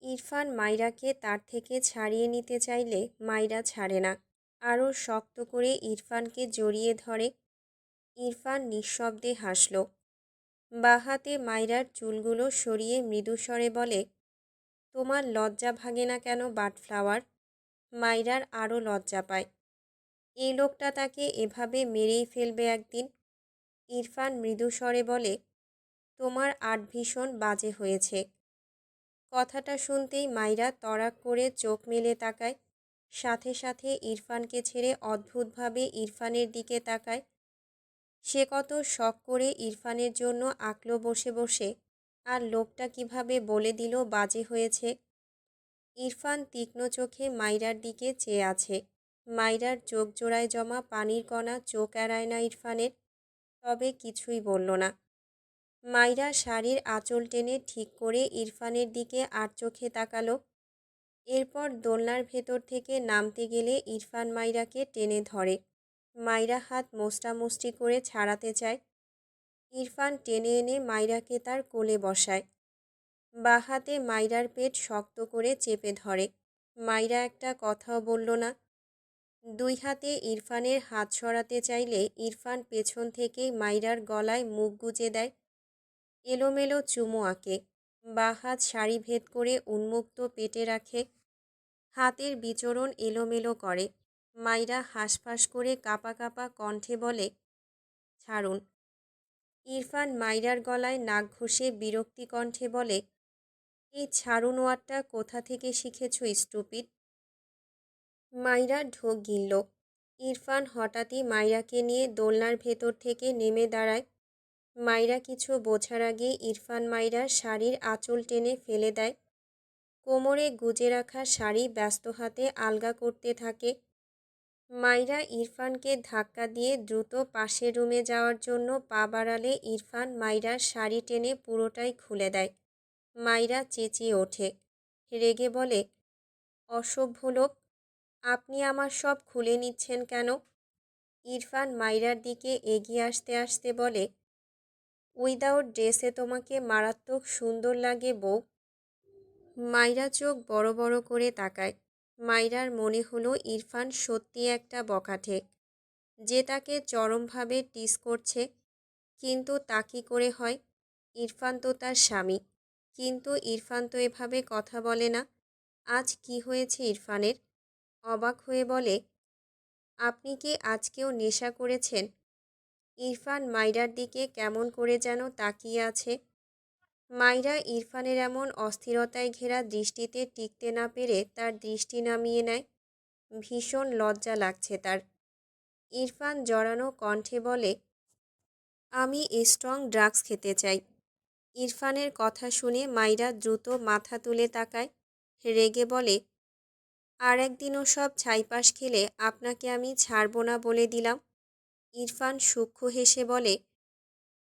ইরফান মাইরাকে তার থেকে ছাড়িয়ে নিতে চাইলে মাইরা ছাড়ে না। আরও শক্ত করে ইরফানকে জড়িয়ে ধরে। ইরফান নিঃশব্দে হাসল। বাঁ হাতে মাইরার চুলগুলো সরিয়ে মৃদুস্বরে বলে, তোমার লজ্জা ভাঙে না কেন বাডফ্লাওয়ার? মাইরার আরও লজ্জা পায়। এই লোকটা তাকে এভাবে মেরেই ফেলবে একদিন। ইরফান মৃদুস্বরে বলে, তোমার আর্ট ভীষণ বাজে হয়েছে। কথাটা শুনতেই মাইরা তড়াক করে চোখ মেলে তাকায়। সাথে সাথে ইরফানকে ছেড়ে অদ্ভুতভাবে ইরফানের দিকে তাকায়। সে কত শখ করে ইরফানের জন্য আঁকলো বসে বসে, আর লোকটা কিভাবে বলে দিল বাজে হয়েছে। ইরফান তীক্ষ্ণ চোখে মাইরার দিকে চেয়ে আছে। মাইরার চোখ জোড়ায় জমা পানির কণা চোখ এড়ায় না ইরফানের, তবে কিছুই বলল না। মাইরা শাড়ির আঁচল টেনে ঠিক করে ইরফানের দিকে আর চোখে তাকালো। এরপর দোলনার ভেতর থেকে নামতে গেলে ইরফান মাইরাকে টেনে ধরে। মাইরা হাত মোষ্টামুষ্টি করে ছাড়াতে চায়। ইরফান টেনে এনে মাইরাকে তার কোলে বসায়। বাঁ হাতে মাইরার পেট শক্ত করে চেপে ধরে। মাইরা একটা কথাও বলল না। দুই হাতে ইরফানের হাত সরাতে চাইলে ইরফান পেছন থেকেই মাইরার গলায় মুখ গুজে দেয়। এলোমেলো চুমু আঁকে। বাঁ হাত শাড়ি ভেদ করে উন্মুক্ত পেটে রাখে। হাতের বিচরণ এলোমেলো করে। মাইরা হাঁসফাঁস করে কাঁপা কাঁপা কণ্ঠে বলে, ছাড়ুন। ইরফান মাইরার গলায় নাক ঘষে বিরক্তি কণ্ঠে বলে, এই ছাড়ুন ওয়ার্ডটা কোথা থেকে শিখেছ স্টুপিড? মাইরা ঢোক গিলল। ইরফান হঠাৎই মাইরাকে নিয়ে দোলনার ভেতর থেকে নেমে দাঁড়ায়। মাইরা কিছু বোঝার আগে ইরফান মাইরার শাড়ির আঁচল টেনে ফেলে দেয়। কোমরে গুজে রাখা শাড়ি ব্যস্ত হাতে আলগা করতে থাকে। মাইরা ইরফানকে ধাক্কা দিয়ে দ্রুত পাশের রুমে যাওয়ার জন্য পা বাড়ালে ইরফান মাইরার শাড়ি টেনে পুরোটাই খুলে দেয়। মাইরা চেঁচিয়ে ওঠে। রেগে বলে, অসভ্য লোক, আপনি আমার সব খুলে নিচ্ছেন কেন? ইরফান মাইরার দিকে এগিয়ে আসতে আসতে বলে, উইদাউট ড্রেসে তোমাকে মারাত্মক সুন্দর লাগে বউ। মাইরা চোখ বড় বড় করে তাকায়। মাইরার মনে হলো ইরফান সত্যি একটা বখাটে, যে তাকে চরমভাবে টিস করছে। কিন্তু তা কী করে হয়? ইরফান তো তার স্বামী। কিন্তু ইরফান তো এভাবে কথা বলে না। আজ কি হয়েছে ইরফানের? অবাক হয়ে বলে, আপনি কি আজকেও নেশা করেছেন? ইরফান মাইরার দিকে কেমন করে যেন তাকিয়ে আছে। মাইরা ইরফানের এমন অস্থিরতায় ঘেরা দৃষ্টিতে টিকতে না পেরে তার দৃষ্টি নামিয়ে নেয়। ভীষণ লজ্জা লাগছে তার। ইরফান জড়ানো কণ্ঠে বলে, আমি স্ট্রং ড্রাগস খেতে চাই। ইরফানের কথা শুনে মাইরা দ্রুত মাথা তুলে তাকায়। রেগে বলে, আর একদিনও সব ছাইপাশ খেলে আপনাকে আমি ছাড়ব না বলে দিলাম। ইরফান সূক্ষ্ম হেসে বলে,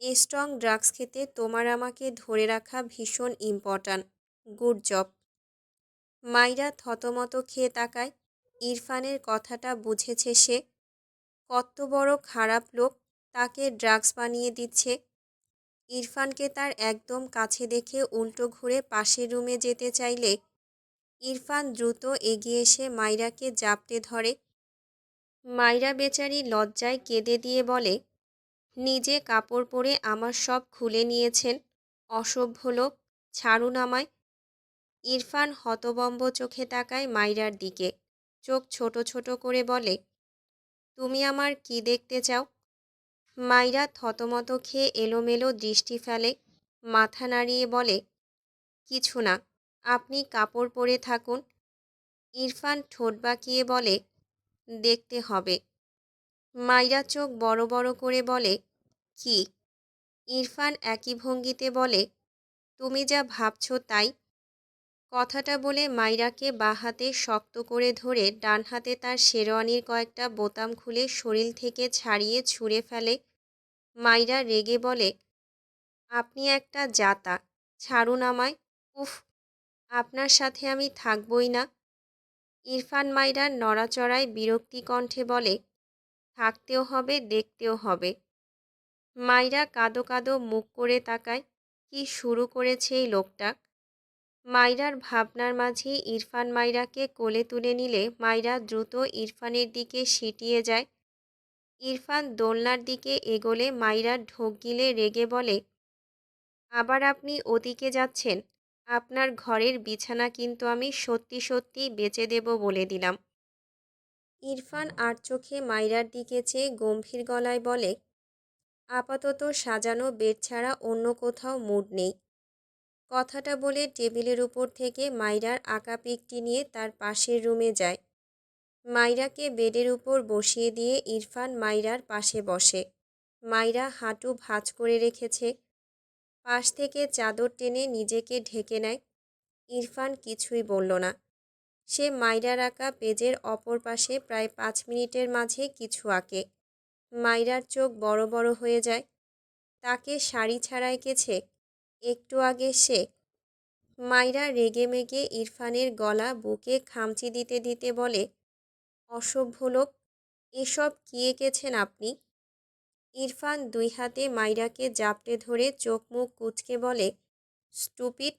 স্ট্রং ড্রাগস খেতে তোমার আমাকে ধরে রাখা ভীষণ ইম্পর্ট্যান্ট। Good job. মাইরা থতমত খেয়ে তাকায়। ইরফানের কথাটা বুঝেছে সে। কত বড় খারাপ লোক, তাকে ড্রাগস বানিয়ে দিচ্ছে। ইরফানকে তার একদম কাছে দেখে উল্টো ঘুরে পাশের রুমে যেতে চাইলে ইরফান দ্রুত এগিয়ে এসে মাইরাকে জাপটে ধরে। মাইরা বেচারি লজ্জায় কেঁদে দিয়ে বলে, নিজে কাপড় পরে আমার সব খুলে নিয়েছেন, অসভ্য লোক, ছাড়ুন আমায়। ইরফান হতবম্ব চোখে তাকায় মাইরার দিকে। চোখ ছোট ছোট করে বলে, তুমি আমার কি দেখতে চাও? মাইরা থতমত খেয়ে এলোমেলো দৃষ্টি ফেলে। মাথা নাড়িয়ে বলে, কিছু না, আপনি কাপড় পরে থাকুন। ইরফান ঠোঁট বাঁকিয়ে বলে, দেখতে হবে। মাইরা চোখ বড় বড় করে বলে, কি? ইরফান একই ভঙ্গিতে বলে, তুমি যা ভাবছ তাই। কথাটা বলে মাইরাকে বাঁ হাতে শক্ত করে ধরে ডান হাতে তার শেরওয়ানির কয়েকটা বোতাম খুলে শরীর থেকে ছাড়িয়ে ছুঁড়ে ফেলে। মাইরা রেগে বলে, আপনি একটা জাতা, ছাড়ুন আমায়। উফ, আপনার সাথে আমি থাকবই না। ইরফান মাইরার নড়াচড়ায় বিরক্তি কণ্ঠে বলে, থাকতেও হবে, দেখতেও হবে। মাইরা কাঁদো কাঁদো মুখ করে তাকায়। কি শুরু করেছে এই লোকটা? মাইরার ভাবনার মাঝে ইরফান মাইরাকে কোলে তুলে নিলে মাইরা দ্রুত ইরফানের দিকে সিটিয়ে যায়। ইরফান দোলনার দিকে এগোলে মাইরা ঢোক গিলে রেগে বলে, আবার আপনি ওদিকে যাচ্ছেন? আপনার ঘরের বিছানা কিন্তু আমি সত্যি সত্যি বেচে দেব বলে দিলাম। ইরফান আর চোখে মাইরার দিকে চেয়ে গম্ভীর গলায় বলে, আপাতত সাজানো বেড ছাড়া অন্য কোথাও মুড নেই। কথাটা বলে টেবিলের উপর থেকে মাইরার আঁকা পিকটি নিয়ে তার পাশের রুমে যায়। মাইরাকে বেডের উপর বসিয়ে দিয়ে ইরফান মাইরার পাশে বসে। মাইরা হাঁটু ভাঁজ করে রেখেছে। পাশ থেকে চাদর টেনে নিজেকে ঢেকে নেয়। ইরফান কিছুই বলল না। সে মাইরার আঁকা পেজের অপর পাশে প্রায় 5 মিনিটের মাঝে কিছু আঁকে। মাইরার চোখ বড় বড় হয়ে যায়। তাকে শাড়ি ছাড়া এঁকেছে একটু আগে সে। মাইরা রেগেমেগে ইরফানের গলা বুকে খামচি দিতে দিতে বলে, অসভ্য লোক, এসব কী এঁকেছেন আপনি? ইরফান দুই হাতে মাইরাকে জাপটে ধরে চোখ মুখ কুঁচকে বলে, স্টুপিড,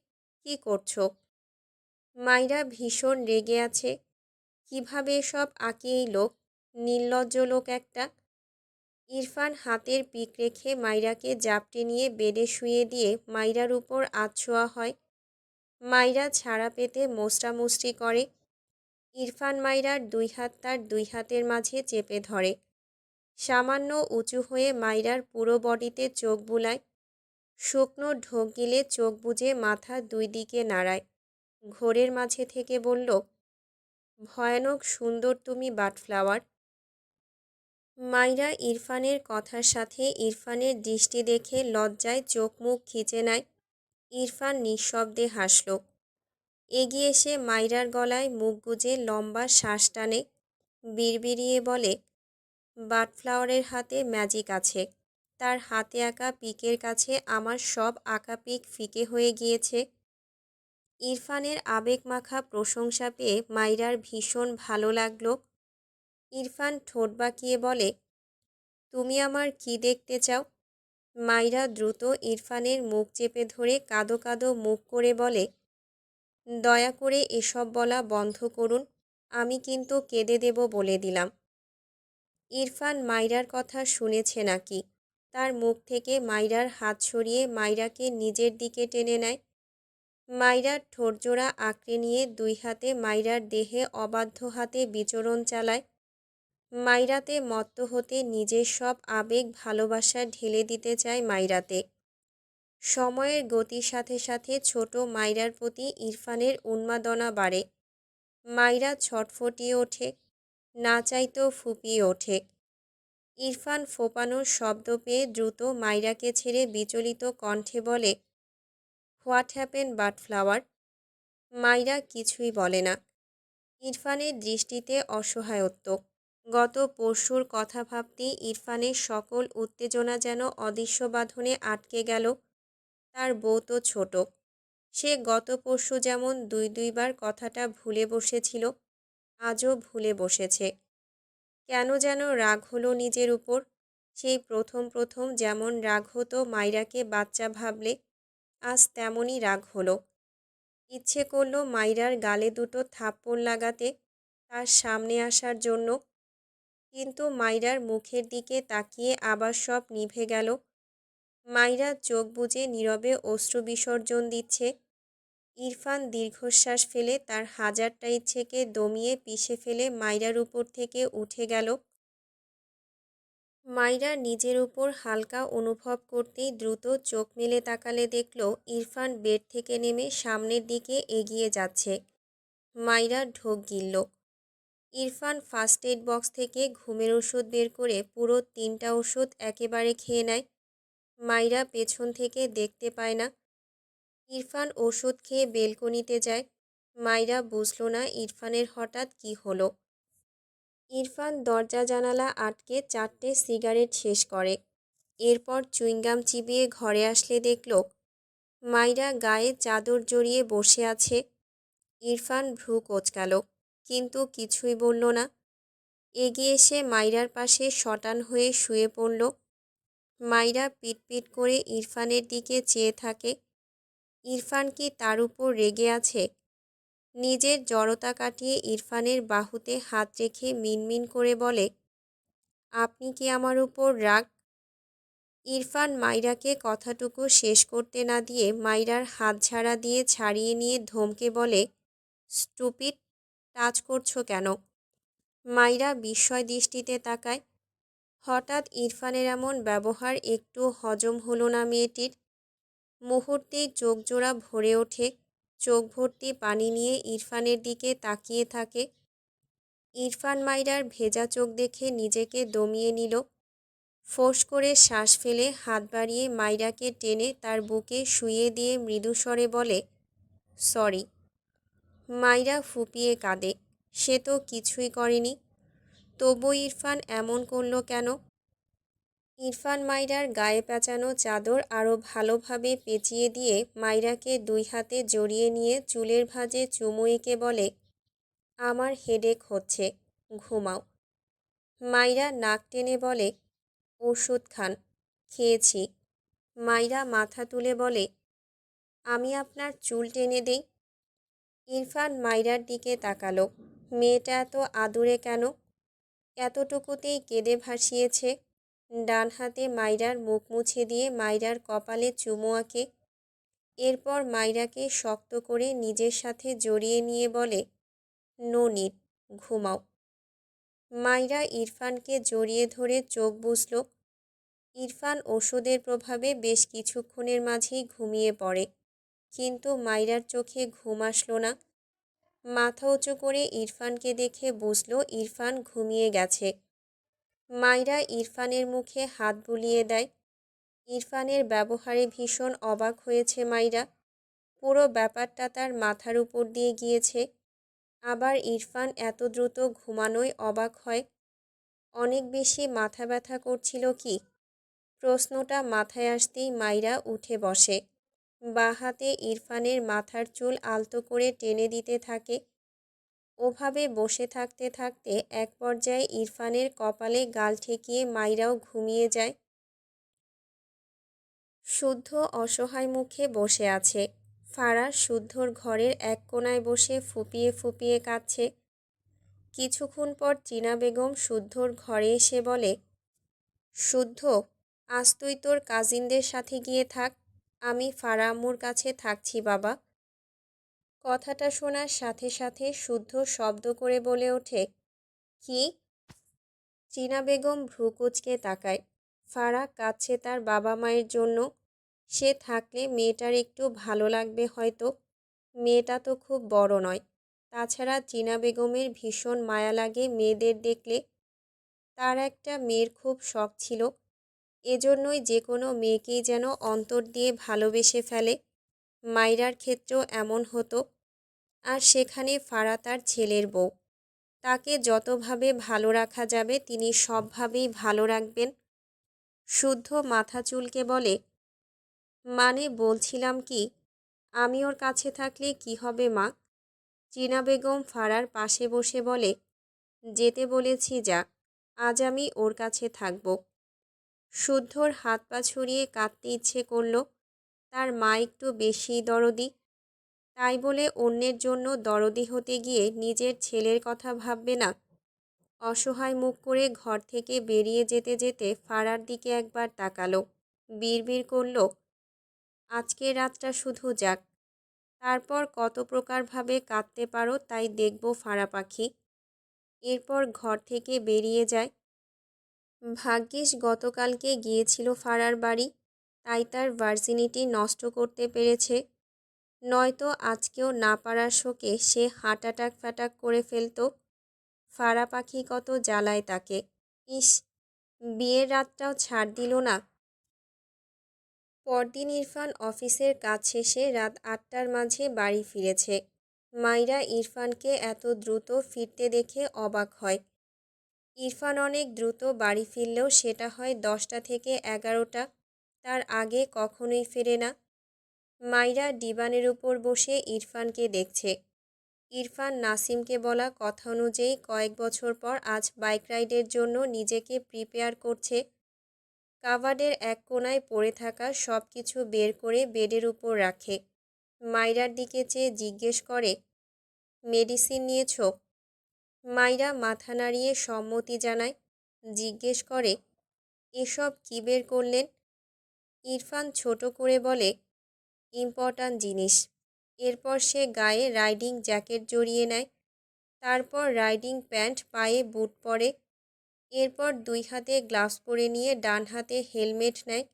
কী করছো? মাইরা ভীষণ রেগে আছে। কিভাবে এসব আঁকে এই লোক, নির্লজ্জ লোক একটা। ইরফান হাতের পিক রেখে মাইরাকে জাপটে নিয়ে বেডে শুয়ে দিয়ে মাইরার উপর আধশোয়া হয়। মাইরা ছাড়া পেতে মোস্টামুষ্টি করে। ইরফান মাইরার দুই হাত তার দুই হাতের মাঝে চেপে ধরে। সামান্য উঁচু হয়ে মাইরার পুরো বডিতে চোখ বুলায়। শুকনো ঢোক গিলে চোখ বুজে মাথা দুই দিকে নাড়ায়। ঘোরের মাঝে থেকে বলল, ভয়ানক সুন্দর তুমি বাটফ্লাওয়ার। মাইরা ইরফানের কথার সাথে ইরফানের দৃষ্টি দেখে লজ্জায় চোখ মুখ খিচে নেয়। ইরফান নিঃশব্দে হাসল। এগিয়ে এসে মাইরার গলায় মুখ গুজে লম্বা শ্বাস টানে। বিড়বিড়িয়ে বলে, বাটফ্লাওয়ারের হাতে ম্যাজিক আছে। তার হাতে আঁকা পিকের কাছে আমার সব আঁকা পিক ফিকে হয়ে গিয়েছে। ইরফানের আবেগমাখা প্রশংসা পেয়ে মাইরার ভীষণ ভালো লাগলো। ইরফান ঠোঁট বাঁকিয়ে বলে, তুমি আমার কি দেখতে চাও? মাইরা দ্রুত ইরফানের মুখ চেপে ধরে কাঁদো কাঁদো মুখ করে বলে, দয়া করে এসব বলা বন্ধ করুন, আমি কিন্তু কেঁদে দেব বলে দিলাম। ইরফান মাইরার কথা শুনেছে নাকি? তার মুখ থেকে মাইরার হাত সরিয়ে মাইরাকে নিজের দিকে টেনে নেয়। মাইরার ঠোঁটজোড়া আঁকড়ে নিয়ে দুই হাতে মাইরার দেহে অবাধ্য হাতে বিচরণ চালায়। মাইরাতে মত্ত হতে নিজের সব আবেগ ভালোবাসা ঢেলে দিতে চায় মাইরাতে। সময়ের গতির সাথে সাথে ছোট মাইরার প্রতি ইরফানের উন্মাদনা বাড়ে। মাইরা ছটফটিয়ে ওঠে, না চাইতেও ফুপিয়ে ওঠে। ইরফান ফোপানোর শব্দ পেয়ে দ্রুত মাইরাকে ছেড়ে বিচলিত কণ্ঠে বলে, হোয়াট হ্যাপেন বাটফ্লাওয়ার? মাইরা কিছুই বলে না। ইরফানের দৃষ্টিতে অসহায়ত্ব। গত পরশুর কথা ভাবতেই ইরফানের সকল উত্তেজনা যেন অদৃশ্য বাঁধনে আটকে গেল। তার বউ তো ছোট। সে গত পরশু যেমন দুইবার কথাটা ভুলে বসেছিল, আজও ভুলে বসেছে। কেন যেন রাগ হলো নিজের উপর। সেই প্রথম প্রথম যেমন রাগ হতো মাইরাকে বাচ্চা ভাবলে, আজ তেমনই রাগ হলো। ইচ্ছে করলো মাইরার গালে দুটো থাপ্পড় লাগাতে, তার সামনে আসার জন্য। কিন্তু মাইরার মুখের দিকে তাকিয়ে আবার সব নিভে গেল। মাইরা চোখ বুজে নীরবে অশ্রু বিসর্জন দিচ্ছে। ইরফান দীর্ঘশ্বাস ফেলে তার হাজারটা ইচ্ছেকে দমিয়ে পিষে ফেলে মাইরার উপর থেকে উঠে গেল। মাইরা নিজের উপর হালকা অনুভব করতেই দ্রুত চোখ মেলে তাকালে দেখল ইরফান বেড থেকে নেমে সামনের দিকে এগিয়ে যাচ্ছে। মাইরা ঢোক গিলল। ইরফান ফার্স্ট এড বক্স থেকে ঘুমের ওষুধ বের করে পুরো 3টা ওষুধ একেবারে খেয়ে নেয়। মাইরা পেছন থেকে দেখতে পায় না। ইরফান ওষুধ খেয়ে বেলকনিতে যায়। মাইরা বুঝল না ইরফানের হঠাৎ কি হলো। ইরফান দরজা জানালা আটকে 4টে সিগারেট শেষ করে। এরপর চুইংগাম চিবিয়ে ঘরে আসলে দেখল মাইরা গায়ে চাদর জড়িয়ে বসে আছে। ইরফান ভ্রু কোঁচকাল, কিন্তু কিছুই বলল না। এগিয়ে এসে মাইরার পাশে শটান হয়ে শুয়ে পড়ল। মাইরা পিটপিট করে ইরফানের দিকে চেয়ে থাকে। ইরফান কি তার উপর রেগে আছে? নিজের জড়তা কাটিয়ে ইরফানের বাহুতে হাত রেখে মিনমিন করে বলে, আপনি কি আমার উপর রাগ? ইরফান মাইরাকে কথাটুকু শেষ করতে না দিয়ে মাইরার হাত ঝাড়া দিয়ে ছাড়িয়ে নিয়ে ধমকে বলে, স্টুপিড, টাচ করছো কেন? মাইরা বিস্ময় দৃষ্টিতে তাকায়। হঠাৎ ইরফানের এমন ব্যবহার একটু হজম হলো না মেয়েটির। মুহূর্তেই চোখজোড়া ভরে ওঠে। চোখ ভর্তি পানি নিয়ে ইরফানের দিকে তাকিয়ে থাকে। ইরফান মাইরার ভেজা চোখ দেখে নিজেকে দমিয়ে নিল। ফোঁস করে শ্বাস ফেলে হাত বাড়িয়ে মাইরাকে টেনে তার বুকে শুইয়ে দিয়ে মৃদুস্বরে বলে, সরি। মাইরা ফুঁপিয়ে কাঁদে। সে তো কিছুই করেনি, তবু ইরফান এমন করল কেন? ইরফান মাইরার গায়ে পেঁচানো চাদর আরও ভালোভাবে পেঁচিয়ে দিয়ে মাইরাকে দুই হাতে জড়িয়ে নিয়ে চুলের ভাঁজে চুমু এঁকে বলে, আমার হেডেক হচ্ছে, ঘুমাও। মাইরা নাক টেনে বলে, ওষুধ খান। খেয়েছি। মাইরা মাথা তুলে বলে, আমি আপনার চুল টেনে দেই। ইরফান মাইরার দিকে তাকালো। মেয়েটা এত আদুরে কেন? এতটুকুতেই কেঁদে ভাসিয়েছে। ডান হাতে মাইরার মুখ মুছে দিয়ে মাইরার কপালে চুমু আঁকে। এরপর মাইরাকে শক্ত করে নিজের সাথে জড়িয়ে নিয়ে বলে, নো নিড, ঘুমাও। মাইরা ইরফানকে জড়িয়ে ধরে চোখ বুজল। ইরফান ওষুধের প্রভাবে বেশ কিছুক্ষণের মাঝেই ঘুমিয়ে পড়ে, কিন্তু মাইরার চোখে ঘুম আসলো না। মাথা উঁচু করে ইরফানকে দেখে বুঝল ইরফান ঘুমিয়ে গেছে। মাইরা ইরফানের মুখে হাত বুলিয়ে দেয়। ইরফানের ব্যবহারে ভীষণ অবাক হয়েছে মাইরা। পুরো ব্যাপারটা তার মাথার উপর দিয়ে গিয়েছে। আবার ইরফান এত দ্রুত ঘুমানোয় অবাক হয়। অনেক বেশি মাথা ব্যথা করছিল কি? প্রশ্নটা মাথায় আসতেই মাইরা উঠে বসে। বাঁ হাতে ইরফানের মাথার চুল আলতো করে টেনে দিতে থাকে। ওভাবে বসে থাকতে থাকতে এক পর্যায়ে ইরফানের কপালে গাল ঠেকিয়ে মাইরাও ঘুমিয়ে যায়। শুদ্ধ অসহায় মুখে বসে আছে। ফারাজ শুদ্ধর ঘরের এক কোণায় বসে ফুপিয়ে ফুপিয়ে কাঁদছে। কিছুক্ষণ পর চীনা বেগম শুদ্ধর ঘরে এসে বলে, শুদ্ধ, আজ তুই তোর কাজিনদের সাথে গিয়ে থাক, আমি ফারা আম্মুর কাছে থাকছি বাবা। কথাটা শোনার সাথে সাথে শুদ্ধ শব্দ করে বলে ওঠে, কি? চীনা বেগম ভ্রু কুঁচকে তাকায়। ফারা কাঁদছে তার বাবা মায়ের জন্য। সে থাকলে মেয়েটার একটু ভালো লাগবে হয়তো। মেয়েটা তো খুব বড় নয়। তাছাড়া চীনা বেগমের ভীষণ মায়া লাগে মেয়েদের দেখলে। তার একটা মেয়ের খুব শখ ছিল। এজন্যই যে কোনো মেয়েকেই যেন অন্তর দিয়ে ভালোবেসে ফেলে। মাইরার ক্ষেত্রেও এমন হতো। আর সেখানে ফারা তার ছেলের বউ। তাকে যতভাবে ভালো রাখা যাবে তিনি সবভাবেই ভালো রাখবেন। শুদ্ধ মাথা চুলকে বলে, মানে বলছিলাম কি, আমি ওর কাছে থাকলে কি হবে মা? চীনা বেগম ফারার পাশে বসে বলে, যেতে বলেছি যা, আজ আমি ওর কাছে থাকব। শুদ্ধর হাত পা ছড়িয়ে কাঁদতে ইচ্ছে করল। তার মা একটু বেশিই দরদি। তাই বলে অন্যের জন্য দরদি হতে গিয়ে নিজের ছেলের কথা ভাববে না? অসহায় মুখ করে ঘর থেকে বেরিয়ে যেতে যেতে ফারার দিকে একবার তাকালো। বিড়বিড় করল, আজকের রাতটা শুধু যাক, তারপর কত প্রকারভাবে কাঁদতে পারো তাই দেখব ফারা পাখি। এরপর ঘর থেকে বেরিয়ে যায়। ভাগ্যিস গতকালকে গিয়েছিল ফারার বাড়ি, তাই তার ভার্জিনিটি নষ্ট করতে পেরেছে। নয়তো আজকেও না পারার শোকে সে হার্ট অ্যাটাক ফ্যাটাক করে ফেলতো। ফারা পাখি কত জ্বালায় তাকে। ইস, বিয়ের রাতটাও ছাড় দিল না। পরদিন ইরফান অফিসের কাজ শেষে রাত ৮টার মাঝে বাড়ি ফিরেছে। মাইরা ইরফানকে এত দ্রুত ফিরতে দেখে অবাক হয়। ইরফান অনেক দ্রুত বাড়ি ফিরলেও সেটা হয় 10টা থেকে 11টা, তার আগে কখনোই ফেরে না। মাইরা ডিভানের উপর বসে ইরফানকে দেখছে। ইরফান নাসিমকে বলা কথা অনুযায়ী কয়েক বছর পর আজ বাইক রাইডের জন্য নিজেকে প্রিপেয়ার করছে। কাভার্ডের এক কোণায় পড়ে থাকা সব কিছু বের করে বেডের উপর রাখে। মাইরার দিকে চেয়ে জিজ্ঞেস করে, মেডিসিন নিয়েছো? মাইরা মাথা নাড়িয়ে সম্মতি জানায়। জিজ্ঞেস করে, এসব কী বের করলেন? ইরফান ছোট করে বলে, ইম্পর্ট্যান্ট জিনিস। এরপর সে গায়ে রাইডিং জ্যাকেট জড়িয়ে নেয়। তারপর রাইডিং প্যান্ট, পায়ে বুট পরে। এরপর 2 হাতে গ্লাভস পরে নিয়ে ডান হাতে হেলমেট নেয়।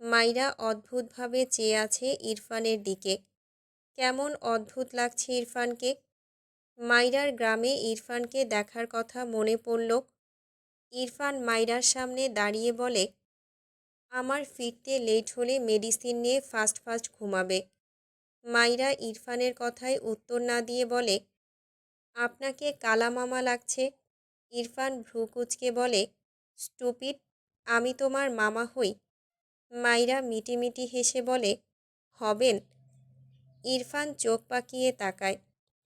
মাইরা অদ্ভুতভাবে চেয়ে আছে ইরফানের দিকে। কেমন অদ্ভুত লাগছে ইরফানকে। মাইরার গ্রামে ইরফানকে দেখার কথা মনে পড়ল। ইরফান মাইরার সামনে দাঁড়িয়ে বলে, আমার ফিরতে লেট হলে মেডিসিন নিয়ে ফাস্ট ফাস্ট ঘুমাবে। মাইরা ইরফানের কথায় উত্তর না দিয়ে বলে, আপনাকে কালা মামা লাগছে। ইরফান ভ্রু কুঁচকে বলে, স্টুপিড, আমি তোমার মামা হই? মাইরা মিটিমিটি হেসে বলে, হবেন। ইরফান চোখ পাকিয়ে তাকায়।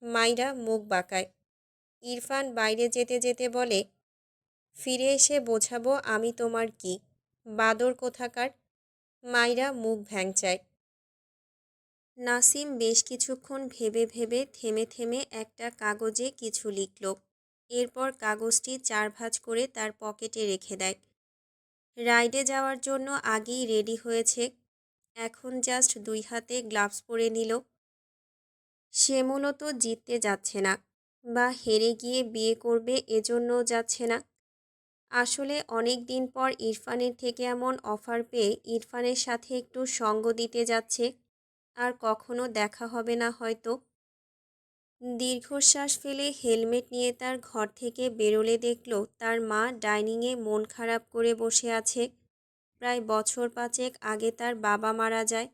মাইরা মুখ বাঁকায়। ইরফান বাইরে যেতে যেতে বলে, ফিরে এসে বোঝাবো আমি তোমার কি, বাদর কোথাকার। মাইরা মুখ ভ্যাংচায়। নাসিম বেশ কিছুক্ষণ ভেবে ভেবে থেমে থেমে একটা কাগজে কিছু লিখল। এরপর কাগজটি 4 ভাঁজ করে তার পকেটে রেখে দেয়। রাইডে যাওয়ার জন্য আগেই রেডি হয়েছে। এখন জাস্ট 2 হাতে গ্লাভস পরে নিল। সে মূলত জিততে যাচ্ছে না, বা হেরে গিয়ে বিয়ে করবে এজন্যও যাচ্ছে না। আসলে অনেক দিন পর ইরফানের থেকে এমন অফার পেয়ে ইরফানের সাথে একটু সঙ্গ দিতে যাচ্ছে। আর কখনো দেখা হবে না হয়তো। দীর্ঘশ্বাস ফেলে হেলমেট নিয়ে তার ঘর থেকে বেরোলে দেখল তার মা ডাইনিংয়ে মন খারাপ করে বসে আছে। প্রায় বছর 5 আগে তার বাবা মারা যায়।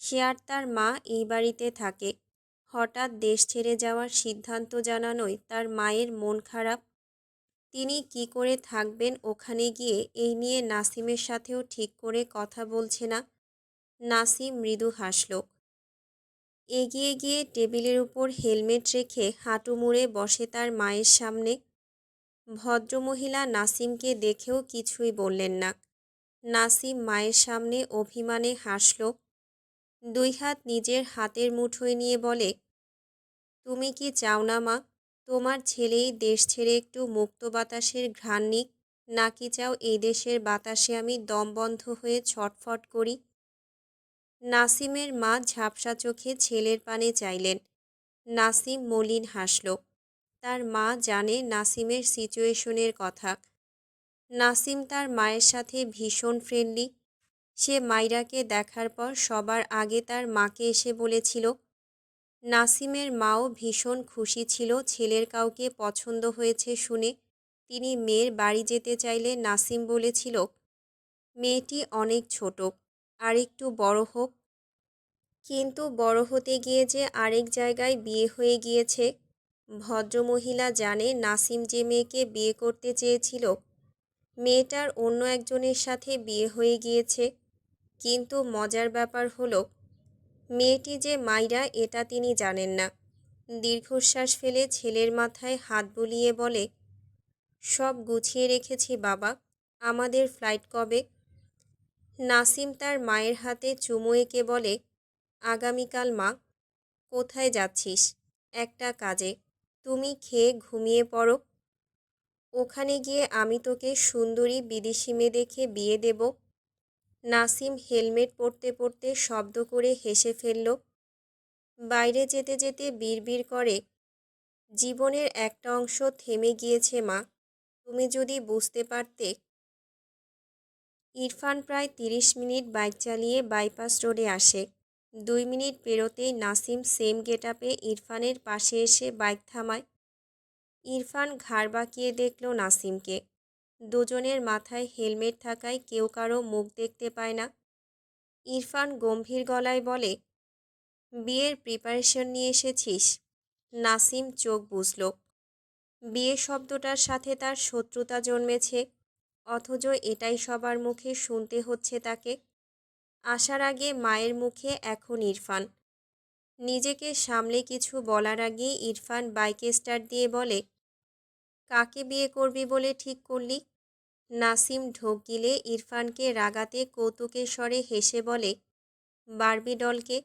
সে আর তার মা এই বাড়িতে থাকে। হঠাৎ দেশ ছেড়ে যাওয়ার সিদ্ধান্ত জানানোয় তার মায়ের মন খারাপ। তিনি কি করে থাকবেন ওখানে গিয়ে, এই নিয়ে নাসিমের সাথেও ঠিক করে কথা বলছে না। নাসিম মৃদু হাসল। এগিয়ে গিয়ে টেবিলের উপর হেলমেট রেখে হাঁটু মুড়ে বসে তার মায়ের সামনে। ভদ্রমহিলা নাসিমকে দেখেও কিছুই বললেন না। নাসিম মায়ের সামনে অভিমানে হাসল। 2 হাত নিজের হাতের মুঠোয় নিয়ে বলে, তুমি কি চাও না মা, তোমার ছেলেই দেশ ছেড়ে একটু মুক্ত বাতাসের ঘ্রাণ নিক? নাকি চাও এই দেশের বাতাসে আমি দমবন্ধ হয়ে ছটফট করি? নাসিমের মা ঝাপসা চোখে ছেলের পানে চাইলেন। নাসিম মলিন হাসল। তার মা জানে নাসিমের সিচুয়েশনের কথা। নাসিম তার মায়ের সাথে ভীষণ ফ্রেন্ডলি। সে মাইরাকে দেখার পর সবার আগে তার মাকে এসে বলেছিল। নাসিমের মাও ভীষণ খুশি ছিল ছেলের কাউকে পছন্দ হয়েছে শুনে। তিনি মেয়ের বাড়ি যেতে চাইলে নাসিম বলেছিল, মেয়েটি অনেক ছোট, আর একটু বড় হোক। কিন্তু বড় হতে গিয়ে যে আরেক জায়গায় বিয়ে হয়ে গিয়েছে। ভদ্রমহিলা জানে নাসিম যে মেয়েকে বিয়ে করতে চেয়েছিল, মেয়েটার অন্য একজনের সাথে বিয়ে হয়ে গিয়েছে। কিন্তু মজার ব্যাপার হলো, মেয়েটি যে মাইরা এটা তিনি জানেন না। দীর্ঘশ্বাস ফেলে ছেলের মাথায় হাত বুলিয়ে বলে, সব গুছিয়ে রেখেছি বাবা, আমাদের ফ্লাইট কবে? নাসিম তার মায়ের হাতে চুমু এঁকে বলে, আগামীকাল মা। কোথায় যাচ্ছিস? একটা কাজে। তুমি খেয়ে ঘুমিয়ে পড়ো। ওখানে গিয়ে আমি তোকে সুন্দরী বিদেশি মেয়ে দেখে বিয়ে দেব। নাসিম হেলমেট পরতে পরতে শব্দ করে হেসে ফেলল। বাইরে যেতে যেতে বিড়বিড় করে, জীবনের একটা অংশ থেমে গিয়েছে মা, তুমি যদি বুঝতে পারতে। ইরফান প্রায় 30 মিনিট বাইক চালিয়ে বাইপাস রোডে আসে। 2 মিনিট পেরোতেই নাসিম সেম গেটআপে ইরফানের পাশে এসে বাইক থামায়। ইরফান ঘাড় বাঁকিয়ে দেখল নাসিমকে। দুজনের মাথায় হেলমেট থাকায় কেউ কারো মুখ দেখতে পায় না। ইরফান গম্ভীর গলায় বলে, বিয়ের প্রিপারেশন নিয়ে এসেছিস? নাসিম চোখ বুজল। বিয়ে শব্দটার সাথে তার শত্রুতা জন্মেছে, অথচ এটাই সবার মুখে শুনতে হচ্ছে তাকে। আসার আগে মায়ের মুখে, এখন ইরফান। নিজেকে সামলে কিছু বলার আগেই ইরফান বাইকে স্টার্ট দিয়ে বলে, কাকে বিয়ে করবি বলে ঠিক করলি? নাসিম ঢোক গিলে ইরফানকে রাগাতে কৌতুকের স্বরে হেসে বলে, বারবি ডলকে।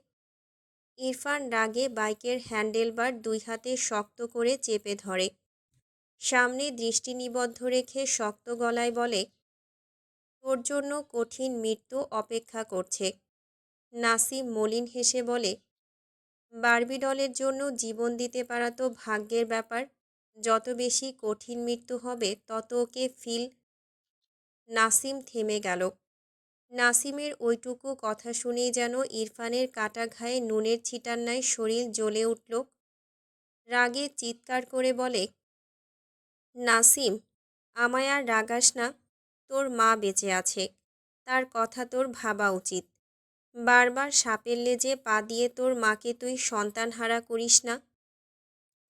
ইরফান রাগে বাইকের হ্যান্ডেলবার দুই হাতে শক্ত করে চেপে ধরে। সামনে দৃষ্টি নিবদ্ধ রেখে শক্ত গলায় বলে, তোর জন্য কঠিন মৃত্যু অপেক্ষা করছে। নাসিম মলিন হেসে বলে, বারবি ডলের জন্য জীবন দিতে পারা তো ভাগ্যের ব্যাপার। যত বেশি কঠিন মৃত্যু হবে তত ওকে ফিল। নাসিম থেমে গেল। নাসিমের ওইটুকু কথা শুনেই যেন ইরফানের কাটা ঘায়ে নুনের ছিটার ন্যায় শরীর জ্বলে উঠল। রাগে চিৎকার করে বলে, নাসিম, আমায় আর রাগাস না। তোর মা বেঁচে আছে, তার কথা তোর ভাবা উচিত। বারবার সাপের লেজে পা দিয়ে তোর মাকে তুই সন্তানহারা করিস না।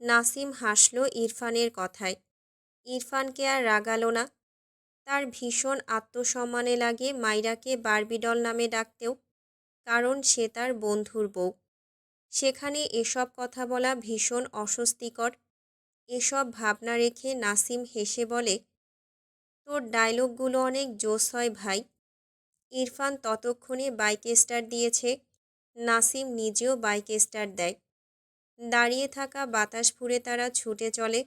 নাসিম হাসল ইরফানের কথায়। ইরফানকে আর রাগালো না। তার ভীষণ আত্মসম্মানে লাগে মাইরাকে বারবিডল নামে ডাকতেও, কারণ সে তার বন্ধুর বউ। সেখানে এসব কথা বলা ভীষণ অস্বস্তিকর। এসব ভাবনা রেখে নাসিম হেসে বলে, তোর ডায়লগগুলো অনেক জোশ হয় ভাই। ইরফান ততক্ষণে বাইকে স্টার্ট দিয়েছে। নাসিম নিজেও বাইকে স্টার্ট দেয়। দাঁড়িয়ে থাকা বাতাস ফুঁড়ে তারা ছুটে চলে।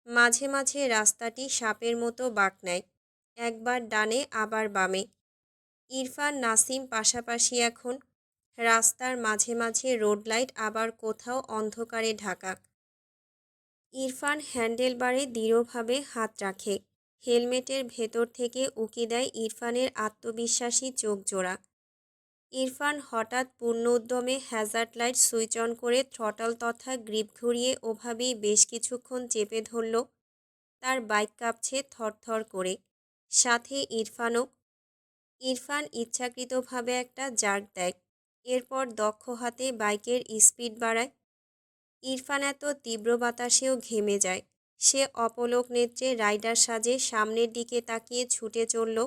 মাঝে মাঝে রাস্তাটি সাপের মতো বাঁক নেয়, একবার ডানে আবার বামে। ইরফান নাসিম পাশাপাশি এখন। রাস্তার মাঝে মাঝে রোড লাইট, আবার কোথাও অন্ধকারে ঢাকা। ইরফান হ্যান্ডেলবারে দৃঢ়ভাবে হাত রাখে। হেলমেটের ভেতর থেকে উকি দেয় ইরফানের আত্মবিশ্বাসী চোখ জোড়া। ইরফান হঠাৎ পূর্ণ উদ্যমে হ্যাজার্ড লাইট সুইচ অন করে থ্রটল তথা গ্রিপ ঘুরিয়ে ওভাবেই বেশ কিছুক্ষণ চেপে ধরল। তার বাইক কাঁপছে থরথর করে, সাথে ইরফানও। ইরফান ইচ্ছাকৃতভাবে একটা জার্ক দেয়, এরপর দক্ষ হাতে বাইকের স্পিড বাড়ায়। ইরফান এত তীব্র বাতাসেও ঘেমে যায়। সে অপলক নেত্রে রাইডার সাজে সামনের দিকে তাকিয়ে ছুটে চলল।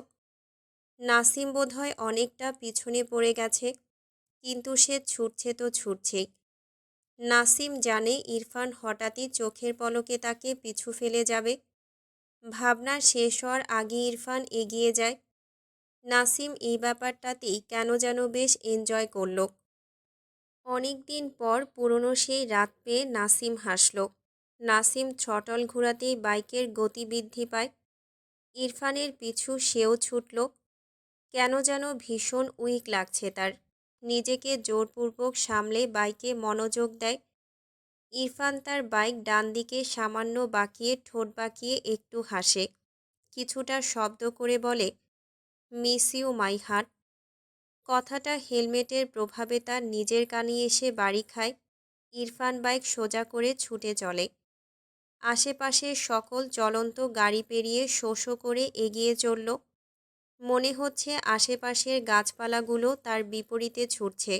নাসিম বোধহয় অনেকটা পিছনে পড়ে গেছে, কিন্তু সে ছুটছে তো ছুটছেই। নাসিম জানে ইরফান হঠাৎই চোখের পলকে তাকে পিছু ফেলে যাবে। ভাবনা শেষ হওয়ার আগে ইরফান এগিয়ে যায়। নাসিম এই ব্যাপারটাতেই কেন যেন বেশ এনজয় করল। অনেক দিন পর পুরনো সেই রাত পেয়ে নাসিম হাসল। নাসিম থ্রটল ঘোরাতেই বাইকের গতি বৃদ্ধি পায়। ইরফানের পিছু সেও ছুটল। কেন যেন ভীষণ উইক লাগছে তার। নিজেকে জোরপূর্বক সামলে বাইকে মনোযোগ দেয়। ইরফান তার বাইক ডান দিকে সামান্য বাঁকিয়ে ঠোঁট বাঁকিয়ে একটু হাসে। কিছুটা শব্দ করে বলে, মিস ইউ মাই হার্ট। কথাটা হেলমেটের প্রভাবে তার নিজের কানে এসে বাড়ি খায়। ইরফান বাইক সোজা করে ছুটে চলে। আশেপাশের সকল চলন্ত গাড়ি পেরিয়ে শো শো করে এগিয়ে চলল। মনে হচ্ছে আশেপাশের গাছপালাগুলো তার বিপরীতে ছুটছে।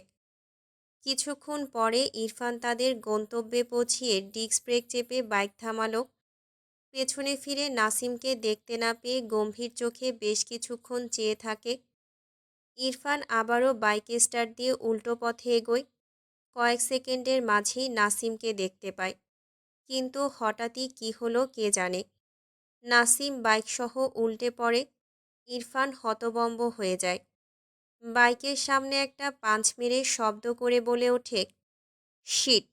কিছুক্ষণ পরে ইরফান তাদের গন্তব্যে পৌঁছিয়ে ডিস্ক ব্রেক চেপে বাইক থামালো। পেছনে ফিরে নাসিমকে দেখতে না পেয়ে গম্ভীর চোখে বেশ কিছুক্ষণ চেয়ে থাকে। ইরফান আবারও বাইকে স্টার্ট দিয়ে উল্টো পথে এগোয়। কয়েক সেকেন্ডের মাঝেই নাসিমকে দেখতে পায়, কিন্তু হঠাৎই কী হলো কে জানে। নাসিম বাইকসহ উল্টে পড়ে। ইরফান হতবম্ব হয়ে যায়। বাইকের সামনে একটা পাঞ্চ মেরে শব্দ করে বলে ওঠে, শিট।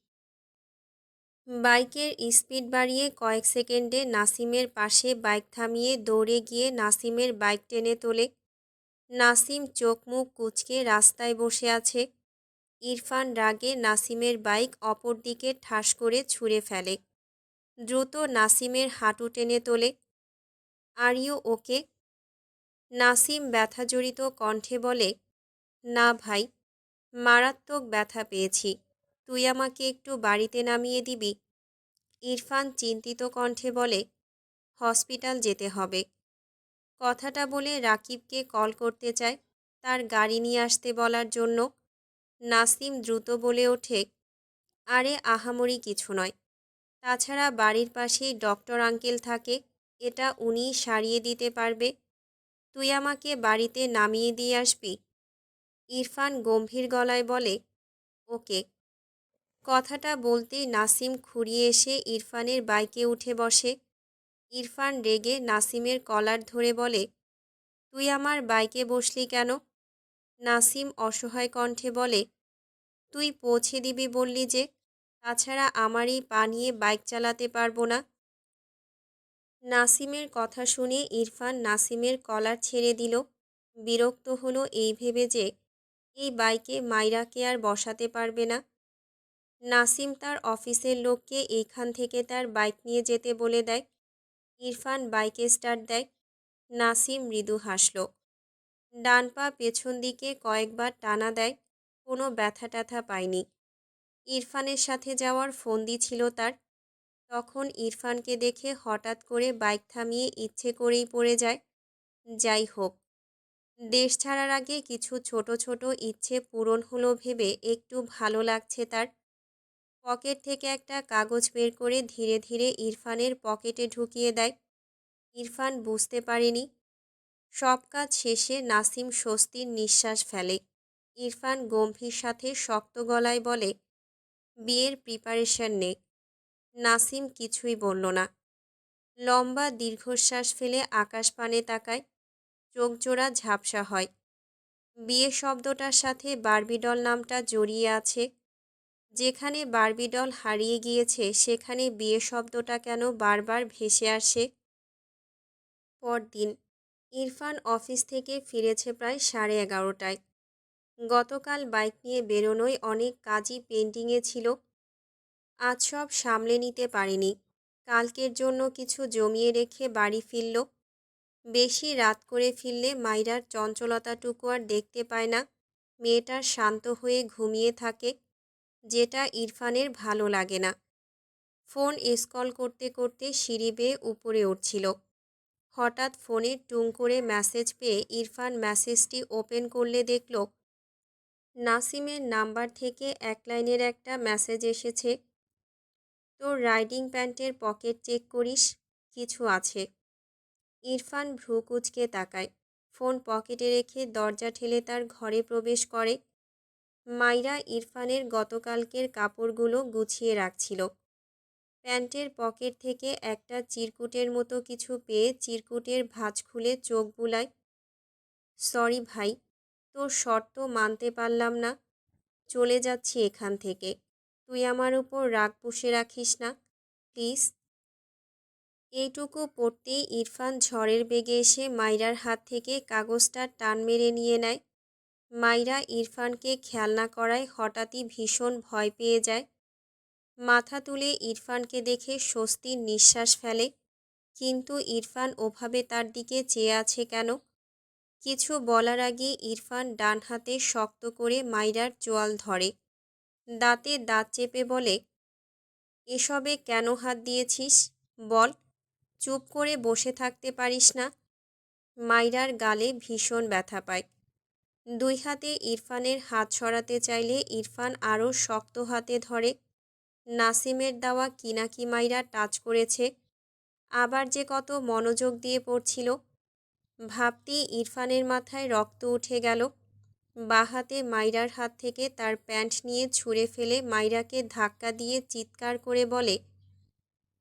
বাইকের স্পিড বাড়িয়ে কয়েক সেকেন্ডে নাসিমের পাশে বাইক থামিয়ে দৌড়ে গিয়ে নাসিমের বাইক টেনে তোলে। নাসিম চোখ মুখ কুঁচকে রাস্তায় বসে আছে। ইরফান রাগে নাসিমের বাইক অপর দিকে ঠাস করে ছুঁড়ে ফেলে। দ্রুত নাসিমের হাঁটু টেনে তোলে। Are you okay? নাসিম ব্যথাজড়িত কণ্ঠে বলে, না ভাই, মারাত্মক ব্যথা পেয়েছি। তুই আমাকে একটু বাড়িতে নামিয়ে দিবি? ইরফান চিন্তিত কণ্ঠে বলে, হসপিটাল যেতে হবে। কথাটা বলে রাকিবকে কল করতে চায় তার গাড়ি নিয়ে আসতে বলার জন্য। নাসিম দ্রুত বলে ওঠে, আরে আহামরি কিছু নয়। তাছাড়া বাড়ির পাশেই ডক্টর আঙ্কেল থাকে, এটা উনিই সারিয়ে দিতে পারবে। তুই আমাকে বাড়িতে নামিয়ে দিয়ে আসবি? ইরফান গম্ভীর গলায় বলে, ওকে। কথাটা বলতেই নাসিম খুঁড়িয়ে এসে ইরফানের বাইকে উঠে বসে। ইরফান রেগে নাসিমের কলার ধরে বলে, তুই আমার বাইকে বসলি কেন? নাসিম অসহায় কণ্ঠে বলে, তুই পৌঁছে দিবি বললি যে, তাছাড়া আমার এই পা নিয়ে বাইক চালাতে পারবো না। নাসিমের কথা শুনে ইরফান নাসিমের কলার ছেড়ে দিল। বিরক্ত হলো এই ভেবে যে এই বাইকে মাইরাকে আর বসাতে পারবে না। নাসিম তার অফিসের লোককে এইখান থেকে তার বাইক নিয়ে যেতে বলে দেয়। ইরফান বাইকে স্টার্ট দেয়। নাসিম মৃদু হাসল। ডান পা পেছন দিকে কয়েকবার টানা দেয়। কোনো ব্যথা ট্যাথা পায়নি। ইরফানের সাথে যাওয়ার ফন্দি ছিল তার। তখন ইরফানকে দেখে হঠাৎ করে বাইক থামিয়ে ইচ্ছে করেই পড়ে যায়। যাই হোক, দেশ ছাড়ার আগে কিছু ছোট ছোট ইচ্ছে পূরণ হলো ভেবে একটু ভালো লাগছে তার। পকেট থেকে একটা কাগজ বের করে ধীরে ধীরে ইরফানের পকেটে ঢুকিয়ে দেয়। ইরফান বুঝতে পারেনি। সব কাজ শেষে নাসিম স্বস্তির নিঃশ্বাস ফেলে। ইরফান গম্ভীর সাথে শক্ত গলায় বলে, বিয়ের প্রিপারেশন নে। নাসিম কিছুই বলল না। লম্বা দীর্ঘশ্বাস ফেলে আকাশ পানে তাকায়। চোখ জোড়া ঝাপসা হয়। বিয়ে শব্দটার সাথে বার্বিডল নামটা জড়িয়ে আছে। যেখানে বার্বিডল হারিয়ে গিয়েছে সেখানে বিয়ে শব্দটা কেন বারবার ভেসে আসে। পরদিন ইরফান অফিস থেকে ফিরেছে প্রায় 11:30টায়। গতকাল বাইক নিয়ে বেরোনোয় অনেক কাজই পেন্ডিংয়ে ছিল। আজ সব সামলে নিতে পারেনি। কালকের জন্য কিছু জমিয়ে রেখে বাড়ি ফিরল। বেশি রাত করে ফিরলে মাইরার চঞ্চলতাটুকু আর দেখতে পায় না। মেয়েটার শান্ত হয়ে ঘুমিয়ে থাকে, যেটা ইরফানের ভালো লাগে না। ফোন স্ক্রল করতে করতে সিঁড়ি বেয়ে উপরে উঠছিল। হঠাৎ ফোনে টুং করে মেসেজ পেয়ে ইরফান মেসেজটি ওপেন করলে দেখল নাসিমের নাম্বার থেকে এক লাইনের একটা মেসেজ এসেছে। তোর রাইডিং প্যান্টের পকেট চেক করিস, কিছু আছে। ইরফান ভ্রু কুঁচকে তাকায়। ফোন পকেটে রেখে দরজা ঠেলে তার ঘরে প্রবেশ করে। মাইরা ইরফানের গতকালকের কাপড়গুলো গুছিয়ে রাখছিল। প্যান্টের পকেট থেকে একটা চিরকুটের মতো কিছু পেয়ে চিরকুটের ভাঁজ খুলে চোখ বুলায়। সরি ভাই, তোর শর্ত মানতে পারলাম না। চলে যাচ্ছি এখান থেকে। তুই আমার উপর রাগ পুষে রাখিস না, প্লিজ। এইটুকু পড়তেই ইরফান ঝড়ের বেগে এসে মাইরার হাত থেকে কাগজটা টান মেরে নিয়ে নেয়। মাইরা ইরফানকে খেয়াল না করায় হঠাৎই ভীষণ ভয় পেয়ে যায়। মাথা তুলে ইরফানকে দেখে স্বস্তির নিঃশ্বাস ফেলে। কিন্তু ইরফান ওভাবে তার দিকে চেয়ে আছে কেন? কিছু বলার আগে ইরফান ডান হাতে শক্ত করে মাইরার চোয়াল ধরে। দাঁতে দাঁত চেপে বলে, এসবে কেন হাত দিয়েছিস বল? চুপ করে বসে থাকতে পারিস না? মাইরার গালে ভীষণ ব্যথা পায়। দুই হাতে ইরফানের হাত সরাতে চাইলে ইরফান আরও শক্ত হাতে ধরে। নাসিমের দেওয়া কিনাকি মাইরা টাচ করেছে। আবার যে কত মনোযোগ দিয়ে পড়ছিল। ভাবতেই ইরফানের মাথায় রক্ত উঠে গেল। বাঁ হাতে মাইরার হাত থেকে তার প্যান্ট নিয়ে ছুঁড়ে ফেলে মাইরাকে ধাক্কা দিয়ে চিৎকার করে বলে,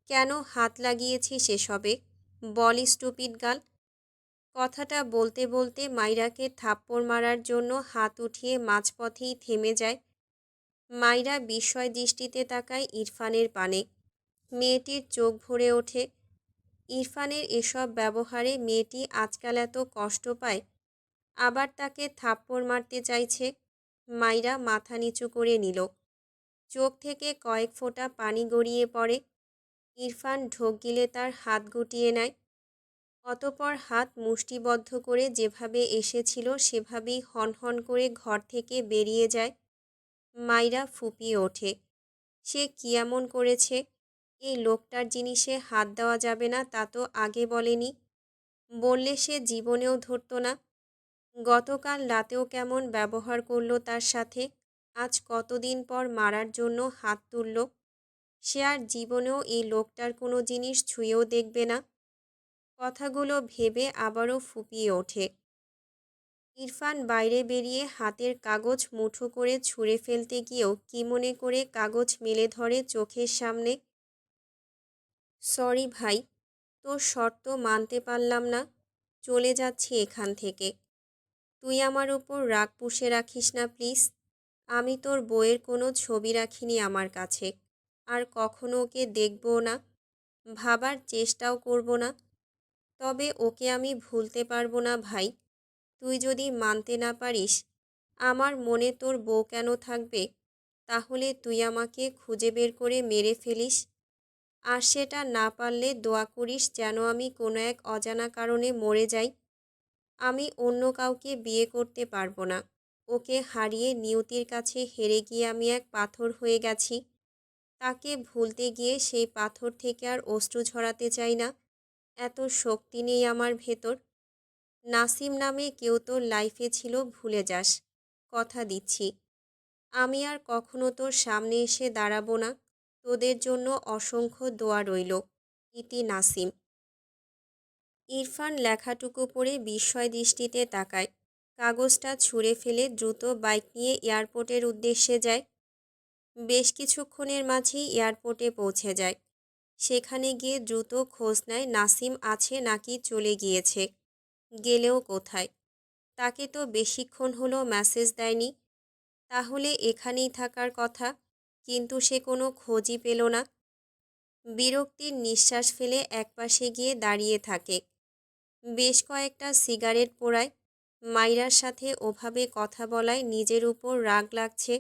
কেন হাত লাগিয়েছিস এসবে? বল স্টুপিড গার্ল। কথাটা বলতে বলতে মাইরাকে থাপ্পড় মারার জন্য হাত উঠিয়ে মাঝপথেই থেমে যায়। মাইরা বিস্ময় দৃষ্টিতে তাকায় ইরফানের পানে। মেয়েটির চোখ ভরে ওঠে। ইরফানের এসব ব্যবহারে মেয়েটি আজকাল এত কষ্ট পায়, আবার তাকে থাপ্পড় মারতে চাইছে। মাইরা মাথা নিচু করে নিল। চোখ থেকে কয়েক ফোঁটা পানি গড়িয়ে পড়ে। ইরফান ঢোক গিলে তার হাত গুটিয়ে নেয়। অতপর হাত মুষ্টিবদ্ধ করে যেভাবে এসেছিল সেভাবেই হনহন করে ঘর থেকে বেরিয়ে যায়। মাইরা ফুঁপিয়ে ওঠে। সে কি এমন করেছে? এই লোকটার জিনিসে হাত দেওয়া যাবে না তা তো আগে বলেনি। বললে সে জীবনেও ধরত না। গতকাল রাতেও কেমন ব্যবহার করলো তার সাথে। আজ কতদিন পর মারার জন্য হাত তুলল। সে আর জীবনেও এই লোকটার কোনো জিনিস ছুঁয়েও দেখবে না। কথাগুলো ভেবে আবারও ফুঁপিয়ে ওঠে। ইরফান বাইরে বেরিয়ে হাতের কাগজ মুঠো করে ছুঁড়ে ফেলতে গিয়েও কি মনে করে কাগজ মেলে ধরে চোখের সামনে। সরি ভাই, তোর শর্ত মানতে পারলাম না। চলে যাচ্ছি এখান থেকে। তুই আমার উপর রাগ পুষে রাখিস না প্লিজ। আমি তোর বইয়ের কোনো ছবি রাখিনি আমার কাছে, আর কখনো ওকে দেখবও না, ভাবার চেষ্টাও করব না। তবে ওকে আমি ভুলতে পারবো না ভাই। তুই যদি মানতে না পারিস আমার মনে তোর বউ কেন থাকবে, তাহলে তুই আমাকে খুঁজে বের করে মেরে ফেলিস। আর সেটা না পারলে দোয়া করিস যেন আমি কোনো এক অজানা কারণে মরে যাই। আমি অন্য কাউকে বিয়ে করতে পারবো না। ওকে হারিয়ে নিয়তির কাছে হেরে গিয়ে আমি এক পাথর হয়ে গেছি। তাকে ভুলতে গিয়ে সেই পাথর থেকে আর অশ্রু ঝরাতে চাই না। এত শক্তি নেই আমার ভেতর। নাসিম নামে কেউ তোর লাইফে ছিল ভুলে যাস, কথা দিচ্ছি। আমি আর কখনো তোর সামনে এসে দাঁড়াবো না। তোদের জন্য অসংখ্য দোয়া রইল। ইতি নাসিম। ইরফান লেখাটুকু পড়ে বিস্ময় দৃষ্টিতে তাকায়। কাগজটা ছুঁড়ে ফেলে দ্রুত বাইক নিয়ে এয়ারপোর্টের উদ্দেশ্যে যায়। বেশ কিছুক্ষণের মাঝেই এয়ারপোর্টে পৌঁছে যায়। সেখানে গিয়ে দ্রুত খোঁজ নেয় নাসিম আছে নাকি চলে গিয়েছে। গেলেও কোথায়? তাকে তো বেশিক্ষণ হলো মেসেজ দেয়নি। তাহলে এখানেই থাকার কথা, কিন্তু সে কোনো খোঁজই পেল না। বিরক্তির নিঃশ্বাস ফেলে একপাশে গিয়ে দাঁড়িয়ে থাকে। বেশ কয়েকটা সিগারেট পোড়ায়। মাইরার সাথে ওভাবে কথা বলায় নিজের উপর রাগ লাগছে।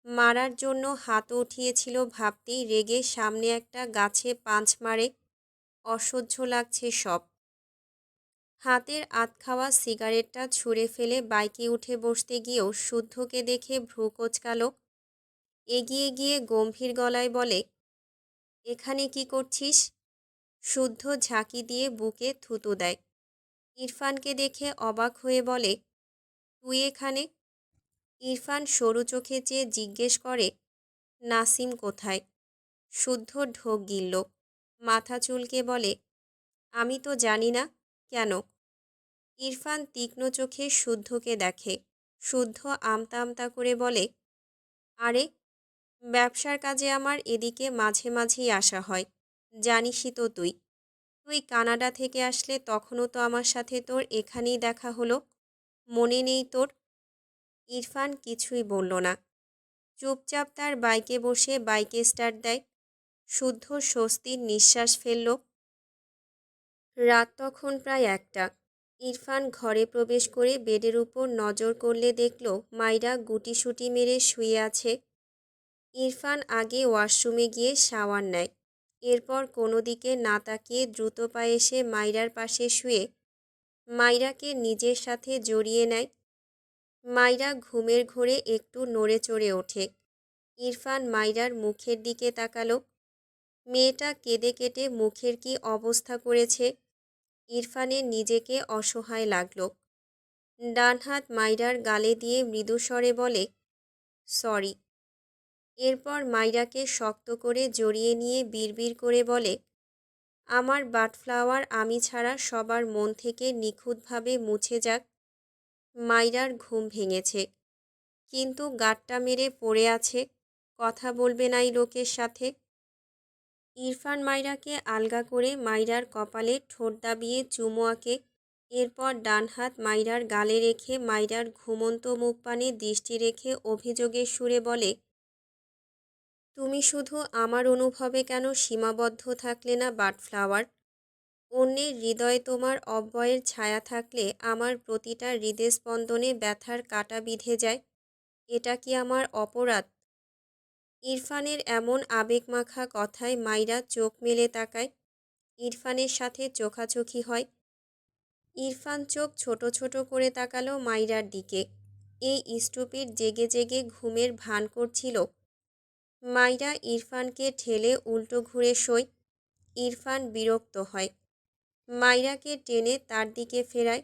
মারার জন্য হাত উঠিয়েছিল ভাবতেই রেগে সামনে একটা গাছে পাঁচ মারে। অসহ্য লাগছে সব। হাতের আধ খাওয়া সিগারেটটা ছুঁড়ে ফেলে বাইকে উঠে বসতে গিয়েও শুদ্ধকে দেখে ভ্রু কোঁচকাল। এগিয়ে গিয়ে গম্ভীর গলায় বলে, এখানে কি করছিস? শুদ্ধ ঝাঁকি দিয়ে বুকে থুতু দেয়। ইরফানকে দেখে অবাক হয়ে বলে, তুই এখানে? ইরফান সরু চোখে চেয়ে জিজ্ঞেস করে, নাসিম কোথায়? শুদ্ধ ঢোক গিলল। মাথা চুলকে বলে, আমি তো জানি না। কেন? ইরফান তীক্ষ্ণ চোখে শুদ্ধকে দেখে। শুদ্ধ আমতা আমতা করে বলে, আরে, ব্যবসার কাজে আমার এদিকে মাঝে মাঝেই আসা হয়, জানিসই তো তুই। তুই কানাডা থেকে আসলে তখনও তো আমার সাথে তোর এখানেই দেখা হলো, মনে নেই তোর? ইরফান কিছুই বলল না। চুপচাপ তার বাইকে বসে বাইকে স্টার্ট দেয়। শুদ্ধ স্বস্তির নিঃশ্বাস ফেলল। রাত তখন প্রায় 1টা। ইরফান ঘরে প্রবেশ করে বেডের উপর নজর করলে দেখল মাইরা গুটিসুটি মেরে শুয়ে আছে। ইরফান আগে ওয়াশরুমে গিয়ে শাওয়ার নেয়। এরপর কোনো দিকে না তাকিয়ে দ্রুত পায়ে এসে মাইরার পাশে শুয়ে মাইরাকে নিজের সাথে জড়িয়ে নেয়। মাইরা ঘুমের ঘোরে একটু নড়ে চড়ে ওঠে। ইরফান মাইরার মুখের দিকে তাকালো। মেয়েটা কেঁদে কেটে মুখের কি অবস্থা করেছে। ইরফানের নিজেকে অসহায় লাগল। ডান হাত মাইরার গালে দিয়ে মৃদু স্বরে বলে, সরি। এরপর মাইরাকে শক্ত করে জড়িয়ে নিয়ে বিড়বিড় করে বলে, আমার বাটফ্লাওয়ার আমি ছাড়া সবার মন থেকে নিখুঁতভাবে মুছে যাক। মাইরার ঘুম ভেঙেছে, কিন্তু গাঁটটা মেরে পড়ে আছে। কথা বলবে না এই লোকের সাথে। ইরফান মাইরাকে আলগা করে মাইরার কপালে ঠোঁট দাবিয়ে চুমো আঁকে। এরপর ডান হাত মাইরার গালে রেখে মাইরার ঘুমন্ত মুখ পানে দৃষ্টি রেখে অভিযোগের সুরে বলে, তুমি শুধু আমার অনুভবে কেন সীমাবদ্ধ থাকলে না বাটফ্লাওয়ার? অন্যের হৃদয়ে তোমার অব্যয়ের ছায়া থাকলে আমার প্রতিটা হৃদস্পন্দনে ব্যথার কাঁটা বিঁধে যায়। এটা কি আমার অপরাধ? ইরফানের এমন আবেগমাখা কথায় মাইরা চোখ মেলে তাকায়। ইরফানের সাথে চোখাচোখি হয়। ইরফান চোখ ছোট ছোট করে তাকালো মাইরার দিকে। এই স্টুপিড জেগে জেগে ঘুমের ভান করছিল। মাইরা ইরফানকে ঠেলে উল্টো ঘুরে শোয়। ইরফান বিরক্ত হয়। মাইরাকে টেনে তার দিকে ফেরায়।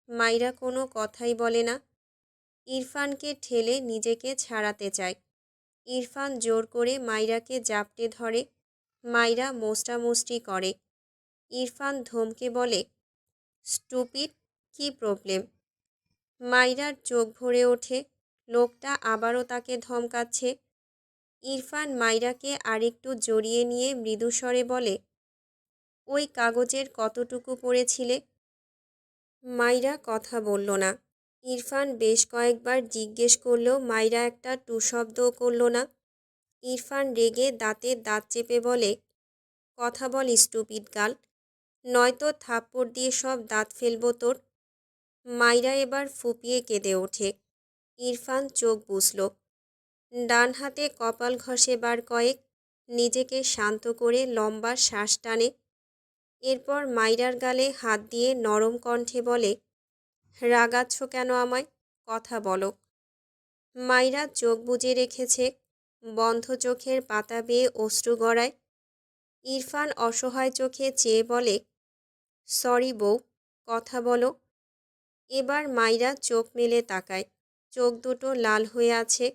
মাইরা কোনো কথাই বলে না। ইরফানকে ঠেলে নিজেকে ছাড়াতে চায়। ইরফান জোর করে মাইরাকে জাপটে ধরে। মাইরা মোস্টামুষ্টি করে। ইরফান ধমকে বলে, স্টুপিড, কি প্রবলেম? মাইরার চোখ ভরে ওঠে। লোকটা আবারও তাকে ধমকাচ্ছে। ইরফান মাইরাকে আরেকটু জড়িয়ে নিয়ে মৃদুস্বরে বলে, ওই কাগজের কতটুকু পড়েছিলে? মাইরা কথা বলল না। ইরফান বেশ কয়েকবার জিজ্ঞেস করলেও মাইরা একটা টু শব্দও করল না। ইরফান রেগে দাঁতে দাঁত চেপে বলে, কথা বল স্টুপিড গার্ল, নয়তো থাপ্পড় দিয়ে সব দাঁত ফেলবো তোর। মাইরা এবার ফুপিয়ে কেঁদে ওঠে। ইরফান চোখ বুজল। ডান হাতে কপাল ঘষে বার কয়েক, নিজেকে শান্ত করে লম্বা শ্বাস টানে। এরপর মাইরার গালে হাত দিয়ে নরম কণ্ঠে বলে, রাগাচ্ছ কেন আমায়, কথা বলো। মাইরা চোখ বুজে রেখেছে, বন্ধ চোখের পাতা বেয়ে অশ্রু গড়ায়। ইরফান অসহায় চোখে চেয়ে বলে, সরি বউ, কথা বলো। এবার মাইরা চোখ মেলে তাকায়, চোখ দুটো লাল হয়ে আছে।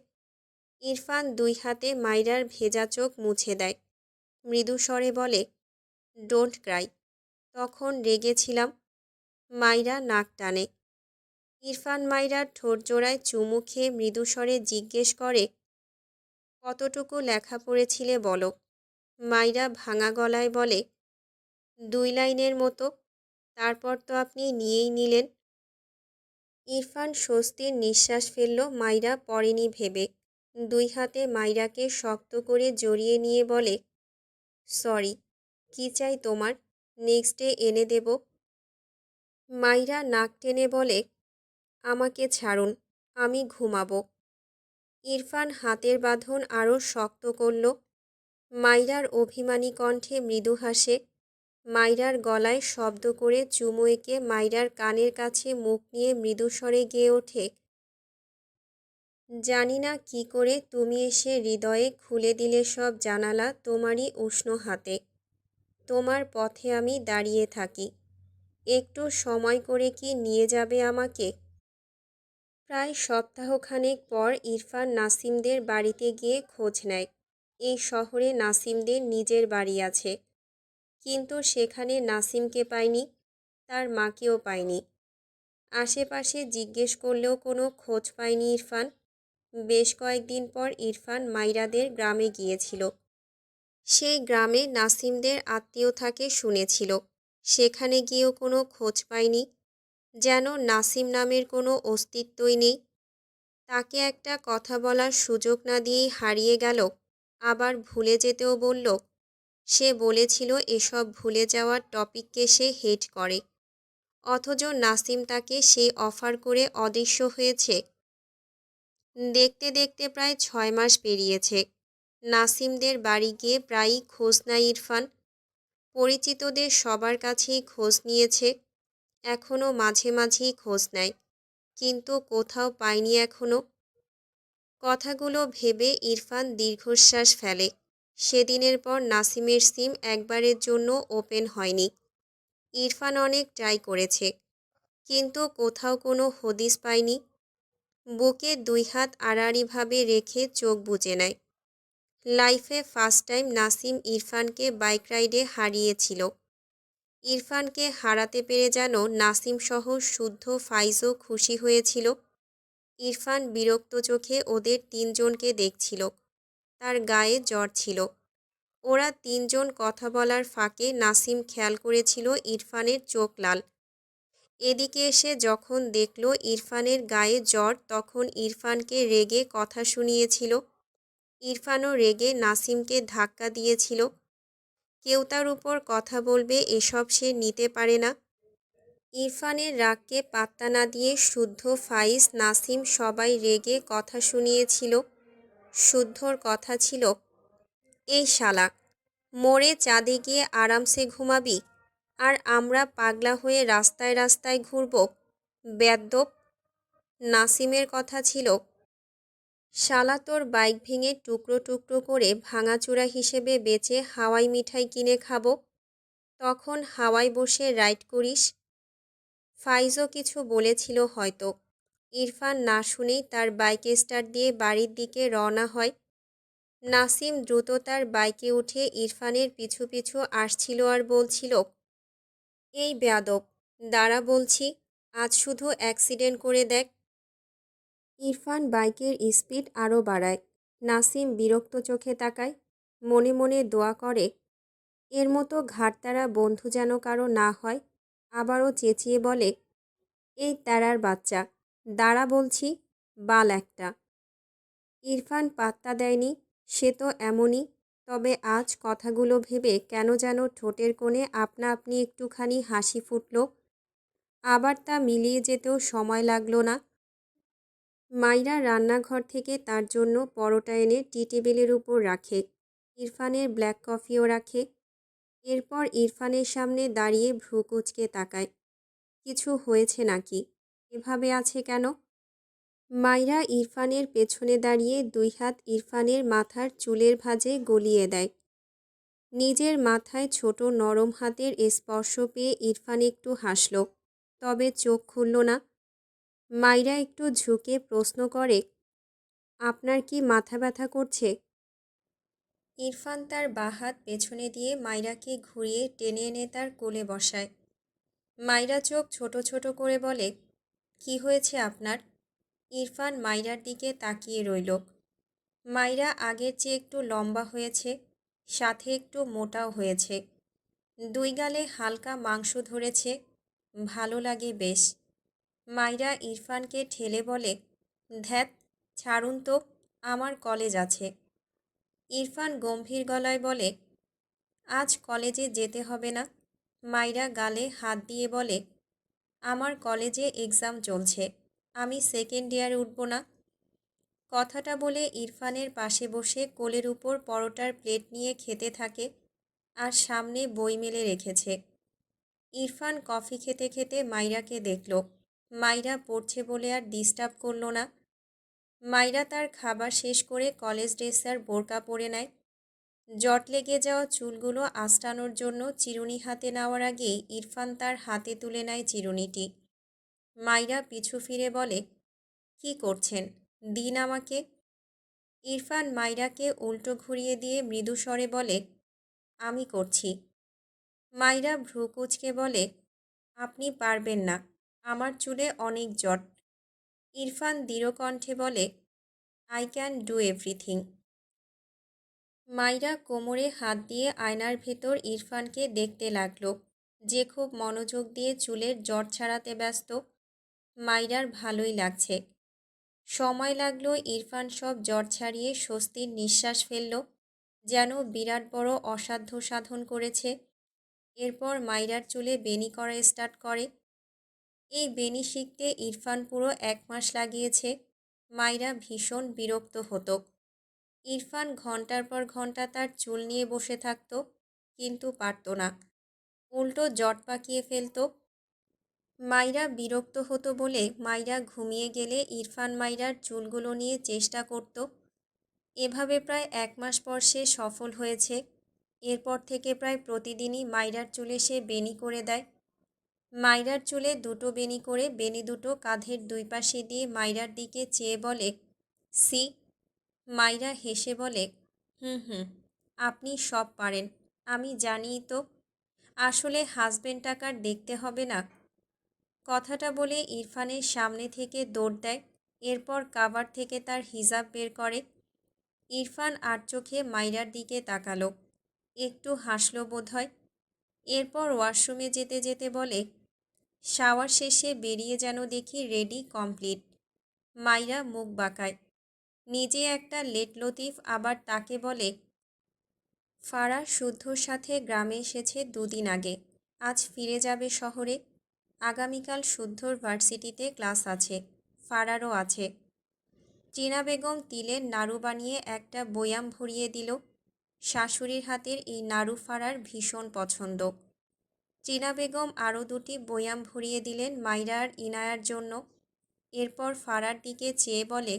ইরফান দুই হাতে মাইরার ভেজা চোখ মুছে দেয়, মৃদু স্বরে বলে, ডোন্ট ক্রাই, তখন রেগেছিলাম। মাইরা নাক টানে। ইরফান মাইরার ঠোঁট জোড়ায় চুমু খেয়ে মৃদু স্বরে জিজ্ঞেস করে, কতটুকু লেখা পড়েছিলে বলো। মাইরা ভাঙা গলায় বলে, 2 লাইনের মতো। তারপর তো আপনি নিয়েই নিলেন। ইরফান স্বস্তির নিঃশ্বাস ফেলল মাইরা পড়েনি ভেবে। দুই হাতে মাইরাকে শক্ত করে জড়িয়ে নিয়ে বলে, সরি, কি চাই তোমার, নেক্সট ডে এনে দেব। মাইরা নাক টেনে বলে, আমাকে ছাড়ুন, আমি ঘুমাবো। ইরফান হাতের বাঁধন আরও শক্ত করল। মাইরার অভিমানী কণ্ঠে মৃদু হাসে। মাইরার গলায় শব্দ করে চুমু এঁকে মাইরার কানের কাছে মুখ নিয়ে মৃদু স্বরে গেয়ে ওঠে, জানি না কি করে তুমি এসে হৃদয়ে খুলে দিলে সব জানালা তোমারই উষ্ণ হাতে। তোমার পথে আমি দাঁড়িয়ে থাকি, একটু সময় করে কি নিয়ে যাবে আমাকে। প্রায় সপ্তাহখানেক পর ইরফান নাসিমদের বাড়িতে গিয়ে খোঁজ নেয়। এই শহরে নাসিমদের নিজের বাড়ি আছে, কিন্তু সেখানে নাসিমকে পায়নি, তার মাকেও পায়নি। আশেপাশে জিজ্ঞেস করলেও কোনো খোঁজ পায়নি ইরফান। বেশ কয়েকদিন পর ইরফান মাইরাদের গ্রামে গিয়েছিল। সেই গ্রামে নাসিমদের আত্মীয় থাকে শুনেছিল। সেখানে গিয়েও কোনো খোঁজ পায়নি, যেন নাসিম নামের কোনো অস্তিত্বই নেই। তাকে একটা কথা বলার সুযোগ না দিয়েই হারিয়ে গেল, আবার ভুলে যেতেও বলল। সে বলেছিল এসব ভুলে যাওয়ার টপিককে সে হেট করে, অথচ নাসিম তাকে সেই অফার করে অদৃশ্য হয়েছে। দেখতে দেখতে প্রায় 6 মাস পেরিয়েছে। নাসিমদের বাড়ি গিয়ে প্রায়ই খোঁজ নেয় ইরফান। পরিচিতদের সবার কাছেই খোঁজ নিয়েছে, এখনও মাঝে মাঝেই খোঁজ নেয়, কিন্তু কোথাও পায়নি এখনও। কথাগুলো ভেবে ইরফান দীর্ঘশ্বাস ফেলে। সেদিনের পর নাসিমের সিম একবারের জন্য ওপেন হয়নি। ইরফান অনেক ট্রাই করেছে, কিন্তু কোথাও কোনো হদিস পায়নি। বুকে 2 হাত আড়াআড়িভাবে রেখে চোখ বুজে নেয়। লাইফে ফার্স্ট টাইম নাসিম ইরফানকে বাইক রাইডে হারিয়েছিল। ইরফানকে হারাতে পেরে যেন নাসিম সহ শুদ্ধ ফাইজও খুশি হয়েছিল। ইরফান বিরক্ত চোখে ওদের 3 জনকে দেখছিল। তার গায়ে জ্বর ছিল। ওরা 3 জন কথা বলার ফাঁকে নাসিম খেয়াল করেছিল ইরফানের চোখ লাল। এদিকে এসে যখন দেখল ইরফানের গায়ে জ্বর, তখন ইরফানকে রেগে কথা শুনিয়েছিল। ইরফানও রেগে নাসিমকে ধাক্কা দিয়েছিল। কেউ তার উপর কথা বলবে এসব সে নিতে পারে না। ইরফানের রাগকে পাত্তা না দিয়ে শুদ্ধ, ফাইজ, নাসিম সবাই রেগে কথা শুনিয়েছিল। শুদ্ধর কথা ছিল, এই শালা, মোড়ে চাঁদে গিয়ে আরামসে ঘুমাবি, আর আমরা পাগলা হয়ে রাস্তায় রাস্তায় ঘুরব, বেয়াদ্দপ। নাসিমের কথা ছিল, শালা তোর বাইক ভেঙে টুকরো টুকরো করে ভাঙাচোরা হিসেবে বেচে হাওয়াই মিঠাই কিনে খাবো, তখন হাওয়ায় বসে রাইড করিস। ফাইজও কিছু বলেছিল হয়তো। ইরফান না শুনেই তার বাইকে স্টার্ট দিয়ে বাড়ির দিকে রওনা হয়। নাসিম দ্রুত তার বাইকে উঠে ইরফানের পিছু পিছু আসছিল আর বলছিল, এই বেয়াদব, দাঁড়া বলছি, আজ শুধু অ্যাক্সিডেন্ট করে দেখ। ইরফান বাইকের স্পিড আরও বাড়ায়। নাসিম বিরক্ত চোখে তাকায়, মনে মনে দোয়া করে, এর মতো ঘাড়তারা বন্ধু যেন কারো না হয়। আবারও চেঁচিয়ে বলে, এই তারার বাচ্চা, দাঁড়া বলছি, বাল একটা। ইরফান পাত্তা দেয়নি। সে তো এমনই। তবে আজ কথাগুলো ভেবে কেন যেন ঠোঁটের কোণে আপনা আপনি একটুখানি হাসি ফুটল। আবার তা মিলিয়ে যেতেও সময় লাগলো না। মাইরা রান্নাঘর থেকে তার জন্য পরোটা এনে টি টেবিলের উপর রাখে। ইরফানের ব্ল্যাক কফিও রাখে। এরপর ইরফানের সামনে দাঁড়িয়ে ভ্রু কুঁচকে তাকায়। কিছু হয়েছে নাকি? এভাবে আছে কেন? মাইরা ইরফানের পেছনে দাঁড়িয়ে দুই হাত ইরফানের মাথার চুলের ভাঁজে গলিয়ে দেয়। নিজের মাথায় ছোট নরম হাতের স্পর্শ পেয়ে ইরফান একটু হাসল, তবে চোখ খুলল না। মাইরা একটু ঝুঁকে প্রশ্ন করে, আপনার কি মাথা ব্যথা করছে? ইরফান তার বাঁ হাত পেছনে দিয়ে মাইরাকে ঘুরিয়ে টেনে এনে তার কোলে বসায়। মাইরা চোখ ছোট ছোট করে বলে, কি হয়েছে আপনার? ইরফান মাইরার দিকে তাকিয়ে রইল। মাইরা আগের চেয়ে একটু লম্বা হয়েছে, সাথে একটু মোটাও হয়েছে। দুই গালে হালকা মাংস ধরেছে, ভালো লাগে বেশ। মাইরা ইরফানকে ঠেলে বলে, ধ্যাত, ছাড়ুন তো, আমার কলেজ আছে। ইরফান গম্ভীর গলায় বলে, আজ কলেজে যেতে হবে না। মাইরা গালে হাত দিয়ে বলে, আমার কলেজে এক্সাম চলছে, আমি সেকেন্ড ইয়ারে উঠব না। কথাটা বলে ইরফানের পাশে বসে কোলের উপর পরোটার প্লেট নিয়ে খেতে থাকে আর সামনে বই মেলে রেখেছে। ইরফান কফি খেতে খেতে মাইরাকে দেখল। মাইরা পড়ছে বলে আর ডিস্টার্ব করল না। মাইরা তার খাবার শেষ করে কলেজ ড্রেস আর বোরকা পরে নেয়। জট লেগে যাওয়া চুলগুলো আঁচড়ানোর জন্য চিরুনি হাতে নেওয়ার আগেই ইরফান তার হাতে তুলে নেয় চিরুনিটি। মাইরা পিছু ফিরে বলে, কি করছেন, দিন আমাকে। ইরফান মাইরাকে উল্টো ঘুরিয়ে দিয়ে মৃদু স্বরে বলে, আমি করছি। মাইরা ভ্রু কুঁচকে বলে, আপনি পারবেন না, আমার চুলে অনেক জট। ইরফান দৃঢ় কণ্ঠে বলে, আই ক্যান ডু এভরিথিং। মাইরা কোমরে হাত দিয়ে আয়নার ভেতর ইরফানকে দেখতে লাগলো, যে খুব মনোযোগ দিয়ে চুলের জট ছাড়াতে ব্যস্ত। মাইরার ভালোই লাগছে। সময় লাগলো ইরফান সব জট ছাড়িয়ে স্বস্তির নিঃশ্বাস ফেলল, যেন বিরাট বড় অসাধ্য সাধন করেছে। এরপর মাইরার চুলে বেনি করা স্টার্ট করে। এই বেনি শিখতে ইরফান পুরো 1 মাস লাগিয়েছে। মাইরা ভীষণ বিরক্ত হতো। ইরফান ঘন্টার পর ঘন্টা তার চুল নিয়ে বসে থাকতো, কিন্তু পারত না, উল্টো জট পাকিয়ে ফেলত। মাইরা বিরক্ত হতো বলে মাইরা ঘুমিয়ে গেলে ইরফান মাইরার চুলগুলো নিয়ে চেষ্টা করত। এভাবে প্রায় 1 মাস পর সে সফল হয়েছে। এরপর থেকে প্রায় প্রতিদিনই মাইরার চুলে সে বেনি করে দেয়। মাইরার চুলে দুটো বেনি করে বেনি দুটো কাঁধের দুই পাশে দিয়ে মাইরার দিকে চেয়ে বলে, সি। মাইরা হেসে বলে, হুম হুম, আপনি সব পারেন, আমি জানিই তো। আসলে হাজবেন্ড টাকার দেখতে হবে না। কথাটা বলে ইরফানের সামনে থেকে দৌড় দেয়। এরপর কাভার থেকে তার হিজাব বের করে। ইরফান আর চোখে মাইরার দিকে তাকালো, একটু হাসল বোধহয়। এরপর ওয়াশরুমে যেতে যেতে বলে, শাওয়ার শেষে বেরিয়ে যেন দেখি রেডি কমপ্লিট। মাইরা মুখ বাঁকায়, নিজে একটা লেট লতিফ, আবার তাকে বলে, ফারা শুদ্ধর সাথে গ্রামে এসেছে 2 দিন আগে, আজ ফিরে যাবে শহরে। আগামীকাল শুদ্ধর ভার্সিটিতে ক্লাস আছে, ফারারও আছে। টিনা বেগম তিলের নাড়ু বানিয়ে একটা বয়াম ভরিয়ে দিল। শাশুড়ির হাতের এই নাড়ু ফারার ভীষণ পছন্দ। টিনা বেগম আরও 2টি বয়াম ভরিয়ে দিলেন মাইরা আর ইনায়ার জন্য। এরপর ফারার দিকে চেয়ে বলে,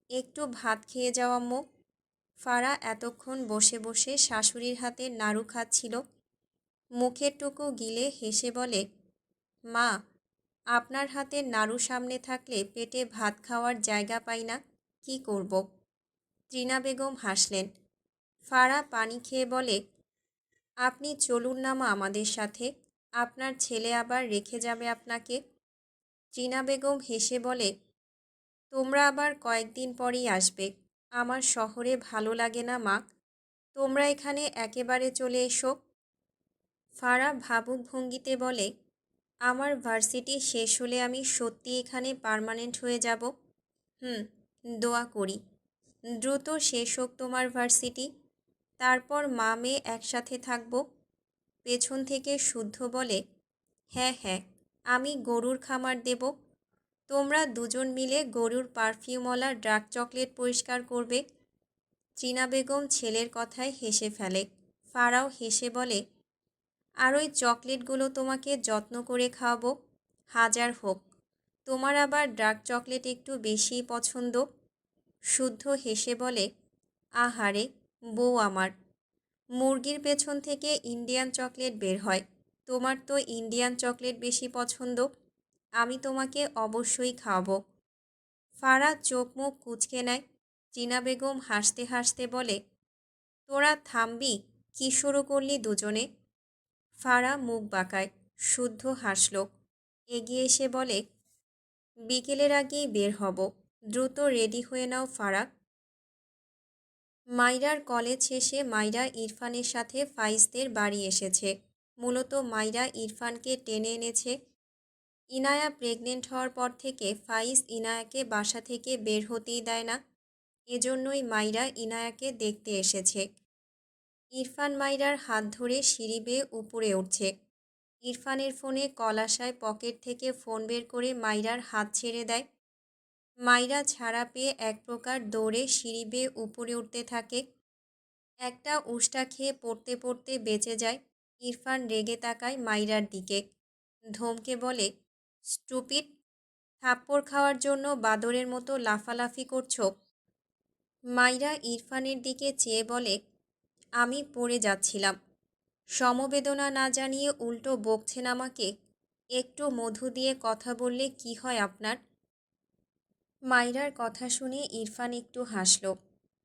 একটু ভাত খেয়ে যাও আম্মু। ফারা এতক্ষণ বসে বসে শাশুড়ির হাতের নাড়ু খাচ্ছিল। মুখের টুকু গিলে হেসে বলে, মা, আপনার হাতের নাড়ু সামনে থাকলে পেটে ভাত খাওয়ার জায়গা পাই না, কি করব। ত্রিনা বেগম হাসলেন। ফারা পানি খেয়ে বলে, আপনি চলুন না মা আমাদের সাথে, আপনার ছেলে আবার রেখে যাবে আপনাকে। ত্রিনা বেগম হেসে বলে, তোমরা আবার কয়েকদিন পরেই আসবে, আমার শহরে ভালো লাগে না মা, তোমরা এখানে একেবারে চলে এসো। ফারা ভাবুক ভঙ্গিতে বলে, আমার ভার্সিটি শেষ হলে আমি সত্যি এখানে পার্মানেন্ট হয়ে যাব। হুম, দোয়া করি দ্রুত শেষ হোক তোমার ভার্সিটি, তারপর মা মেয়ে একসাথে থাকব। পেছন থেকে শুদ্ধ বলে, হ্যাঁ হ্যাঁ, আমি গরুর খামার দেব। তোমরা দুজন মিলে গরুর পারফিউমওয়ালা ডার্ক চকলেট পরিষ্কার করবে। চীনা বেগম ছেলের কথায় হেসে ফেলে। ফারাও হেসে বলে, আর ওই চকলেটগুলো তোমাকে যত্ন করে খাওয়াবো, হাজার হোক। তোমার আবার ডার্ক চকলেট একটু বেশিই পছন্দ। শুদ্ধ হেসে বলে, আহারে বউ আমার, মুরগির পেছন থেকে ইন্ডিয়ান চকলেট বের হয়, তোমার তো ইন্ডিয়ান চকলেট বেশি পছন্দ। আমি তোমাকে অবশ্যই খাওয়াবো। ফারা চোখ মুখ কুঁচকে নেয়। চীনা বেগম হাসতে হাসতে বলে, তোরা থামবি? কী শুরু করলি দুজনে? ফারা মুখ বাঁকায়। শুদ্ধ হাসল। এগিয়ে এসে বলে, বিকেলের আগেই বের হব, দ্রুত রেডি হয়ে নাও ফারা। মাইরার কলেজ শেষে মাইরা ইরফানের সাথে ফাইজদের বাড়ি এসেছে। মূলত মাইরা ইরফানকে টেনে এনেছে। ইনায়া প্রেগনেন্ট হওয়ার পর থেকে ফাইজ ইনায়াকে বাসা থেকে বের হতেই দেয় না। এজন্যই মাইরা ইনায়াকে দেখতে এসেছে। ইরফান মাইরার হাত ধরে সিঁড়ি বেয়ে উপরে উঠছে। ইরফানের ফোনে কল আসায় পকেট থেকে ফোন বের করে মাইরার হাত ছেড়ে দেয়। মাইরা ছাড়া পেয়ে এক প্রকার দৌড়ে সিঁড়ি বেয়ে উপরে উঠতে থাকে। একটা উষ্টা খেয়ে পড়তে পড়তে বেঁচে যায়। ইরফান রেগে তাকায় মাইরার দিকে, ধমকে বলে, স্টুপিড, থাপ্পড় খাওয়ার জন্য বাদরের মতো লাফালাফি করছো। মাইরা ইরফানের দিকে চেয়ে বলে, আমি পড়ে যাচ্ছিলাম। সমবেদনা না জানিয়ে উল্টো বকছেন আমাকে। একটু মধু দিয়ে কথা বললে কি হয় আপনার? মাইরার কথা শুনে ইরফান একটু হাসল।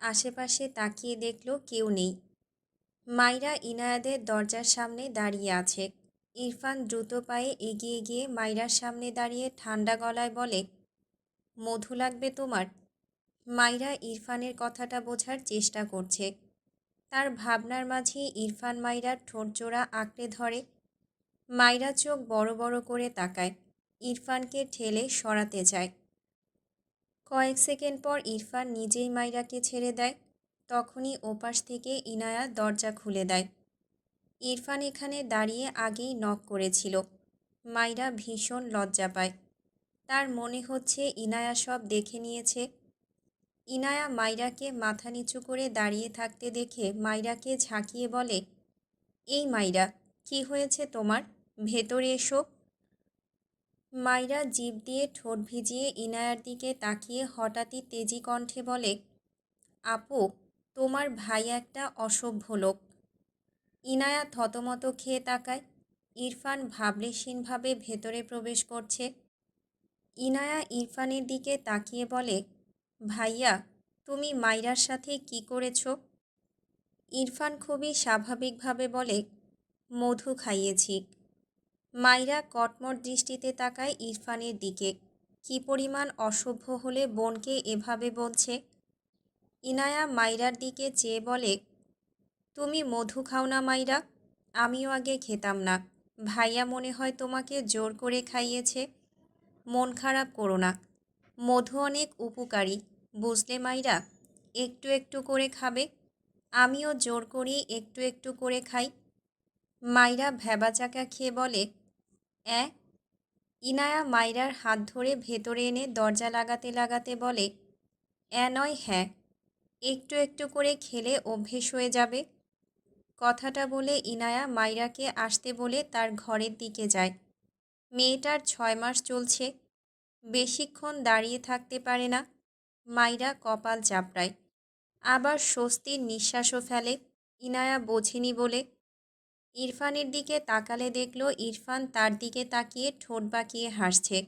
আশেপাশে তাকিয়ে দেখল কেউ নেই। মাইরা ইনায়াদের দরজার সামনে দাঁড়িয়ে আছে। ইরফান দ্রুত পায়ে এগিয়ে গিয়ে মাইরার সামনে দাঁড়িয়ে ঠান্ডা গলায় বলে, মধু লাগবে তোমার? মাইরা ইরফানের কথাটা বোঝার চেষ্টা করছে। তার ভাবনার মাঝে ইরফান মাইরার ঠোঁটজোড়া আঁকড়ে ধরে। মাইরা চোখ বড় বড় করে তাকায়। ইরফানকে ঠেলে সরাতে চায়। কয়েক সেকেন্ড পর ইরফান নিজেই মাইরাকে ছেড়ে দেয়। তখনই ওপাশ থেকে ইনায়া দরজা খুলে দেয়। ইরফান এখানে দাঁড়িয়ে আগেই নক করেছিল। মাইরা ভীষণ লজ্জা পায়। তার মনে হচ্ছে ইনায়া সব দেখে নিয়েছে। ইনায়া মাইরাকে মাথা নিচু করে দাঁড়িয়ে থাকতে দেখে মাইরাকে ঝাঁকিয়ে বলে, এই মাইরা, কি হয়েছে তোমার? ভেতরে এসো। মাইরা জিভ দিয়ে ঠোঁট ভিজিয়ে ইনায়ার দিকে তাকিয়ে হঠাৎই তেজি কণ্ঠে বলে, আপু, তোমার ভাই একটা অসভ্য লোক। ইনায়া থতমত খেয়ে তাকায়। ইরফান ভাবলেশীনভাবে ভেতরে প্রবেশ করছে। ইনায়া ইরফানের দিকে তাকিয়ে বলে, ভাইয়া, তুমি মাইরার সাথে কি করেছো? ইরফান খুবই স্বাভাবিকভাবে বলে, মধু খাইয়েছি। মাইরা কটমট দৃষ্টিতে তাকায় ইরফানের দিকে। কি পরিমাণ অসভ্য হলে বোনকে এভাবে বলছে। ইনায়া মাইরার দিকে চেয়ে বলে, তুমি মধু খাও না মাইরা? আমিও আগে খেতাম না। ভাইয়া মনে হয় তোমাকে জোর করে খাইয়েছে। মন খারাপ করো না, মধু অনেক উপকারী, বুঝলে মাইরা? একটু একটু করে খাবে। আমিও জোর করি একটু একটু করে খাই। মাইরা ভ্যাবাচাকা খেয়ে বলে, অ্যাঁ? ইনায়া মাইরার হাত ধরে ভেতরে এনে দরজা লাগাতে লাগাতে বলে, নয় হ্যাঁ, একটু একটু করে খেলে অভ্যেস হয়ে যাবে। কথাটা বলে ইনায়া মাইরাকে আসতে বলে তার ঘরের দিকে যায়। মেয়েটার 6 মাস চলছে, বেশিক্ষণ দাঁড়িয়ে থাকতে পারে না। মাইরা কপাল চাপড়ায়, আবার স্বস্তির নিঃশ্বাসও ফেলে, ইনায়া বোঝেনি বলে। ইরফানের দিকে তাকালে দেখল ইরফান তার দিকে তাকিয়ে ঠোঁট বাঁকিয়ে হাসছে।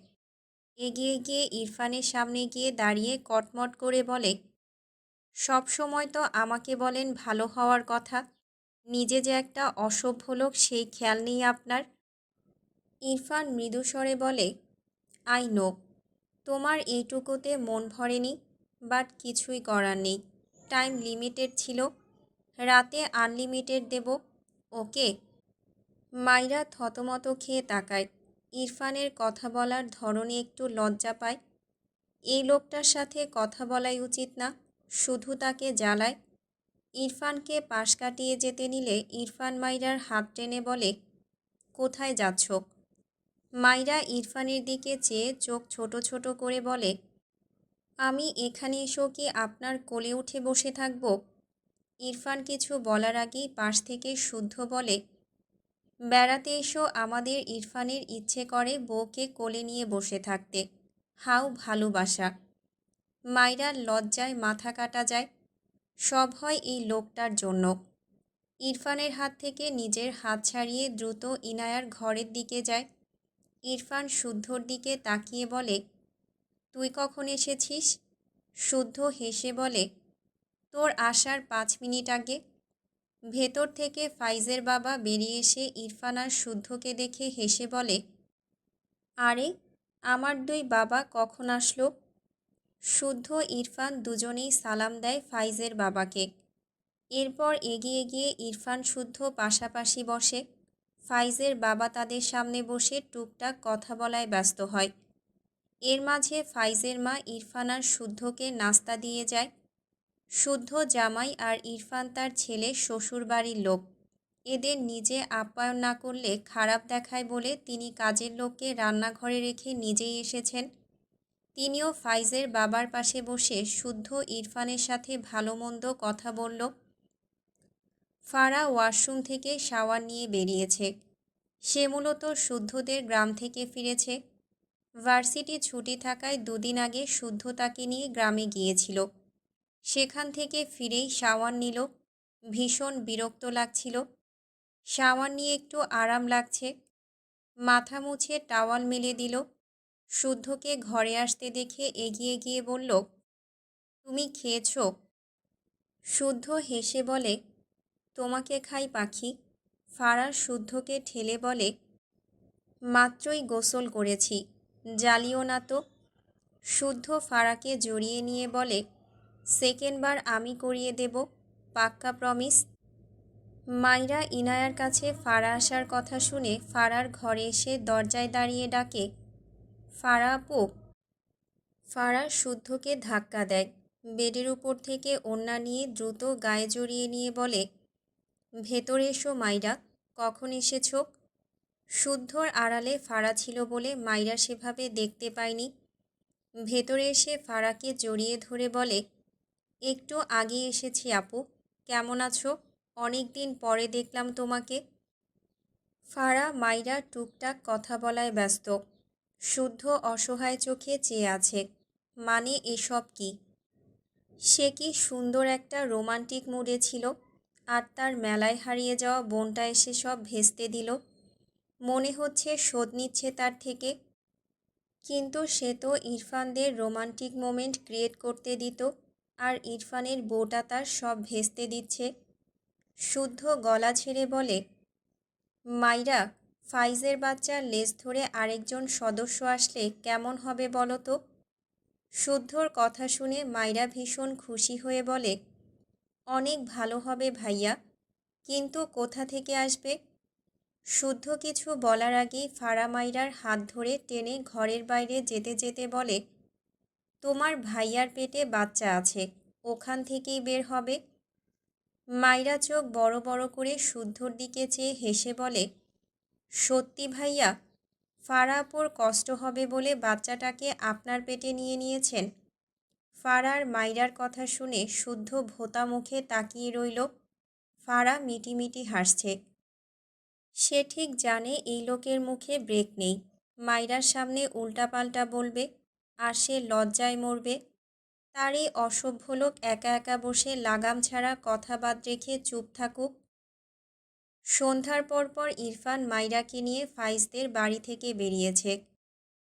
এগিয়ে গিয়ে ইরফানের সামনে গিয়ে দাঁড়িয়ে কটমট করে বলে, সব সময় তো আমাকে বলেন ভালো হওয়ার কথা, নিজে যে একটা অসভ্য লোক সেই খেয়াল নেই আপনার। ইরফান মৃদু স্বরে বলে, আই নো, তোমার এইটুকুতে মন ভরেনি, বাট কিছুই করার নেই। টাইম লিমিটেড ছিল, রাতে আনলিমিটেড দেব, ওকে? মাইরা থতমত খেয়ে তাকায়। ইরফানের কথা বলার ধরনে একটু লজ্জা পায়। এই লোকটার সাথে কথা বলাই উচিত না, শুধু তাকে জ্বালায়। ইরফানকে পাশ কাটিয়ে যেতে নিলে ইরফান মাইরার হাত টেনে বলে, কোথায় যাচ্ছ? মাইরা ইরফানের দিকে চেয়ে চোখ ছোট ছোট করে বলে, আমি এখানে এসেও কি আপনার কোলে উঠে বসে থাকব? ইরফান কিছু বলার আগেই পাশ থেকে শুদ্ধ বলে, বেড়াতে এসো আমাদের ইরফানের ইচ্ছে করে বউকে কোলে নিয়ে বসে থাকতে। হাউ ভালোবাসা। মাইরার লজ্জায় মাথা কাটা যায়। সব হয় এই লোকটার জন্য। ইরফানের হাত থেকে নিজের হাত ছাড়িয়ে দ্রুত ইনায়ার ঘরের দিকে যায়। ইরফান শুদ্ধর দিকে তাকিয়ে বলে, তুই কখন এসেছিস? শুদ্ধ হেসে বলে, তোর আসার 5 মিনিট আগে। ভেতর থেকে ফাইজের বাবা বেরিয়ে এসে ইরফান আর শুদ্ধকে দেখে হেসে বলে, আরে আমার দুই বাবা কখন আসলো? শুদ্ধ ইরফান দুজনেই সালাম দেয় ফাইজের বাবাকে। এরপর এগিয়ে গিয়ে ইরফান শুদ্ধ পাশাপাশি বসে। ফাইজের বাবা তাদের সামনে বসে টুকটাক কথা বলায় ব্যস্ত হয়। এর মাঝে ফাইজের মা ইরফান আর শুদ্ধকে নাস্তা দিয়ে যায়। শুদ্ধ জামাই আর ইরফান তার ছেলে শ্বশুর বাড়ির লোক। এদের নিজে আপ্যায়ন না করলে খারাপ দেখায় বলে তিনি কাজের লোককে রান্নাঘরে রেখে নিজেই এসেছেন। তিনিও ফাইজের বাবার পাশে বসে শুদ্ধ ইরফানের সাথে ভালো মন্দ কথা বলল। ফারা ওয়াশরুম থেকে শাওয়ার নিয়ে বেরিয়েছে। সে মূলত শুদ্ধদের গ্রাম থেকে ফিরেছে। ভার্সিটি ছুটি থাকায় 2 দিন আগে শুদ্ধ তাকে নিয়ে গ্রামে গিয়েছিল। সেখান থেকে ফিরেই শাওয়ার নিল। ভীষণ বিরক্ত লাগছিল। শাওয়ার নিয়ে একটু আরাম লাগছে। মাথা মুছে টাওয়াল মেলে দিল। শুদ্ধকে ঘরে আসতে দেখে এগিয়ে গিয়ে বলল, তুমি খেয়েছো? শুদ্ধ হেসে বলে, তোমাকে খাই পাখি। ফারা শুদ্ধকে ঠেলে বলে, মাত্রই গোসল করেছি, জ্বালিও না তো। শুদ্ধ ফারাকে জড়িয়ে নিয়ে বলে, সেকেন্ড বার আমি করিয়ে দেব, পাক্কা প্রমিস। মাইরা ইনায়ার কাছে ফারা আসার কথা শুনে ফারার ঘরে এসে দরজায় দাঁড়িয়ে ডাকে, ফারা আপু। ফারা শুদ্ধকে ধাক্কা দেয়। বেডের উপর থেকে ওড়না নিয়ে দ্রুত গায়ে জড়িয়ে নিয়ে বলে, ভেতরে এসো মাইরা, কখন এসেছ? শুদ্ধর আড়ালে ফারা ছিল বলে মাইরা সেভাবে দেখতে পায়নি। ভেতরে এসে ফারাকে জড়িয়ে ধরে বলে, একটু আগে এসেছি আপু, কেমন আছো? অনেক দিন পরে দেখলাম তোমাকে। ফারা মাইরা টুকটাক কথা বলায় ব্যস্ত। শুদ্ধ অসহায় চোখে চেয়ে আছে, মানে এসব কি? সে কি সুন্দর একটা রোমান্টিক মুডে ছিল, আর তার মেলায় হারিয়ে যাওয়া বোনটা এসে সব ভেস্তে দিল। মনে হচ্ছে শোধ নিচ্ছে তার থেকে। কিন্তু সে তো ইরফানদের রোমান্টিক মোমেন্ট ক্রিয়েট করতে দিত, আর ইরফানের বউটা তার সব ভেস্তে দিচ্ছে। শুদ্ধ গলা ছেড়ে বলে, মাইরা, ফাইজের বাচ্চার লেজ ধরে আরেকজন সদস্য আসলে কেমন হবে বলো তো? শুদ্ধর কথা শুনে মাইরা ভীষণ খুশি হয়ে বলে, অনেক ভালো হবে ভাইয়া, কিন্তু কোথা থেকে আসবে? শুদ্ধ কিছু বলার আগেই ফারা মাইরার হাত ধরে টেনে ঘরের বাইরে যেতে যেতে বলে, তোমার ভাইয়ার পেটে বাচ্চা আছে, ওখান থেকেই বের হবে। মাইরা চোখ বড় বড় করে শুদ্ধর দিকে চেয়ে হেসে বলে, সত্যি ভাইয়া? ফারা আপুর কষ্ট হবে বলে বাচ্চাটাকে আপনার পেটে নিয়ে নিয়েছেন? ফারার মাইরার কথা শুনে শুদ্ধ ভোঁতা মুখে তাকিয়ে রইল। ফারা মিটিমিটি হাসছে। সে ঠিক জানে এই লোকের মুখে ব্রেক নেই। মাইরার সামনে উল্টাপাল্টা বলবে, আর সে লজ্জায় মরবে। তার এই অসভ্য লোক একা একা বসে লাগাম ছাড়া কথা বাদ রেখে চুপ থাকুক। সন্ধ্যার পরপর ইরফান মাইরাকে নিয়ে ফাইজদের বাড়ি থেকে বেরিয়েছে।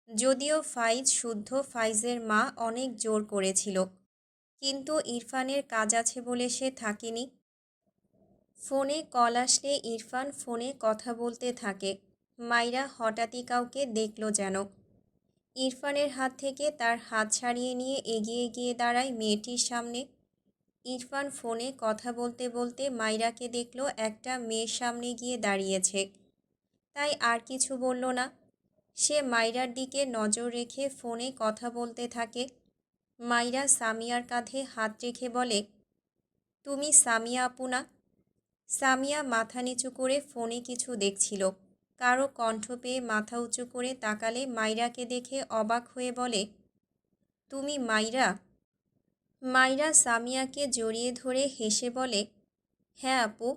যদিও ফাইজ শুদ্ধ ফাইজের মা অনেক জোর করেছিল, কিন্তু ইরফানের কাজ আছে বলে সে থাকেনি। ফোনে কল আসলে ইরফান ফোনে কথা বলতে থাকে। মাইরা হঠাৎই কাউকে দেখল যেন। ইরফানের হাত থেকে তার হাত ছাড়িয়ে নিয়ে এগিয়ে গিয়ে দাঁড়ায় মেয়েটির সামনে। ইরফান ফোনে কথা বলতে বলতে মাইরাকে দেখল একটা মেয়ের সামনে গিয়ে দাঁড়িয়েছে, তাই আর কিছু বলল না। সে মাইরার দিকে নজর রেখে ফোনে কথা বলতে থাকে। মাইরা সামিয়ার কাঁধে হাত রেখে বলে, তুমি সামিয়া আপু না? সামিয়া মাথা নিচু করে ফোনে কিছু দেখছিল। কারো কণ্ঠ পেয়ে মাথা উঁচু করে তাকালে মাইরাকে দেখে অবাক হয়ে বলে, তুমি মাইরা? মাইরা সামিয়াকে জড়িয়ে ধরে হেসে বলে, হ্যাঁ আপু,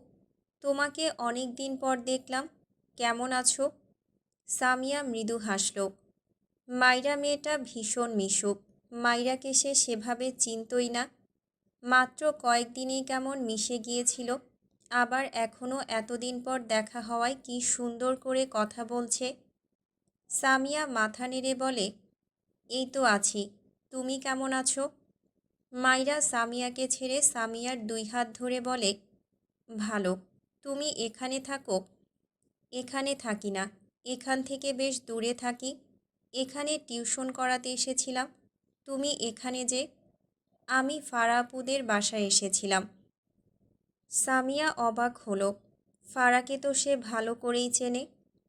তোমাকে অনেক দিন পর দেখলাম, কেমন আছো? সামিয়া মৃদু হাসল। মাইরা মেয়েটা ভীষণ মিশুক। মাইরাকে সে সেভাবে চিনতই না। মাত্র কয়েকদিনেই কেমন মিশে গিয়েছিল, আবার এখনও এতদিন পর দেখা হওয়ায় কি সুন্দর করে কথা বলছে। সামিয়া মাথা নেড়ে বলে, এই তো আছি, তুমি কেমন আছো? মাইরা সামিয়াকে ছেড়ে সামিয়ার 2 হাত ধরে বলে, ভালো। তুমি এখানে থাকো? এখানে থাকি না, এখান থেকে বেশ দূরে থাকি। এখানে টিউশন করাতে এসেছিলাম। তুমি এখানে যে? আমি ফারাপুদের বাসায় এসেছিলাম। সামিয়া অবাক হলো। ফারাকে তো সে ভালো করেই চেনে,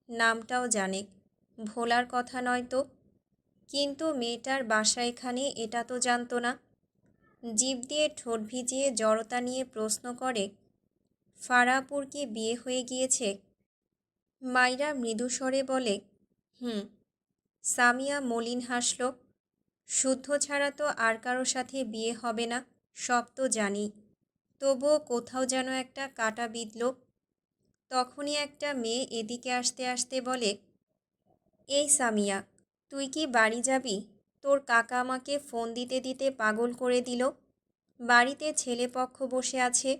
নামটাও জানে, ভোলার কথা নয় তো। কিন্তু মেয়েটার বাসা এখানে এটা তো জানতো না। জিভ দিয়ে ঠোঁট ভিজিয়ে জড়তা নিয়ে প্রশ্ন করে, ফারাপুর কি বিয়ে হয়ে গিয়েছে? মাইরা মৃদুস্বরে বলে, হুম। সামিয়া মলিন হাসল। শুদ্ধ ছাড়া তো আর কারো সাথে বিয়ে হবে না, সব তো জানি। তবুও কোথাও যেন একটা কাঁটা বিঁধল। তখনই একটা মেয়ে এদিকে আসতে আসতে বলে, এই সামিয়া, তুই কি বাড়ি যাবি? তোর কাকা আমাকে ফোন দিতে দিতে পাগল করে দিল। বাড়িতে ছেলেপক্ষ বসে আছে।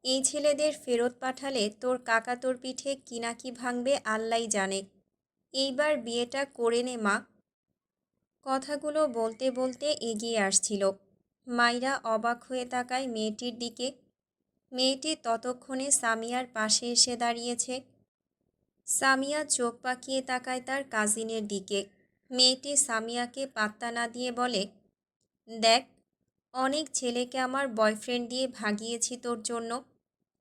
এই ছেলেদের ফেরত পাঠালে তোর কাকা তোর পিঠে কি না কি ভাঙবে আল্লাই জানে। এইবার বিয়েটা করে নে মা। কথাগুলো বলতে বলতে এগিয়ে আসছিল। মাইরা অবাক হয়ে তাকায় মেয়েটির দিকে। মেয়েটি ততক্ষণে সামিয়ার পাশে এসে দাঁড়িয়েছে। সামিয়া চোখ পাকিয়ে তাকায় তার কাজিনের দিকে। মেয়েটি সামিয়াকে পাত্তা না দিয়ে বলে, দেখ, অনেক ছেলেকে আমার বয়ফ্রেন্ড দিয়ে ভাগিয়েছি তোর জন্য।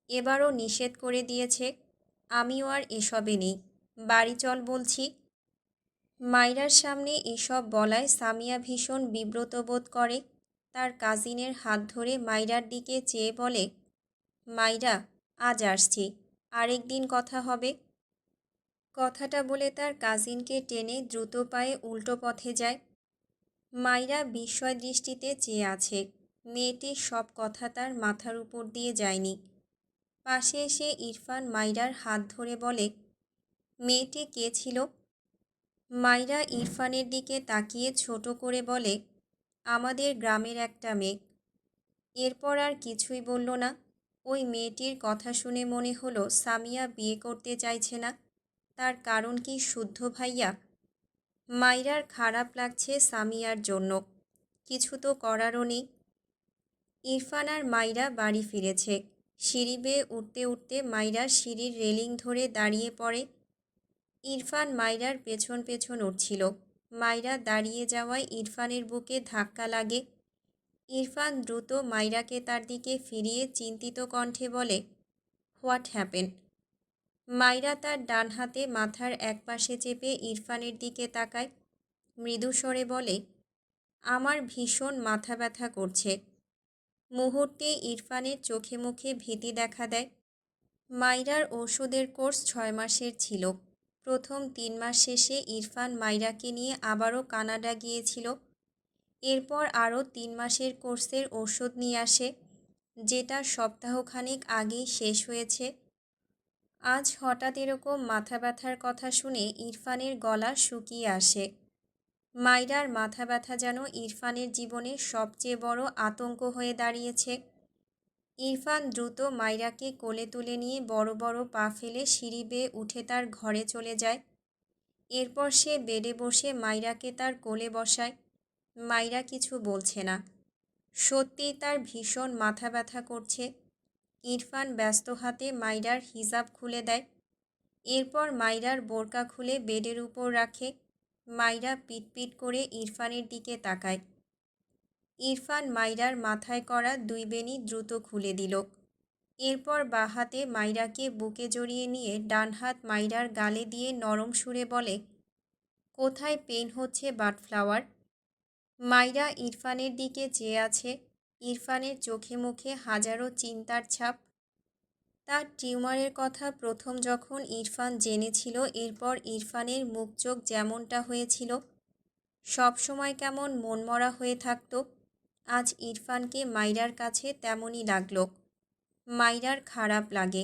এবারও নিষেধ করে দিয়েছে। আমিও আর এসবে নেই। বাড়ি চল বলছি। মাইরার সামনে এসব বলায় সামিয়া ভীষণ বিব্রত বোধ করে। তার কাজিনের হাত ধরে মাইরার দিকে চেয়ে বলে, মাইরা, আজ আসছি, আরেক দিন কথা হবে। কথাটা বলে তার কাজিনকে টেনে দ্রুত পায়ে উল্টো পথে যায়। মাইরা বিস্ময় দৃষ্টিতে চেয়ে আছে। মেয়েটির সব কথা তার মাথার উপর দিয়ে যায়নি। পাশে এসে ইরফান মাইরার হাত ধরে বলে, মেয়েটি কে ছিল? মাইরা ইরফানের দিকে তাকিয়ে ছোট করে বলে, আমাদের গ্রামের একটা মেয়ে। এরপর আর কিছুই বলল না। ওই মেয়েটির কথা শুনে মনে হলো সামিয়া বিয়ে করতে চাইছে না। তার কারণ কি শুদ্ধ ভাইয়া? মাইরার খারাপ লাগছে সামিয়ার জন্য। কিছু তো করারও নেই। ইরফান আর মাইরা বাড়ি ফিরেছে। সিঁড়ি বেয়ে উঠতে উঠতে মাইরা সিঁড়ির রেলিং ধরে দাঁড়িয়ে পড়ে। ইরফান মাইরার পেছন পেছন উঠছিল। মাইরা দাঁড়িয়ে যাওয়ায় ইরফানের বুকে ধাক্কা লাগে। ইরফান দ্রুত মাইরাকে তার দিকে ফিরিয়ে চিন্তিত কণ্ঠে বলে, হোয়াট হ্যাপেন? মাইরা তার ডান হাতে মাথার একপাশে চেপে ইরফানের দিকে তাকায়। মৃদু স্বরে বলে, আমার ভীষণ মাথা ব্যথা করছে। মুহূর্তে ইরফানের চোখে মুখে ভীতি দেখা দেয়। মাইরার ওষুধের কোর্স 6 মাসের ছিল। প্রথম 3 মাস শেষে ইরফান মাইরাকে নিয়ে আবারও কানাডা গিয়েছিল। এরপর আরও 3 মাসের কোর্সের ওষুধ নিয়ে আসে, যেটা সপ্তাহখানেক আগেই শেষ হয়েছে। আজ হঠাৎ এরকম মাথা ব্যথার কথা শুনে ইরফানের গলা শুকিয়ে আসে। মাইরার মাথা ব্যথা যেন ইরফানের জীবনের সবচেয়ে বড় আতঙ্ক হয়ে দাঁড়িয়েছে। ইরফান দ্রুত মাইরাকে কোলে তুলে নিয়ে বড় বড় পা ফেলে সিঁড়ি বেয়ে উঠে তার ঘরে চলে যায়। এরপর সে বেডে বসে মাইরাকে তার কোলে বসায়। মাইরা কিছু বলছে না। সত্যিই তার ভীষণ মাথা ব্যথা করছে। ইরফান ব্যস্ত হাতে মাইরার হিজাব খুলে দেয়। এরপর মাইরার বোরকা খুলে বেডের উপর রাখে। মাইরা পিটপিট করে ইরফানের দিকে তাকায়। ইরফান মাইরার মাথায় করা 2 বেনি দ্রুত খুলে দিল। এরপর বাঁ হাতে মাইরাকে বুকে জড়িয়ে নিয়ে ডান হাত মাইরার গালে দিয়ে নরম সুরে বলে, কোথায় পেইন হচ্ছে বাডফ্লাওয়ার? মাইরা ইরফানের দিকে চেয়ে আছে। ইরফানের চোখে মুখে হাজারো চিন্তার ছাপ। তার টিউমারের কথা প্রথম যখন ইরফান জেনেছিল, এরপর ইরফানের মুখ চোখ যেমনটা হয়েছিল, সবসময় কেমন মনমরা হয়ে থাকতো, আজ ইরফানকে মাইরার কাছে তেমনই লাগলো। মাইরার খারাপ লাগে।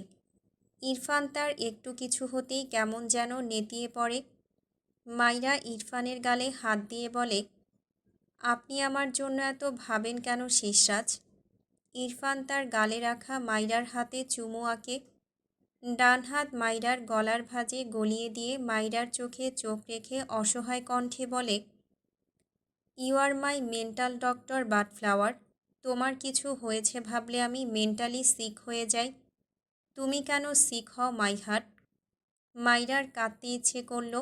ইরফান তার একটু কিছু হতেই কেমন যেন নেতিয়ে পড়ে। মাইরা ইরফানের গালে হাত দিয়ে বলে, আপনি আমার জন্য এত ভাবেন কেন শেষরাজ? ইরফান তার গালে রাখা মাইরার হাতে চুমু আঁকে। ডান হাত মাইরার গলার ভাঁজে গলিয়ে দিয়ে মাইরার চোখে চোখ রেখে অসহায় কণ্ঠে বলে, you are my mental doctor budflower. তোমার কিছু হয়েছে ভাবলে আমি মেন্টালি সিক হয়ে যাই। তুমি কেন সিক হও মাই হার্ট? মাইরার কাঁদতে ইচ্ছে করল।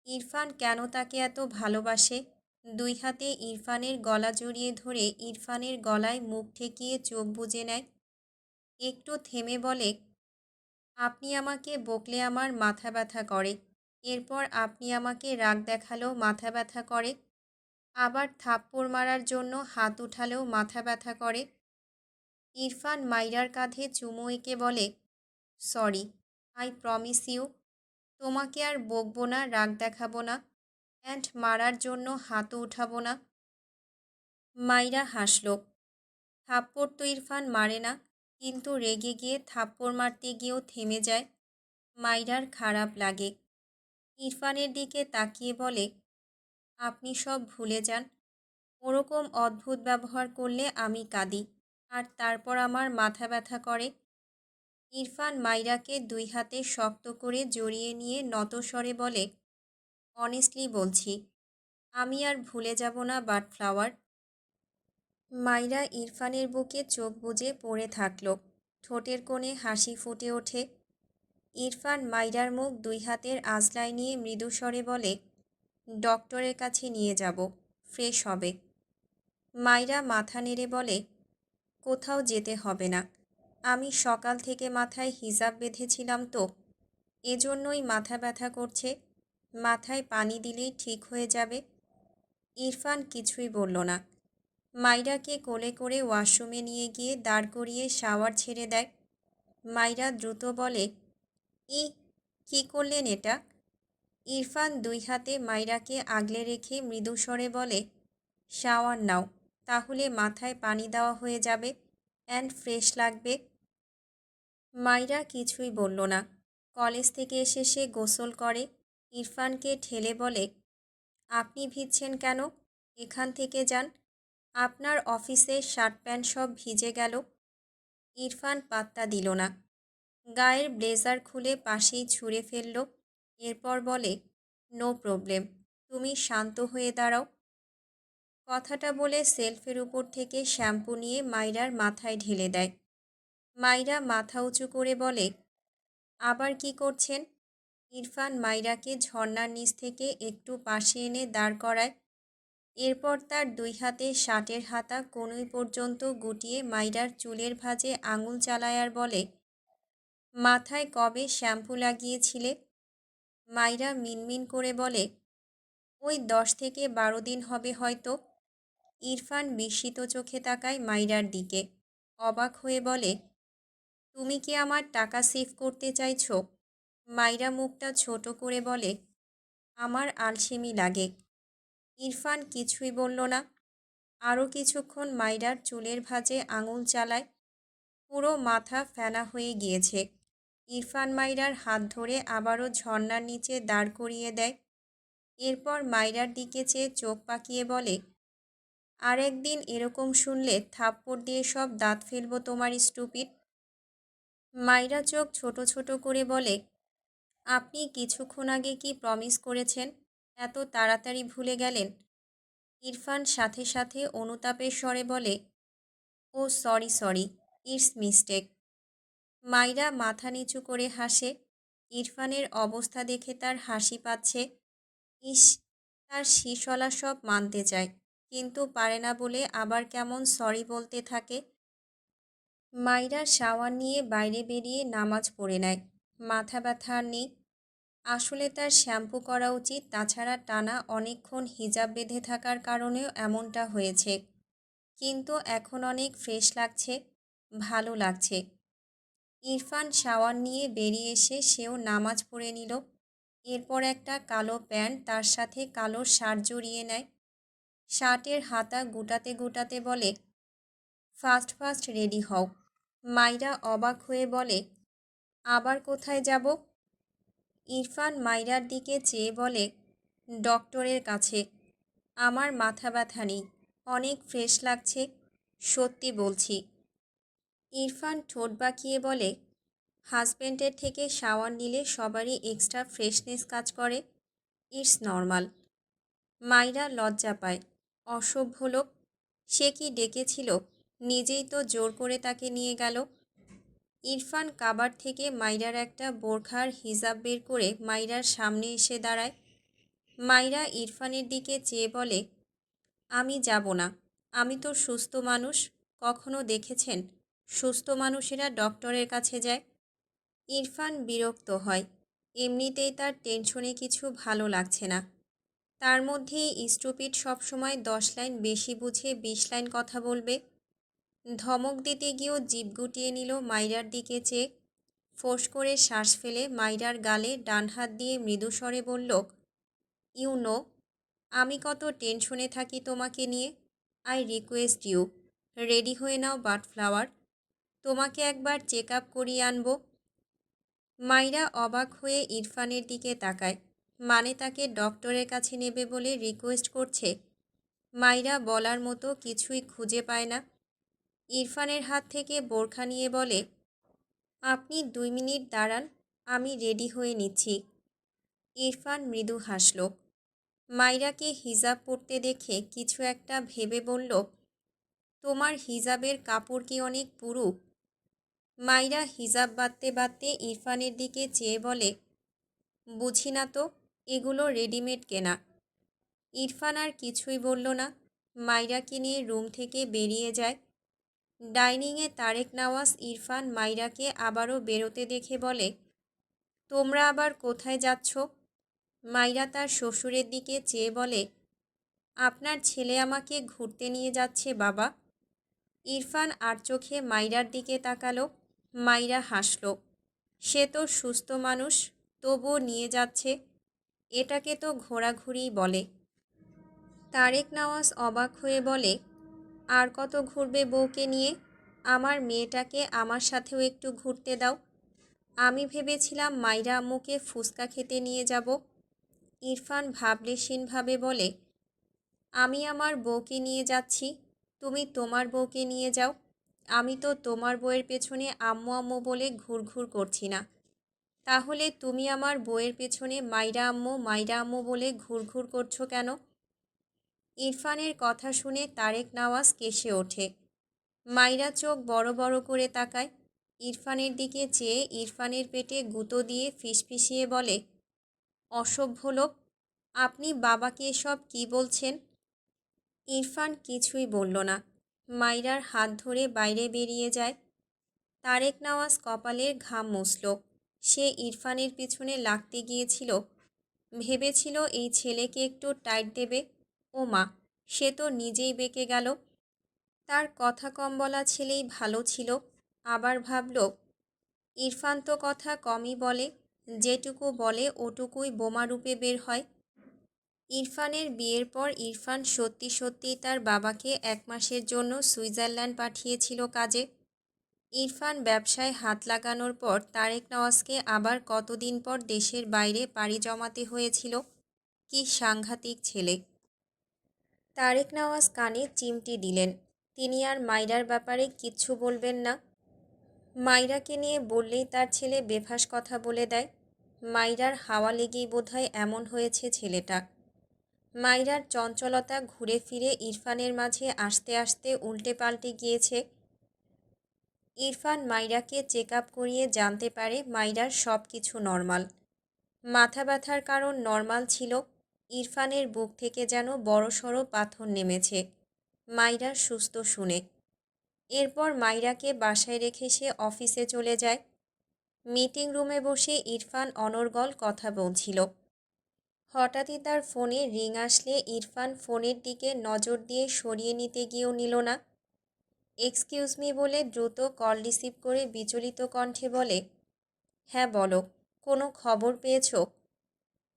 ইরফান কেন তাকে এত ভালোবাসে? দুই হাতে ইরফানের গলা জড়িয়ে ধরে ইরফানের গলায় মুখ ঠেকিয়ে চোখ বুজে নেয়। একটু থেমে বলে, আপনি আমাকে বকলে আমার মাথা ব্যথা করে। এরপর আপনি আমাকে রাগ দেখালেও মাথা ব্যথা করে। আবার থাপ্পড় মারার জন্য হাত উঠালেও মাথা ব্যথা করে। ইরফান মাইরার কাঁধে চুমু এঁকে বলে, সরি, আই প্রমিস ইউ। তোমাকে আর বকবো না, রাগ দেখাবো না, অ্যান্ড মারার জন্য হাতও উঠাবো না। মাইরা হাসল। থাপ্পড় তো ইরফান মারে না, কিন্তু রেগে গিয়ে থাপ্পড় মারতে গিয়েও থেমে যায়। মাইরার খারাপ লাগে। ইরফানের দিকে তাকিয়ে বলে, আপনি সব ভুলে যান। ওরকম অদ্ভুত ব্যবহার করলে আমি কাঁদি, আর তারপর আমার মাথা ব্যথা করে। ইরফান মাইরাকে দুই হাতে শক্ত করে জড়িয়ে নিয়ে নতস্বরে বলে, অনেস্টলি বলছি, আমি আর ভুলে যাব না বাডফ্লাওয়ার। মাইরা ইরফানের বুকে চোখ বুজে পড়ে থাকল। ঠোঁটের কোণে হাসি ফুটে ওঠে। ইরফান মাইরার মুখ দুই হাতের আঁচলায় নিয়ে মৃদুস্বরে বলে, ডক্টরের কাছে নিয়ে যাব, ফ্রেশ হবে। মাইরা মাথা নেড়ে বলে, কোথাও যেতে হবে না। আমি সকাল থেকে মাথায় হিজাব বেঁধেছিলাম তো, এজন্যই মাথা ব্যথা করছে। মাথায় পানি দিলেই ঠিক হয়ে যাবে। ইরফান কিছুই বলল না। মাইরাকে কোলে করে ওয়াশরুমে নিয়ে গিয়ে দাঁড় করিয়ে শাওয়ার ছেড়ে দেয়। মাইরা দ্রুত বলে, কী করলেন এটা? ইরফান দুই হাতে মাইরাকে আগলে রেখে মৃদুস্বরে বলে, শাওয়ার নাও, তাহলে মাথায় পানি দেওয়া হয়ে যাবে অ্যান্ড ফ্রেশ লাগবে। মাইরা কিছুই বলল না। কলেজ থেকে এসে সে গোসল করে। ইরফানকে ঠেলে বলে, আপনি ভিজছেন কেন? এখান থেকে যান, আপনার অফিসের শার্ট প্যান্ট সব ভিজে গেল। ইরফান পাত্তা দিল না। গায়ের ব্লেজার খুলে পাশেই ছুঁড়ে ফেলল। এরপর বলে, নো প্রবলেম, তুমি শান্ত হয়ে দাঁড়াও। কথাটা বলে সেলফের উপর থেকে শ্যাম্পু নিয়ে মাইরার মাথায় ঢেলে দেয়। মাইরা মাথা উঁচু করে বলে, আবার কি করছেন? ইরফান মাইরাকে ঝর্ণার নিচ থেকে একটু পাশে এনে দাঁড় করায়। এরপর তার দুই হাতে শার্টের হাতা কনুই পর্যন্ত গুটিয়ে মাইরার চুলের ভাঁজে আঙুল চালায় আর বলে, মাথায় কবে শ্যাম্পু লাগিয়েছিলে? মাইরা মিনমিন করে বলে, ওই 10 থেকে 12 দিন হবে হয়তো। ইরফান বিস্মিত চোখে তাকায় মাইরার দিকে। অবাক হয়ে বলে, তুমি কি আমার টাকা সেভ করতে চাইছো? মাইরা মুখটা ছোট করে বলে, আমার আলসেমি লাগে। ইরফান কিছুই বলল না। আরও কিছুক্ষণ মাইরার চুলের ভাঁজে আঙুল চালায়। পুরো মাথা ফেনা হয়ে গিয়েছে। ইরফান মাইরার হাত ধরে আবারও ঝর্ণার নিচে দাঁড় করিয়ে দেয়। এরপর মাইরার দিকে চেয়ে চোখ পাকিয়ে বলে, আর একদিন এরকম শুনলে থাপ্পড় দিয়ে সব দাঁত ফেলবো তোমার, স্টুপিড। মাইরা চোখ ছোট ছোট করে বলে, আপনি কিছুক্ষণ আগে কি প্রমিস করেছেন? এত তাড়াতাড়ি ভুলে গেলেন? ইরফান সাথে সাথে অনুতাপের স্বরে বলে, ও সরি সরি, ইটস মিস্টেক। মাইরা মাথা নিচু করে হাসে। ইরফানের অবস্থা দেখে তার হাসি পাচ্ছে। ইস, তার শিশলা সব মানতে চায়, কিন্তু পারে না বলে আবার কেমন সরি বলতে থাকে। মাইরা শাওয়ার নিয়ে বাইরে বেরিয়ে নামাজ পড়ে নেয়। মাথা ব্যথা আর নেই। আসলে তার শ্যাম্পু করা উচিত, তাছাড়া টানা অনেকক্ষণ হিজাব বেঁধে থাকার কারণেও এমনটা হয়েছে। কিন্তু এখন অনেক ফ্রেশ লাগছে, ভালো লাগছে। ইরফান শাওয়ার নিয়ে বেরিয়ে এসে সেও নামাজ পড়ে নিল। এরপর একটা কালো প্যান্ট তার সাথে কালো শার্ট জড়িয়ে নেয়। শার্টের হাতা গুটাতে গুটাতে বলে, ফাস্ট ফাস্ট রেডি হও। মাইরা অবাক হয়ে বলে, আবার কোথায় যাব? ইরফান মাইরার দিকে চেয়ে বলে, ডক্টরের কাছে। আমার মাথা ব্যথা নেই, অনেক ফ্রেশ লাগছে, সত্যি বলছি। ইরফান ঠোঁট বাঁকিয়ে বলে, হাজব্যান্ডের থেকে শাওয়ার নিলে সবারই এক্সট্রা ফ্রেশনেস কাজ করে, ইটস নর্মাল। মাইরা লজ্জা পায়। অসভ্য লোক, সে কি ডেকেছিল, নিজেই তো জোর করে তাকে নিয়ে গেল। ইরফান কাবার থেকে মাইরার একটা বোরখার হিজাব বের করে মাইরার সামনে এসে দাঁড়ায়। মাইরা ইরফানের দিকে চেয়ে বলে, আমি যাব না, আমি তো সুস্থ মানুষ, কখনো দেখেছেন সুস্থ মানুষেরা ডক্টরের কাছে যায়? ইরফান বিরক্ত হয়, এমনিতেই তার টেনশনে কিছু ভালো লাগছে না। তার মধ্যে স্টুপিড সবসময় 10 লাইন বেশি বুঝে 20 লাইন কথা বলবে। ধমক দিতে গিয়েও জিভ গুটিয়ে নিল মাইরার দিকে চেয়ে। ফোঁস করে শ্বাস ফেলে মাইরার গালে ডান হাত দিয়ে মৃদুস্বরে বলল, ইউ নো, আমি কত টেনশনে থাকি তোমাকে নিয়ে। আই রিকোয়েস্ট ইউ, রেডি হয়ে নাও বাটফ্লাওয়ার, তোমাকে একবার চেক আপ করিয়ে আনবো। মাইরা অবাক হয়ে ইরফানের দিকে তাকায়, মানে তাকে ডক্টরের কাছে নেবে বলে রিকোয়েস্ট করছে। মাইরা বলার মতো কিছুই খুঁজে পায় না। ইরফানের হাত থেকে বোরখা নিয়ে বলে, আপনি 2 মিনিট দাঁড়ান, আমি রেডি হয়ে নিচ্ছি। ইরফান মৃদু হাসল। মাইরাকে হিজাব পরতে দেখে কিছু একটা ভেবে বলল, তোমার হিজাবের কাপড় কি অনেক পুরু? মাইরা হিজাব বাঁধতে বাঁধতে ইরফানের দিকে চেয়ে বলে, বুঝি না তো, এগুলো রেডিমেড কেনা। ইরফান আর কিছুই বলল না, মাইরাকে নিয়ে রুম থেকে বেরিয়ে যায়। ডাইনিংয়ে তারেক নওয়াজ ইরফান মাইরাকে আবারও বেরোতে দেখে বলে, তোমরা আবার কোথায় যাচ্ছ? মাইরা তার শ্বশুরের দিকে চেয়ে বলে, আপনার ছেলে আমাকে ঘুরতে নিয়ে যাচ্ছে বাবা। ইরফান আর চোখে মাইরার দিকে তাকালো। মাইরা হাসল, সে তো সুস্থ মানুষ, তবুও নিয়ে যাচ্ছে, এটাকে তো ঘোরাঘুরিই বলে। তারেক নওয়াজ অবাক হয়ে বলে, আর কত ঘুরবে বউকে নিয়ে? আমার মেয়েটাকে আমার সাথেও একটু ঘুরতে দাও। আমি ভেবেছিলাম মাইরা আম্মুকে ফুচকা খেতে নিয়ে যাব। ইরফান ভাবলেশীনভাবে বলে, আমি আমার বউকে নিয়ে যাচ্ছি, তুমি তোমার বউকে নিয়ে যাও। আমি তো তোমার বউয়ের পেছনে আম্মু আম্মু বলে ঘুরঘুর করছি না। তাহলে তুমি আমার বউয়ের পেছনে মাইরা আম্মু বলে ঘুরঘুর করছো কেন? ইরফানের কথা শুনে তারেক নওয়াজ কেসে ওঠে। মাইরা চোখ বড় বড় করে তাকায়। ইরফানের দিকে চেয়ে ইরফানের পেটে গুঁতো দিয়ে ফিসফিসিয়ে বলে, অসভ্য লোক, আপনি বাবাকে এসব কি বলছেন? ইরফান কিছুই বলল না। মাইরার হাত ধরে বাইরে বেরিয়ে যায়। তারেক নওয়াজ কপালের ঘাম মুছল। সে ইরফানের পিছনে লাগতে গিয়েছিল, ভেবেছিল এই ছেলেকে একটু টাইট দেবে। ও মা, সে তো নিজেই বেঁকে গেল। তার কথা কম বলা ছেলেই ভালো ছিল। আবার ভাবল, ইরফান তো কথা কমই বলে, যেটুকু বলে ওটুকুই বোমারূপে বের হয়। ইরফানের বিয়ের পর ইরফান সত্যি সত্যিই তার বাবাকে 1 মাসের জন্য সুইজারল্যান্ড পাঠিয়েছিল কাজে। ইরফান ব্যবসায় হাত লাগানোর পর তারেক নওয়াজকে আবার কতদিন পর দেশের বাইরে পাড়ি জমাতে হয়েছিল। কি সাংঘাতিক ছেলে! তারেক নওয়াজ কানে চিমটি দিলেন। তিনি আর মাইরার ব্যাপারে কিচ্ছু বলবেন না। মাইরাকে নিয়ে বললেই তার ছেলে বেফাঁস কথা বলে দেয়। মাইরার হাওয়া লেগেই বোধহয় এমন হয়েছে ছেলেটা। মাইরার চঞ্চলতা ঘুরে ফিরে ইরফানের মাঝে আসতে আসতে উল্টে পাল্টে গিয়েছে। ইরফান মাইরাকে চেক আপ করিয়ে জানতে পারে মাইরার সব কিছু নর্মাল। মাথা ব্যথার কারণ নর্মাল ছিল। ইরফানের বুক থেকে যেন বড়সড় পাথর নেমেছে মাইরা সুস্থ শুনে। এরপর মাইরাকে বাসায় রেখে সে অফিসে চলে যায়। মিটিং রুমে বসে ইরফান অনর্গল কথা বলছিল। হঠাৎই তার ফোনে রিং আসলে ইরফান ফোনের দিকে নজর দিয়ে সরিয়ে নিতে গিয়েও নিল না। এক্সকিউজ মি বলে দ্রুত কল রিসিভ করে বিচলিত কণ্ঠে বলে, হ্যাঁ বলো, কোনো খবর পেয়েছো?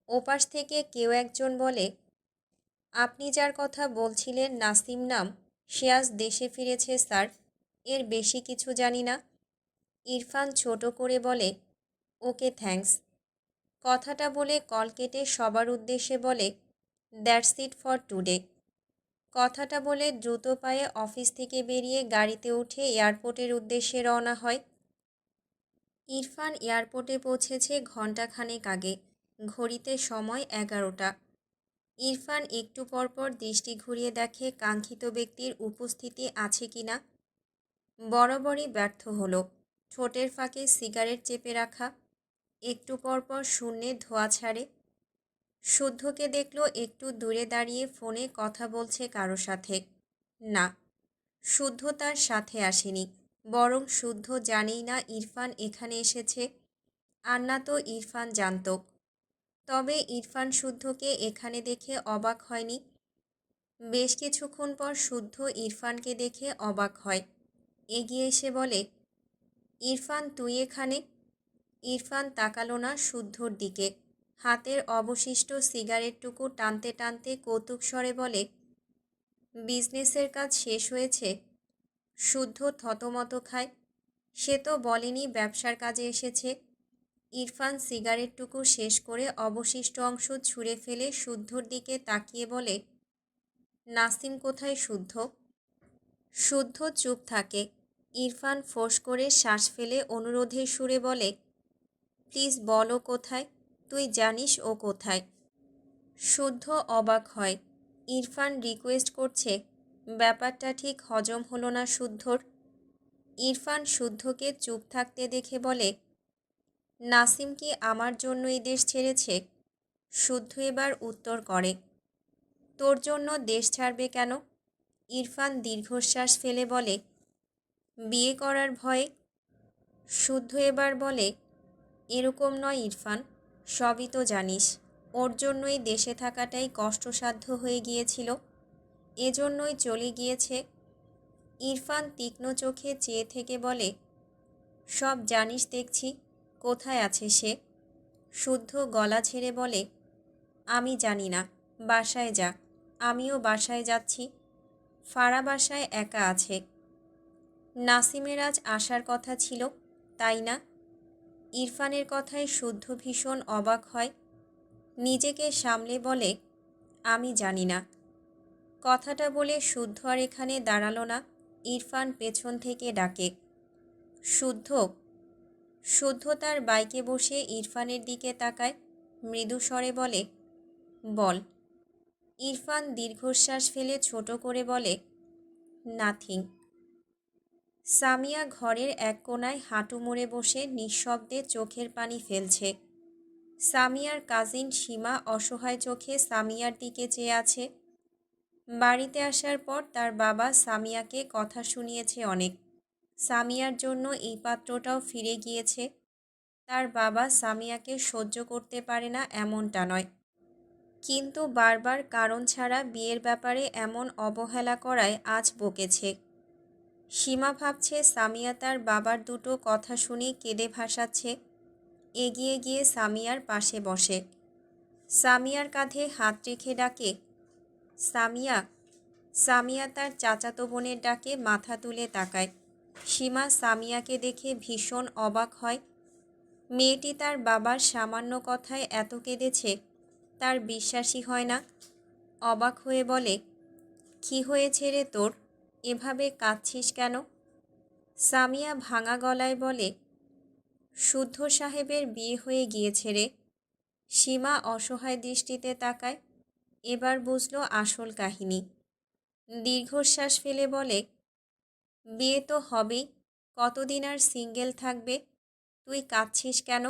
ওপাশ থেকে কেউ একজন বলে, আপনি যার কথা বলছিলেন নাসিম নাম, সে আজ দেশে ফিরেছে স্যার, এর বেশি কিছু জানি না। ইরফান ছোট করে বলে, ওকে থ্যাঙ্কস। কথাটা বলে কল কেটে সবার উদ্দেশ্যে বলে, দ্যাটস ইট ফর টুডে। কথাটা বলে দ্রুত পায়ে অফিস থেকে বেরিয়ে গাড়িতে উঠে এয়ারপোর্টের উদ্দেশ্যে রওনা হয়। ইরফান এয়ারপোর্টে পৌঁছেছে ঘণ্টাখানেক আগে। ঘড়িতে সময় 11টা। ইরফান একটু পরপর দৃষ্টি ঘুরিয়ে দেখে কাঙ্ক্ষিত ব্যক্তির উপস্থিতি আছে কিনা। বরাবরই ব্যর্থ হলো। ঠোঁটের ফাঁকে সিগারেট চেপে রাখা। একটু পরপর শূন্যে ধোঁয়া ছাড়ে। শুদ্ধকে দেখল একটু দূরে দাঁড়িয়ে ফোনে কথা বলছে কারো সাথে। না, শুদ্ধ তার সাথে আসেনি, বরং শুদ্ধ জানেই না ইরফান এখানে এসেছে। আর না তো ইরফান জানত। তবে ইরফান শুদ্ধকে এখানে দেখে অবাক হয়নি। বেশ কিছুক্ষণ পর শুদ্ধ ইরফানকে দেখে অবাক হয়। এগিয়ে এসে বলে, ইরফান তুই এখানে? ইরফান তাকালো না শুদ্ধর দিকে। হাতের অবশিষ্ট সিগারেটটুকু টানতে টানতে কৌতুক স্বরে বলে, বিজনেসের কাজ শেষ হয়েছে? শুদ্ধ থতমত খায়। সে তো বলেনি ব্যবসার কাজে এসেছে। ইরফান সিগারেটটুকু শেষ করে অবশিষ্ট অংশ ছুঁড়ে ফেলে শুদ্ধর দিকে তাকিয়ে বলে, নাসিম কোথায় শুদ্ধ? শুদ্ধ চুপ থাকে। ইরফান ফোঁস করে শ্বাস ফেলে অনুরোধের সুরে বলে, প্লিজ বলো কোথায়, তুই জানিস ও কোথায়? শুদ্ধ অবাক হয়। ইরফান রিকোয়েস্ট করছে, ব্যাপারটা ঠিক হজম হলো না শুদ্ধর। ইরফান শুদ্ধকে চুপ থাকতে দেখে বলে, নাসিম কি আমার জন্য এই দেশ ছেড়েছে? শুদ্ধ এবার উত্তর করে, তোর জন্য দেশ ছাড়বে কেন? ইরফান দীর্ঘশ্বাস ফেলে বলে, বিয়ে করার ভয়ে। শুদ্ধ এবার বলে, এরকম নয় ইরফান, সবই তো জানিস। ওর জন্যই দেশে থাকাটাই কষ্টসাধ্য হয়ে গিয়েছিল, এজন্যই চলে গিয়েছে। ইরফান তীক্ষ্ণ চোখে চেয়ে থেকে বলে, সব জানিস দেখছি, কোথায় আছে সে? শুদ্ধ গলা ছেড়ে বলে, আমি জানি না, বাসায় যা। আমিও বাসায় যাচ্ছি। ফারা বাসায় একা আছে। নাসিমের আজ আসার কথা ছিল, তাই না? ইরফানের কথায় শুদ্ধ ভীষণ অবাক হয়। নিজেকে সামলে বলে, আমি জানি না। কথাটা বলে শুদ্ধ আর এখানে দাঁড়ালো না। ইরফান পেছন থেকে ডাকে, শুদ্ধ। শুদ্ধ তার বাইকে বসে ইরফানের দিকে তাকায়, মৃদু স্বরে বলে, বল। ইরফান দীর্ঘশ্বাস ফেলে ছোট করে বলে, নাথিং। সামিয়া ঘরের এক কোণায় হাঁটু মুড়ে বসে নিঃশব্দে চোখের পানি ফেলছে। সামিয়ার কাজিন সীমা অসহায় চোখে সামিয়ার দিকে চেয়ে আছে। বাড়িতে আসার পর তার বাবা সামিয়াকে কথা শুনিয়েছে অনেক। সামিয়ার জন্য এই পাত্রটাও ফিরে গিয়েছে। তার বাবা সামিয়াকে সহ্য করতে পারে না এমনটা নয়, কিন্তু বারবার কারণ ছাড়া বিয়ের ব্যাপারে এমন অবহেলা করায় আজ বকেছে। সীমা ভাবছে সামিয়া তার বাবার দুটো কথা শুনে কেঁদে ভাসাচ্ছে। এগিয়ে গিয়ে সামিয়ার পাশে বসে। সামিয়ার কাঁধে হাত রেখে ডাকে, সামিয়া। সামিয়া তার চাচাতো বোনের ডাকে মাথা তুলে তাকায়। সীমা সামিয়াকে দেখে ভীষণ অবাক হয়। মেয়েটি তার বাবার সামান্য কথায় এত কেঁদেছে, তার বিশ্বাসই হয় না। অবাক হয়ে বলে, কী হয়েছে রে তোর, এভাবে কাঁদছিস কেন? সামিয়া ভাঙা গলায় বলে, শুদ্ধ সাহেবের বিয়ে হয়ে গিয়েছে রে। সীমা অসহায় দৃষ্টিতে তাকায়। এবার বুঝল আসল কাহিনী। দীর্ঘশ্বাস ফেলে বলে, বিয়ে তো হবেই, কতদিন আর সিঙ্গেল থাকবে? তুই কাঁদছিস কেন?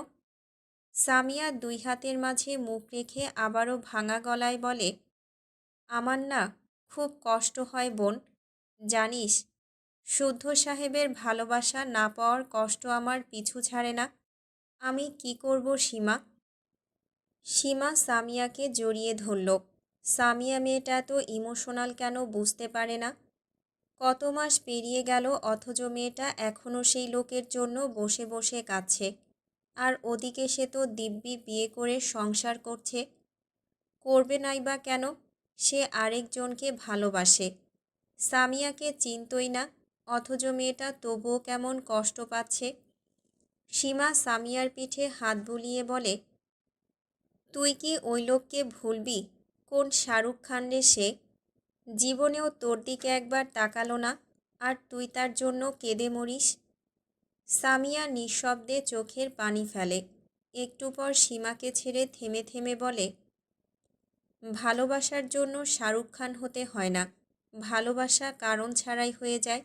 সামিয়া দুই হাতের মাঝে মুখ রেখে আবারও ভাঙা গলায় বলে, আমার না খুব কষ্ট হয় বোন, জানিস। শুদ্ধ সাহেবের ভালোবাসা না পাওয়ার কষ্ট আমার পিছু ছাড়ে না। আমি কি করব সীমা? সীমা সামিয়াকে জড়িয়ে ধরল। সামিয়া মেয়েটা তো ইমোশনাল কেন বুঝতে পারে না। কত মাস পেরিয়ে গেল অথচ মেয়েটা এখনও সেই লোকের জন্য বসে বসে কাঁদছে। আর ওদিকে সে তো দিব্যি বিয়ে করে সংসার করছে। করবে নাই বা কেন? সে আরেকজনকে ভালোবাসে। সামিয়াকে চিনতই না, অথচ মেয়েটা তবুও কেমন কষ্ট পাচ্ছে। সীমা সামিয়ার পিঠে হাত বুলিয়ে বলে, তুই কি ওই লোককে ভুলবি? কোন শাহরুখ খান রে সে? জীবনেও তোর দিকে একবার তাকালো না, আর তুই তার জন্য কেঁদে মরিস। সামিয়া নিঃশব্দে চোখের পানি ফেলে। একটু পর সীমাকে ছেড়ে থেমে থেমে বলে, ভালোবাসার জন্য শাহরুখ খান হতে হয় না। ভালোবাসা কারণ ছাড়াই হয়ে যায়।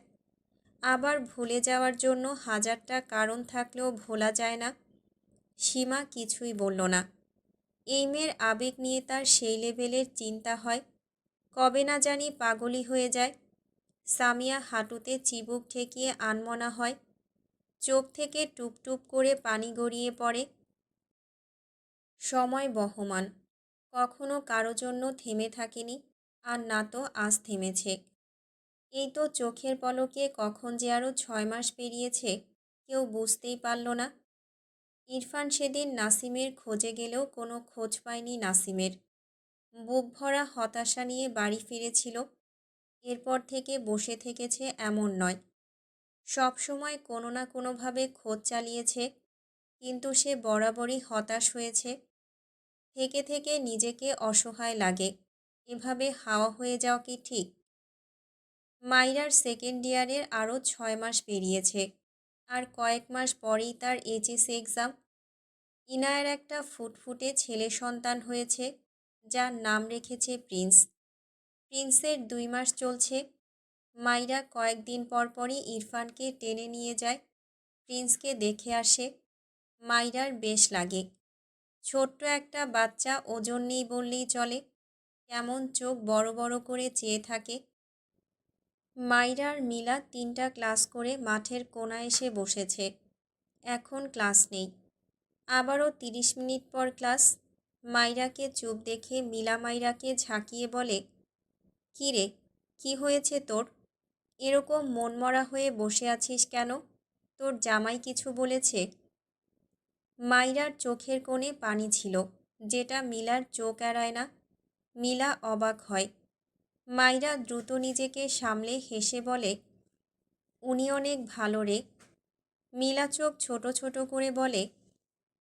আবার ভুলে যাওয়ার জন্য হাজারটা কারণ থাকলেও ভোলা যায় না। সীমা কিছুই বলল না। এই মেয়ের আবেগ নিয়ে তার সেই লেভেলের চিন্তা হয়, কবে না জানি পাগলই হয়ে যায়। সামিয়া হাঁটুতে চিবুক ঠেকিয়ে আনমনা হয়। চোখ থেকে টুপটুপ করে পানি গড়িয়ে পড়ে। সময় বহমান, কখনো কারো জন্য থেমে থাকেনি, আর না তো আজ থেমেছে। এই তো চোখের পলকে কখন যে আরও 6 মাস পেরিয়েছে কেউ বুঝতেই পারল না। ইরফান সেদিন নাসিমের খোঁজে গেলেও কোনো খোঁজ পায়নি নাসিমের। বুক ভরা হতাশা নিয়ে বাড়ি ফিরেছিল। এরপর থেকে বসে থেকেছে এমন নয়, সব সময় কোনো না কোনোভাবে খোঁজ চালিয়েছে, কিন্তু সে বরাবরই হতাশ হয়েছে। থেকে থেকে নিজেকে অসহায় লাগে। এভাবে হাওয়া হয়ে যাওয়া কি ঠিক? মাইরার সেকেন্ড ইয়ারের আরও 6 মাস পেরিয়েছে, আর কয়েক মাস পরেই তার এইচএসসি এক্সাম। ইনায়ের একটা ফুটফুটে ছেলে সন্তান হয়েছে, যার নাম রেখেছে প্রিন্স। প্রিন্সের 2 মাস চলছে। মাইরা কয়েকদিন পরপরই ইরফানকে টেনে নিয়ে যায়, প্রিন্সকে দেখে আসে। মাইরার বেশ লাগে। ছোট্ট একটা বাচ্চা, ওজন নেই বললেই চলে। কেমন চোখ বড় বড় করে চেয়ে থাকে। মাইরার মিলা 3টা ক্লাস করে মাঠের কোণায় এসে বসেছে। এখন ক্লাস নেই। আবারও 30 মিনিট পর ক্লাস। মাইরাকে চুপ দেখে মিলা মাইরাকে ঝাঁকিয়ে বলে, কী রে, কী হয়েছে তোর? এরকম মনমরা হয়ে বসে আছিস কেন? তোর জামাই কিছু বলেছে? মাইরার চোখের কোণে পানি ছিল, যেটা মিলার চোখ এড়ায় না। মিলা অবাক হয়। মাইরা দ্রুত নিজেকে সামলে হেসে বলে, উনি অনেক ভালো রে। মিলা চোখ ছোট ছোট করে বলে,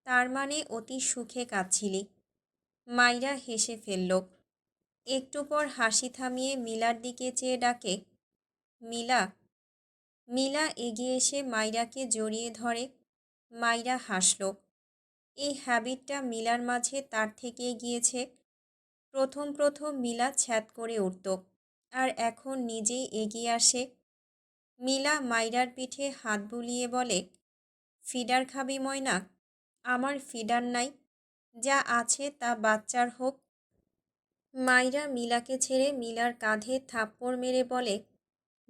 তার মানে অতি সুখে কাঁদছিলি? মাইরা হেসে ফেলল। একটু পর হাসি থামিয়ে মিলার দিকে চেয়ে ডাকে, মিলা। মিলা এগিয়ে এসে মাইরাকে জড়িয়ে ধরে। মাইরা হাসল। এই হ্যাবিটটা মিলার মাঝে তার থেকেই গিয়েছে। প্রথম প্রথম মিলা ছ্যাদ করে উঠত, আর এখন নিজেই এগিয়ে আসে। মিলা মাইরার পিঠে হাত বুলিয়ে বলে, ফিডার খাবি ময়না? আমার ফিডার নাই, যা আছে তা বাচ্চার হোক। মাইরা মিলাকে ছেড়ে মিলার কাঁধে থাপ্পড় মেরে বলে,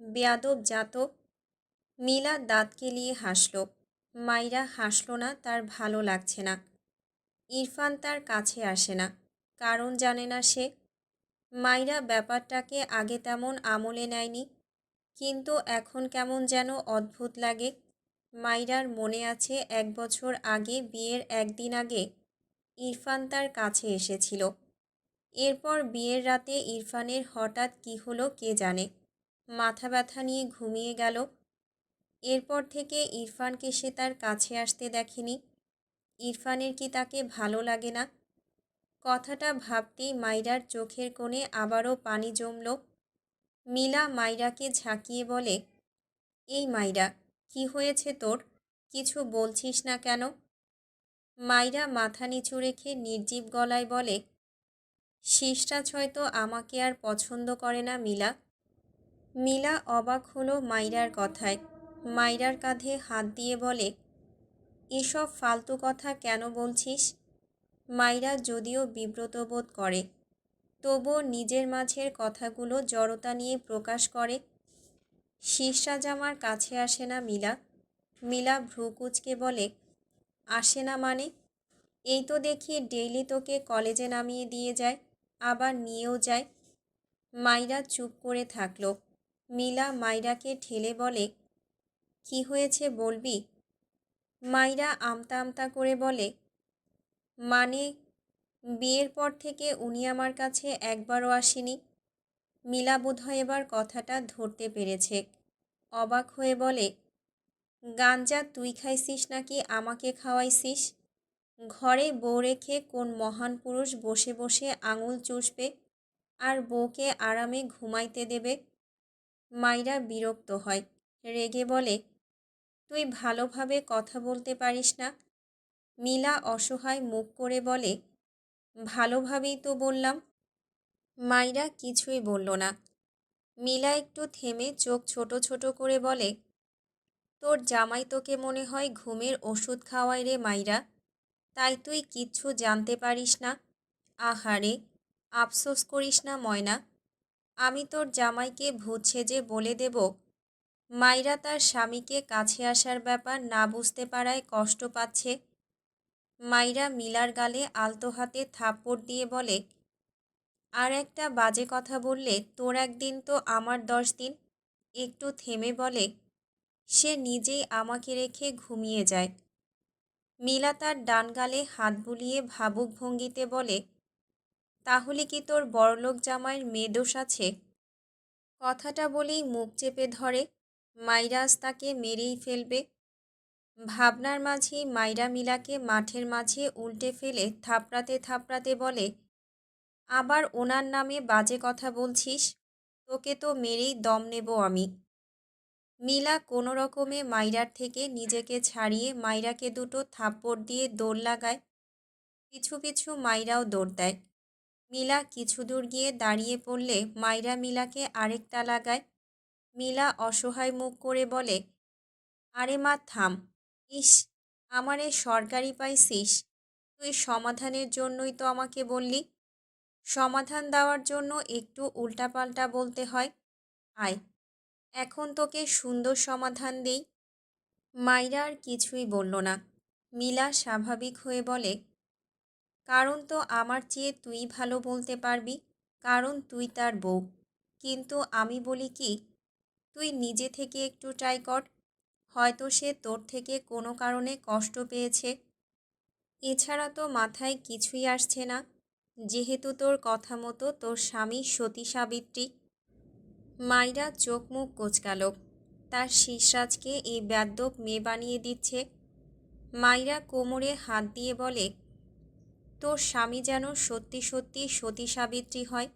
বেয়াদব জাত। মিলা দাঁত কেলিয়ে হাসল। মাইরা হাসল না, তার ভালো লাগছে না। ইরফান তার কাছে আসে না, কারণ জানে না সে। মাইরা ব্যাপারটাকে আগে তেমন আমলে নেয়নি, কিন্তু এখন কেমন যেন অদ্ভুত লাগে। মাইরার মনে আছে 1 বছর আগে, বিয়ের একদিন আগে ইরফান তার কাছে এসেছিল। এরপর বিয়ের রাতে ইরফানের হঠাৎ কী হলো কে জানে, মাথা ব্যথা নিয়ে ঘুমিয়ে গেল। এরপর থেকে ইরফানকে সে তার কাছে আসতে দেখেনি। ইরফানের কি তাকে ভালো লাগে না? কথাটা ভাবতেই মাইরার চোখের কোণে আবারও পানি জমল। মিলা মাইরাকে ঝাঁকিয়ে বলে, এই মাইরা, কি হয়েছে তোর? কিছু বলছিস না কেন? মাইরা মাথা নিচু রেখে নির্জীব গলায় বলে, শিষ্টাচ হয়তো আমাকে আর পছন্দ করে না মিলা। মিলা অবাক হলো মাইরার কথায়। মাইরার কাঁধে হাত দিয়ে বলে, এসব ফালতু কথা কেন বলছিস? মাইরা যদিও বিব্রত বোধ করে, তবুও নিজের মাঝের কথাগুলো জড়তা নিয়ে প্রকাশ করে। শিষ্টাজ আমার কাছে আসে না মিলা। মিলা ভ্রু কুঁচকে বলে, আসে না মানে? এই তো দেখি ডেইলি তোকে কলেজে নামিয়ে দিয়ে যায়, আবার নিয়েও যায়। মাইরা চুপ করে থাকলো। মিলা মাইরাকে ঠেলে বলে, কি হয়েছে বলবি? মাইরা আমতা আমতা করে বলে, মানে বিয়ের পর থেকে উনি আমার কাছে একবারও আসেনি। মিলা বোধহয় এবার কথাটা ধরতে পেরেছে। অবাক হয়ে বলে, গাঞ্জা তুই খাইছিস নাকি আমাকে খাওয়াইছিস? ঘরে বউ রেখে কোন মহান পুরুষ বসে বসে আঙুল চুষবে আর বউকে আরামে ঘুমাইতে দেবে? মাইরা বিরক্ত হয়, রেগে বলে, তুই ভালোভাবে কথা বলতে পারিস না? মিলা অসহায় মুখ করে বলে, ভালোভাবেই তো বললাম। মাইরা কিছুই বলল না। মিলা একটু থেমে চোখ ছোট ছোট করে বলে, তোর জামাই তোকে মনে হয় ঘুমের ওষুধ খাওয়ায় রে মাইরা, তাই তুই কিচ্ছু জানতে পারিস না। আহারে, আফসোস করিস না ময়না, আমি তোর জামাইকে ভূত সেজে বলে দেব। মাইরা তার স্বামীকে কাছে আসার ব্যাপার না বুঝতে পারায় কষ্ট পাচ্ছে। মাইরা মিলার গালে আলতো হাতে থাপ্পড় দিয়ে বলে, আর একটা বাজে কথা বললে তোর একদিন তো আমার 10 দিন। একটু থেমে বলে, সে নিজেই আমাকে রেখে ঘুমিয়ে যায়। মিলা তার ডান গালে হাত বুলিয়ে ভাবুক ভঙ্গিতে বলে, তাহলে কি তোর বড়লোক জামাইয়ের মেয়েদোষ আছে? কথাটা বলেই মুখ চেপে ধরে। মাইরা আজ তাকে মেরেই ফেলবে। ভাবনার মাঝেই মাইরা মিলাকে মাঠের মাঝে উল্টে ফেলে থাপড়াতে থাপড়াতে বলে, আবার ওনার নামে বাজে কথা বলছিস? তোকে তো মেরেই দম নেব আমি। মিলা কোনো রকমে মাইরার থেকে নিজেকে ছাড়িয়ে মাইরাকে দুটো থাপ্পড় দিয়ে দৌড় লাগায়। পিছু পিছু মাইরাও দৌড় দেয়। মিলা কিছু দূর গিয়ে দাঁড়িয়ে পড়লে মাইরা মিলাকে আরেকটা লাগায়। মিলা অসহায় মুখ করে বলে, আরে মা থাম। ইস, আমারে সরকারি পাইছিস? তুই সমাধানের জন্যই তো আমাকে বললি। সমাধান দেওয়ার জন্য একটু উল্টাপাল্টা বলতে হয়। আয়, এখন তোকে সুন্দর সমাধান দেই। মাইরা আর কিছুই বলল না। মিলা স্বাভাবিক হয়ে বলে, কারণ তো আমার চেয়ে তুই ভালো বলতে পারবি, কারণ তুই তার বউ। কিন্তু আমি বলি কি, তুই নিজে থেকে একটু ট্রাই কর। হয়তো সে তোর থেকে কোনো কারণে কষ্ট পেয়েছে। এছাড়া তো মাথায় কিছুই আসছে না, যেহেতু তোর কথা মতো তোর স্বামী সতী সাবিত্রী। মাইরা চোখ মুখ কোঁচকাল। তার শিশরাজকে এই বেয়াদ্দপ মেয়ে বানিয়ে দিচ্ছে। মাইরা কোমরে হাত দিয়ে বলে, তোর স্বামী যেন সত্যি সত্যি সতী সাবিত্রী হয়,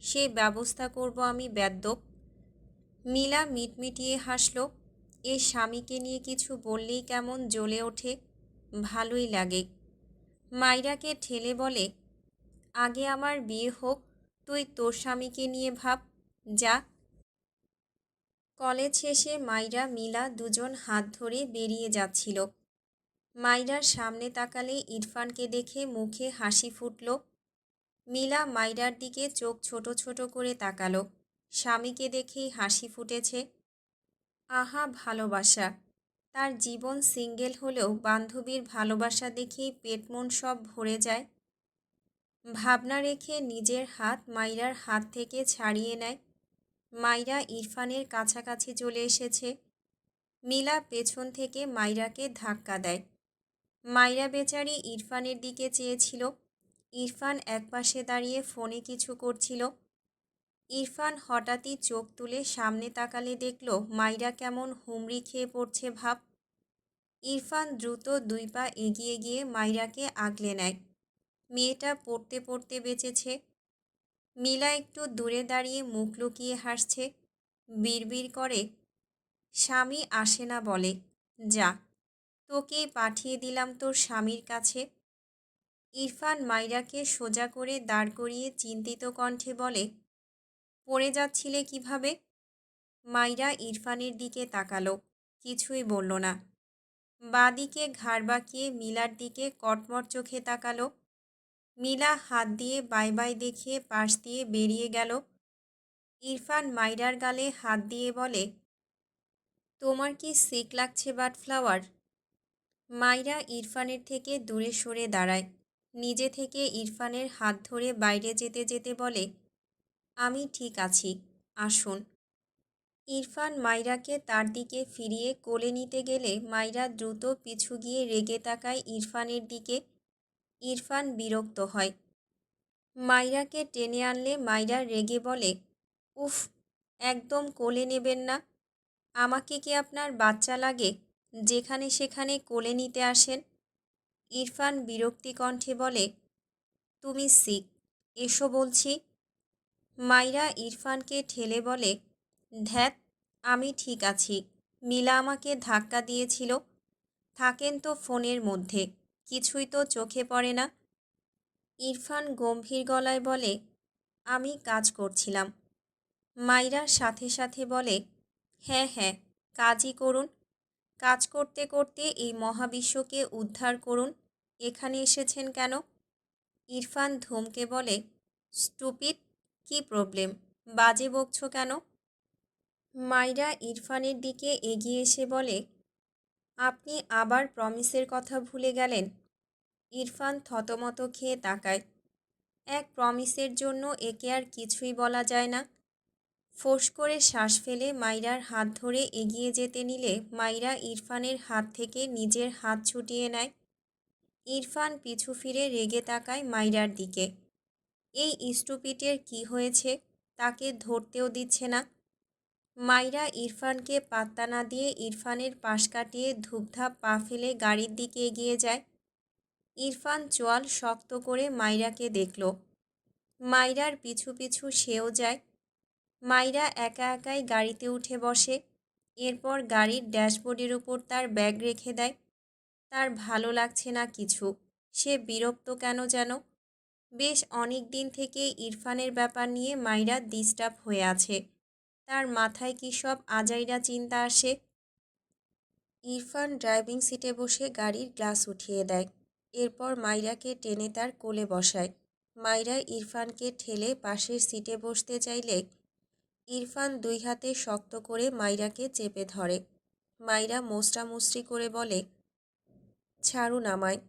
সে ব্যবস্থা করব আমি বেয়াদ্দপ। মিলা মিটমিটিয়ে হাসল। এ স্বামীকে নিয়ে কিছু বললেই কেমন জ্বলে ওঠে, ভালোই লাগে। মাইরাকে ঠেলে বলে, আগে আমার বিয়ে হোক, তুই তোর স্বামীকে নিয়ে ভাব, যা। কলেজ শেষে মাইরা মিলা দুজন হাত ধরে বেরিয়ে যাচ্ছিল। মাইরার সামনে তাকালে ইরফানকে দেখে মুখে হাসি ফুটল। মিলা মাইরার দিকে চোখ ছোট ছোট করে তাকালো। স্বামীকে দেখেই হাসি ফুটেছে। আহা ভালোবাসা! তার জীবন সিঙ্গেল হলেও বান্ধবীর ভালোবাসা দেখেই পেট মন সব ভরে যায়। ভাবনা রেখে নিজের হাত মাইরার হাত থেকে ছাড়িয়ে নেয়। মাইরা ইরফানের কাছাকাছি চলে এসেছে। মিলা পেছন থেকে মাইরাকে ধাক্কা দেয়। মাইরা বেচারি ইরফানের দিকে চেয়েছিল। ইরফান একপাশে দাঁড়িয়ে ফোনে কিছু করছিল। ইরফান হঠাৎই চোখ তুলে সামনে তাকালে দেখল মাইরা কেমন হুমড়ি খেয়ে পড়ছে ভাব। ইরফান দ্রুত 2 পা এগিয়ে গিয়ে মাইরাকে আগলে নেয়। মেয়েটা পড়তে পড়তে বেঁচেছে। মিলা একটু দূরে দাঁড়িয়ে মুখ লুকিয়ে হাসছে। বিড়বিড় করে, স্বামী আসে না বলে, যা, তোকেই পাঠিয়ে দিলাম তোর স্বামীর কাছে। ইরফান মাইরাকে সোজা করে দাঁড় করিয়ে চিন্তিত কণ্ঠে বলে, পড়ে যাচ্ছিলে কিভাবে? মাইরা ইরফানের দিকে তাকালো, কিছুই বলল না। বাঁদিকে ঘাড় বাঁকিয়ে মিলার দিকে কটমট চোখে তাকালো। মিলা হাত দিয়ে বাই বাই দেখিয়ে পাশ দিয়ে বেরিয়ে গেল। ইরফান মাইরার গালে হাত দিয়ে বলে, তোমার কি সিক লাগছে বাটফ্লাওয়ার? মাইরা ইরফানের থেকে দূরে সরে দাঁড়ায়। নিজে থেকে ইরফানের হাত ধরে বাইরে যেতে যেতে বলে, আমি ঠিক আছি, আসুন। ইরফান মাইরাকে তার দিকে ফিরিয়ে কোলে নিতে গেলে মাইরা দ্রুত পিছু গিয়ে রেগে তাকায় ইরফানের দিকে। ইরফান বিরক্ত হয়। মাইরাকে টেনে আনলে মাইরা রেগে বলে, উফ, একদম কোলে নেবেন না। আমাকে কি আপনার বাচ্চা লাগে, যেখানে সেখানে কোলে নিতে আসেন? ইরফান বিরক্তি কণ্ঠে বলে, তুমি সিক, এসো বলছি। মাইরা ইরফানকে ঠেলে বলে, ধ্যাত, আমি ঠিক আছি। মিলা আমাকে ধাক্কা দিয়েছিল। থাকেন তো ফোনের মধ্যে, কিছুই তো চোখে পড়ে না। ইরফান গম্ভীর গলায় বলে, আমি কাজ করছিলাম। মাইরা সাথে সাথে বলে, হ্যাঁ হ্যাঁ, কাজই করুন। কাজ করতে করতে এই মহাবিশ্বকে উদ্ধার করুন। এখানে এসেছেন কেন? ইরফান ধমকে বলে, স্টুপিড, কি প্রবলেম, বাজে বকছো কেন? মাইরা ইরফানের দিকে এগিয়ে এসে বলে, আপনি আবার প্রমিসের কথা ভুলে গেলেন? ইরফান থতমত খেয়ে তাকায়। এক প্রমিসের জন্য একে আর কিছুই বলা যায় না। ফোঁস করে শ্বাস ফেলে মাইরার হাত ধরে এগিয়ে যেতে নিলে মাইরা ইরফানের হাত থেকে নিজের হাত ছুটিয়ে নেয়। ইরফান পিছু ফিরে রেগে তাকায় মাইরার দিকে। এই স্টুপিটের কি হয়েছে, তাকে ধরতেও দিচ্ছে না। মাইরা ইরফানকে পাত্তা না দিয়ে ইরফানের পাশ কাটিয়ে ধূপধাপ পা ফেলে গাড়ির দিকে এগিয়ে যায়। ইরফান চোয়াল শক্ত করে মাইরাকে দেখল। মাইরার পিছু পিছু সেও যায়। মাইরা একা একাই গাড়িতে উঠে বসে। এরপর গাড়ির ড্যাশবোর্ডের উপর তার ব্যাগ রেখে দেয়। তার ভালো লাগছে না কিছু। সে বিরক্ত কেন যেন। বেশ অনেক দিন থেকে ইরফানের ব্যাপার নিয়ে মাইরা ডিস্টার্ব হয়ে আছে। তার মাথায় কী সব আজাইরা চিন্তা আসে। ইরফান ড্রাইভিং সিটে বসে গাড়ির গ্লাস উঠিয়ে দেয়। এরপর মাইরাকে টেনে তার কোলে বসায়। মাইরা ইরফানকে ঠেলে পাশের সিটে বসতে চাইলে ইরফান দুই হাতে শক্ত করে মাইরাকে চেপে ধরে। মাইরা মোচড়ামুচড়ি করে বলে, ছাড়ুন আমায়।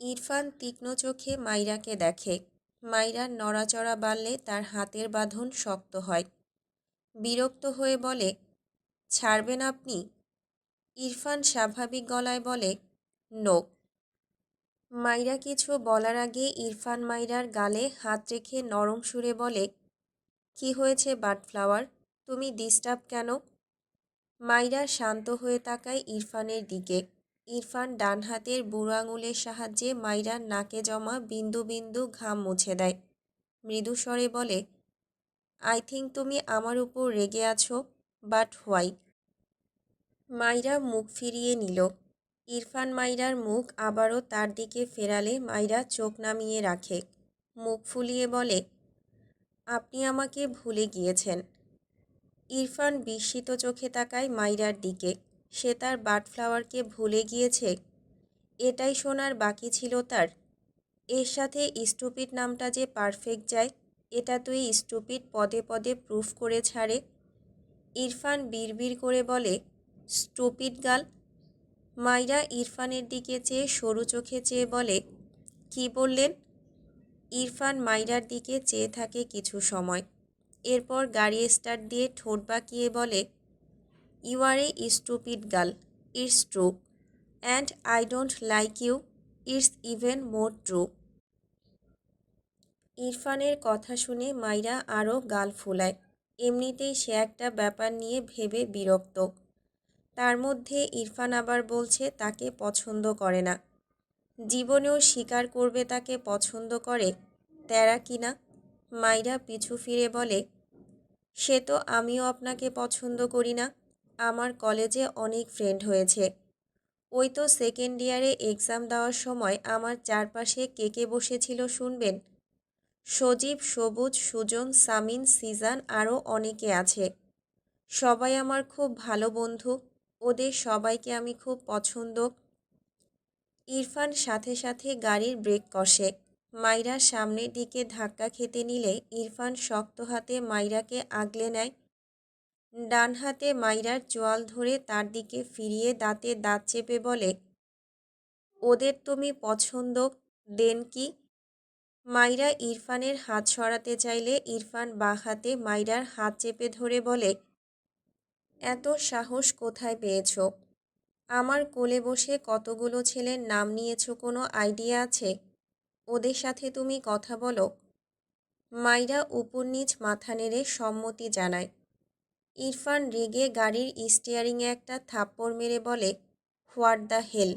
ইরফান তীক্ষ্ণ চোখে মাইরাকে দেখে। মাইরার নড়াচড়া বাড়লে তার হাতের বাঁধন শক্ত হয়। বিরক্ত হয়ে বলে, ছাড়বেন আপনি? ইরফান স্বাভাবিক গলায় বলে, নো। মাইরা কিছু বলার আগে ইরফান মাইরার গালে হাত রেখে নরম সুরে বলে, কি হয়েছে বাডফ্লাওয়ার, তুমি ডিস্টার্ব কেন? মাইরা শান্ত হয়ে তাকায় ইরফানের দিকে। ইরফান ডান হাতের বুড়ো আঙুলের সাহায্যে মাইরার নাকে জমা বিন্দু বিন্দু ঘাম মুছে দেয়। মৃদু স্বরে বলে, আই থিঙ্ক তুমি আমার উপর রেগে আছো, বাট হোয়াই? মাইরা মুখ ফিরিয়ে নিল। ইরফান মাইরার মুখ আবারও তার দিকে ফেরালে মাইরা চোখ নামিয়ে রাখে। মুখ ফুলিয়ে বলে, আপনি আমাকে ভুলে গিয়েছেন। ইরফান বিস্মিত চোখে তাকায় মাইরার দিকে। সে তার বাডফ্লাওয়ারকে ভুলে গিয়েছে? এটাই শোনার বাকি ছিল তার। এর সাথে স্টুপিড নামটা যে পারফেক্ট যায়, এটা তুই স্টুপিড পদে পদে প্রুফ করে ছাড়ে। ইরফান বিড়বিড় করে বলে, স্টুপিড গার্ল। মাইরা ইরফানের দিকে চেয়ে সরু চোখে চেয়ে বলে, কি বললেন? ইরফান মাইরার দিকে চেয়ে থাকে কিছু সময়। এরপর গাড়ি স্টার্ট দিয়ে ঠোঁট বাঁকিয়ে বলে, you are a stupid girl, it's true, and I don't like you, it's even more true. ইরফানের কথা শুনে মাইরা আরও গাল ফুলায়। এমনিতেই সে একটা ব্যাপার নিয়ে ভেবে বিরক্ত। তার মধ্যে ইরফান আবার বলছে তাকে পছন্দ করে না। জীবনেও স্বীকার করবে তাকে পছন্দ করে, তেরা কিনা। মাইরা পিছু ফিরে বলে, সে তো আমিও আপনাকে পছন্দ করি না। আমার কলেজে অনেক ফ্রেন্ড হয়েছে। ওই তো সেকেন্ড ইয়ারে এক্সাম দেওয়ার সময় আমার চারপাশে কে কে বসেছিল শুনবেন? সজীব, সবুজ, সুজন, সামিন, সিজান, আরও অনেকে আছে। সবাই আমার খুব ভালো বন্ধু। ওদের সবাইকে আমি খুব পছন্দ। ইরফান সাথে সাথে গাড়ির ব্রেক কষে। মাইরা সামনের দিকে ধাক্কা খেতে নিলে ইরফান শক্ত হাতে মাইরাকে আগলে নেয়। ডান হাতে মাইরার চোয়াল ধরে তার দিকে ফিরিয়ে দাঁতে দাঁত চেপে বলে, ওদের তুমি পছন্দ দেন কি? মাইরা ইরফানের হাত সরাতে চাইলে ইরফান বাঁ হাতে মাইরার হাত চেপে ধরে বলে, এত সাহস কোথায় পেয়েছো? আমার কোলে বসে কতগুলো ছেলের নাম নিয়েছো কোনো আইডিয়া আছে? ওদের সাথে তুমি কথা বলো। মাইরা উপর নিচ মাথা নেড়ে সম্মতি জানায়। ইরফান রেগে গাড়ির স্টিয়ারিংয়ে একটা থাপ্পড় মেরে বলে, হোয়াট দ্য হেল।